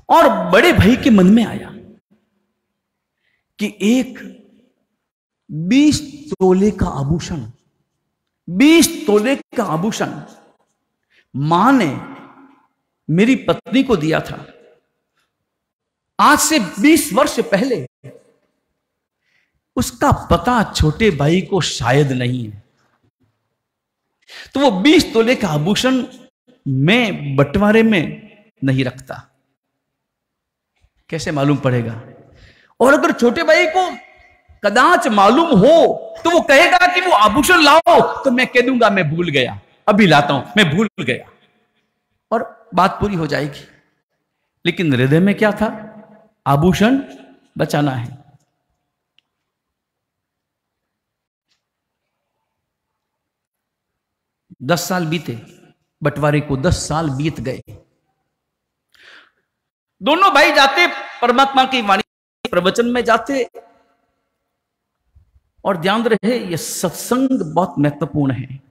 और बड़े भाई के मन में आया कि एक 20 तोले का आभूषण, 20 तोले का आभूषण मां ने मेरी पत्नी को दिया था आज से 20 वर्ष पहले। उसका पता छोटे भाई को शायद नहीं है, तो वो 20 तोले का आभूषण मैं बंटवारे में नहीं रखता, कैसे मालूम पड़ेगा? और अगर छोटे भाई को कदाच मालूम हो तो वो कहेगा कि वो आभूषण लाओ, तो मैं कह दूंगा मैं भूल गया, अभी लाता हूं, मैं भूल गया, और बात पूरी हो जाएगी। लेकिन हृदय में क्या था? आभूषण बचाना है। दस साल बीते, बंटवारे को 10 साल बीत गए। दोनों भाई जाते परमात्मा की वाणी प्रवचन में जाते, और ध्यान रहे यह सत्संग बहुत महत्वपूर्ण है,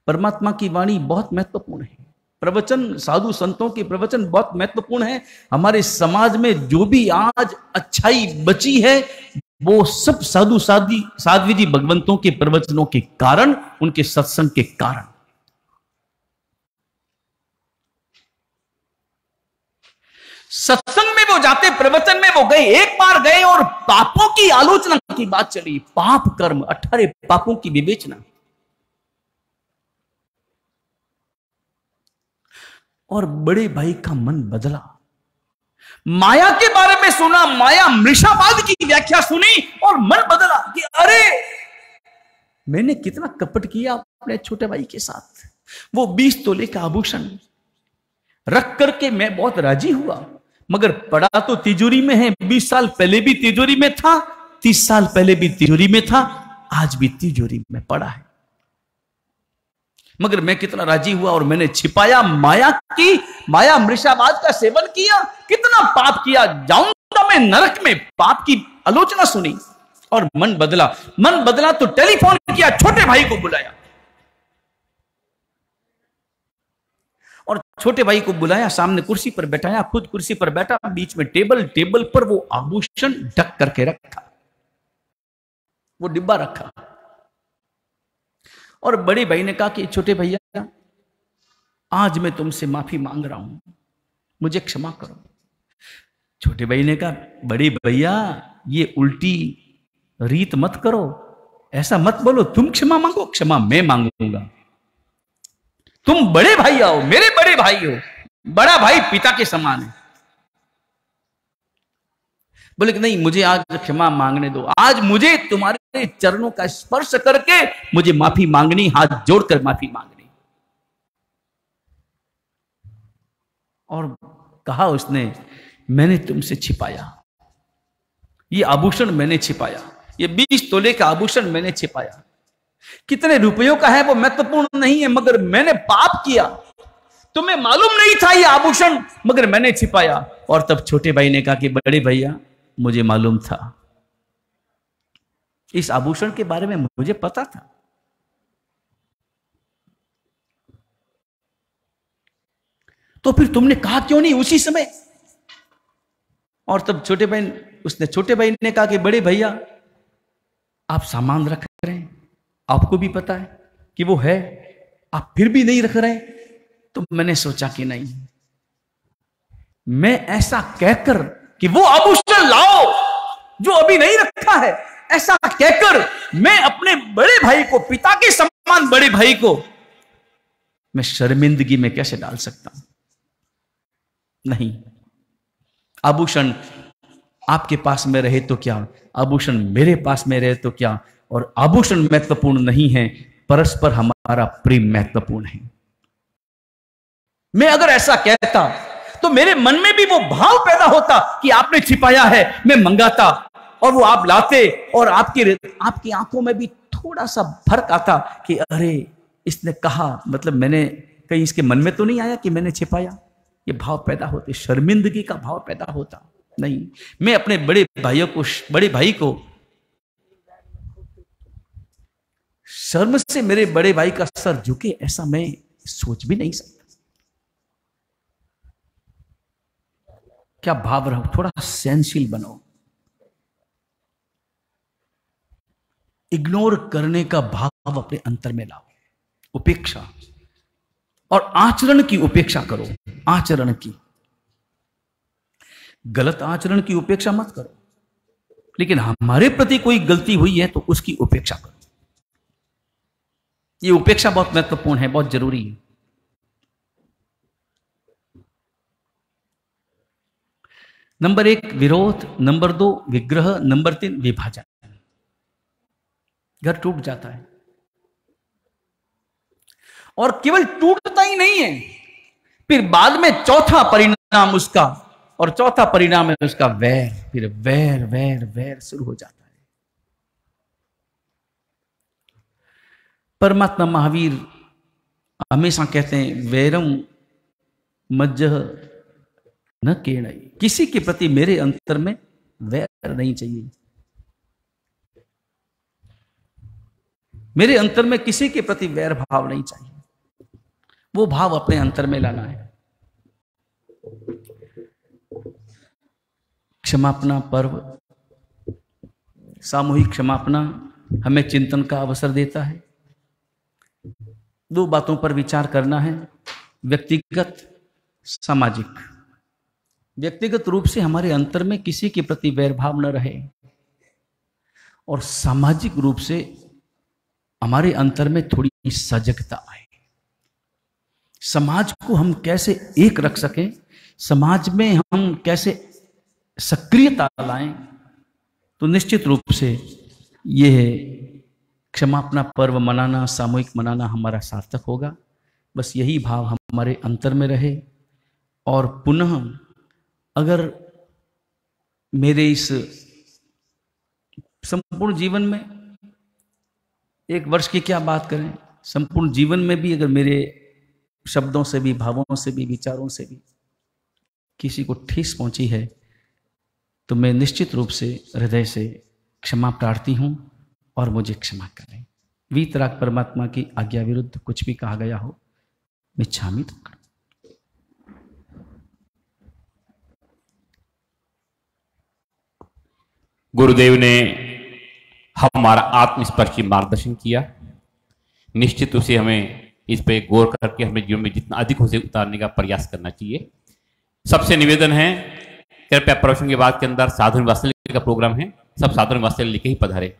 परमात्मा की वाणी बहुत महत्वपूर्ण है, प्रवचन साधु संतों के प्रवचन बहुत महत्वपूर्ण है। हमारे समाज में जो भी आज अच्छाई बची है वो सब साधु साध्वी जी भगवंतों के प्रवचनों के कारण, उनके सत्संग के कारण। सत्संग में वो जाते, प्रवचन में वो गए, एक बार गए और पापों की आलोचना की बात चली, पाप कर्म 18 पापों की विवेचना, और बड़े भाई का मन बदला। माया के बारे में सुना, माया मृषावाद की व्याख्या सुनी और मन बदला कि अरे मैंने कितना कपट किया अपने छोटे भाई के साथ। वो 20 तोले का आभूषण रख करके मैं बहुत राजी हुआ, मगर पड़ा तो तिजोरी में है। 20 साल पहले भी तिजोरी में था, 30 साल पहले भी तिजोरी में था, आज भी तिजोरी में पड़ा है। मगर मैं कितना राजी हुआ और मैंने छिपाया, माया मृषावाद का सेवन किया, कितना पाप किया। जाऊंगा मैं नरक में, पाप की आलोचना सुनी और मन बदला तो टेलीफोन किया, छोटे भाई को बुलाया और छोटे भाई को बुलाया, सामने कुर्सी पर बैठाया, खुद कुर्सी पर बैठा, बीच में टेबल पर वो आभूषण ढक करके रखा, वो डिब्बा रखा। और बड़े भाई ने कहा कि छोटे भैया आज मैं तुमसे माफी मांग रहा हूं, मुझे क्षमा करो। छोटे भाई ने कहा बड़े भैया ये उल्टी रीत मत करो, ऐसा मत बोलो, तुम क्षमा मांगो, क्षमा मैं मांगूंगा। तुम बड़े भाई आओ, मेरे बड़े भाई हो, बड़ा भाई पिता के समान है। बोले कि नहीं, मुझे आज क्षमा मांगने दो, आज मुझे तुम्हारे चरणों का स्पर्श करके मुझे माफी मांगनी, हाथ जोड़कर माफी मांगनी। और कहा उसने मैंने तुमसे छिपाया, ये आभूषण मैंने छिपाया, ये 20 तोले का आभूषण मैंने छिपाया। कितने रुपयों का है वो महत्वपूर्ण नहीं है, मगर मैंने पाप किया, तुम्हें मालूम नहीं था ये आभूषण, मगर मैंने छिपाया। और तब छोटे भाई ने कहा कि बड़े भैया मुझे मालूम था, इस आभूषण के बारे में मुझे पता था। तो फिर तुमने कहा क्यों नहीं उसी समय? और तब छोटे भाई ने कहा कि बड़े भैया आप सामान रख रहे हैं, आपको भी पता है कि वो है, आप फिर भी नहीं रख रहे। तो मैंने सोचा कि नहीं, मैं ऐसा कहकर कि वो आभूषण लाओ जो अभी नहीं रखा है, ऐसा कहकर मैं अपने बड़े भाई को, पिता के समान बड़े भाई को, मैं शर्मिंदगी में कैसे डाल सकता हूं? नहीं, आभूषण आपके पास में रहे तो क्या, आभूषण मेरे पास में रहे तो क्या, और आभूषण महत्वपूर्ण नहीं है, परस्पर हमारा प्रेम महत्वपूर्ण है। मैं अगर ऐसा कहता तो मेरे मन में भी वो भाव पैदा होता कि आपने छिपाया है, मैं मंगाता और वो आप लाते, और आपकी आंखों में भी थोड़ा सा फर्क आता कि अरे इसने कहा, मतलब मैंने कहीं इसके मन में तो नहीं आया कि मैंने छिपाया। ये भाव पैदा होते, शर्मिंदगी का भाव पैदा होता नहीं। मैं अपने बड़े भाई को शर्म से मेरे बड़े भाई का सर झुके, ऐसा मैं सोच भी नहीं सकता। क्या भाव रहो, थोड़ा सहनशील बनो। इग्नोर करने का भाव अपने अंतर में लाओ, उपेक्षा, और आचरण की उपेक्षा करो। आचरण की, गलत आचरण की उपेक्षा मत करो, लेकिन हमारे प्रति कोई गलती हुई है तो उसकी उपेक्षा करो। ये उपेक्षा बहुत महत्वपूर्ण है, बहुत जरूरी है। नंबर 1 विरोध, नंबर 2 विग्रह, नंबर 3 विभाजन। घर टूट जाता है, और केवल टूटता ही नहीं है, फिर बाद में चौथा परिणाम उसका, और चौथा परिणाम है उसका वैर। फिर वैर वैर वैर शुरू हो जाता है। परमात्मा महावीर हमेशा कहते हैं, वैरम मज्जह न केणई, किसी के प्रति मेरे अंतर में वैर नहीं चाहिए। मेरे अंतर में किसी के प्रति वैर भाव नहीं चाहिए, वो भाव अपने अंतर में लाना है। क्षमापना पर्व, सामूहिक क्षमापना हमें चिंतन का अवसर देता है। 2 बातों पर विचार करना है, व्यक्तिगत, सामाजिक। व्यक्तिगत रूप से हमारे अंतर में किसी के प्रति वैर भाव न रहे, और सामाजिक रूप से हमारे अंतर में थोड़ी सजगता आए। समाज को हम कैसे एक रख सकें, समाज में हम कैसे सक्रियता लाएं, तो निश्चित रूप से यह क्षमापना पर्व मनाना, सामूहिक मनाना हमारा सार्थक होगा। बस यही भाव हमारे अंतर में रहे। और पुनः अगर मेरे इस संपूर्ण जीवन में, 1 वर्ष की क्या बात करें, संपूर्ण जीवन में भी अगर मेरे शब्दों से भी, भावों से भी, विचारों से भी किसी को ठेस पहुंची है, तो मैं निश्चित रूप से हृदय से क्षमा प्रार्थी हूं, और मुझे क्षमा करें। वीतराग परमात्मा की आज्ञा विरुद्ध कुछ भी कहा गया हो, मैं क्षमा तो करूं। गुरुदेव ने हमारा आत्मस्पर्शी मार्गदर्शन किया। निश्चित रूप से हमें इस पे गौर करके हमें जीवन में जितना अधिक हो सके उतारने का प्रयास करना चाहिए। सबसे निवेदन है, कृपया प्रवचन के बाद के अंदर साधन वात्सल्य का प्रोग्राम है, सब साधन वात्सल्य लेके ही पधारे।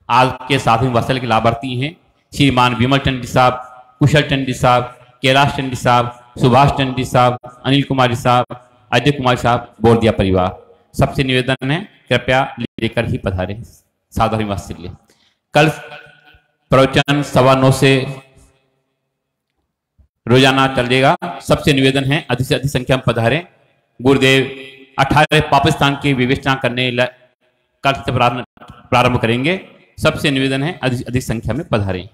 आज के साधन वात्सल्य के लाभार्थी हैं श्रीमान विमल टंडी साहब, कुशल टंडी साहब, कैलाश टंडी साहब, सुभाष टंडी साहब, अनिल कुमारी साहब, अजय कुमार साहब, बोरदिया परिवार। सबसे निवेदन है, कृपया लेकर ही पधारे साधन वात्सल्य। कल प्रवचन 9:15 से रोजाना चलेगा। सबसे निवेदन है, अधिक से अधिक संख्या में पधारें। गुरुदेव 18 पाकिस्तान की विवेचना करने कल से प्रारंभ करेंगे। सबसे निवेदन है, अधिक संख्या में पधारें।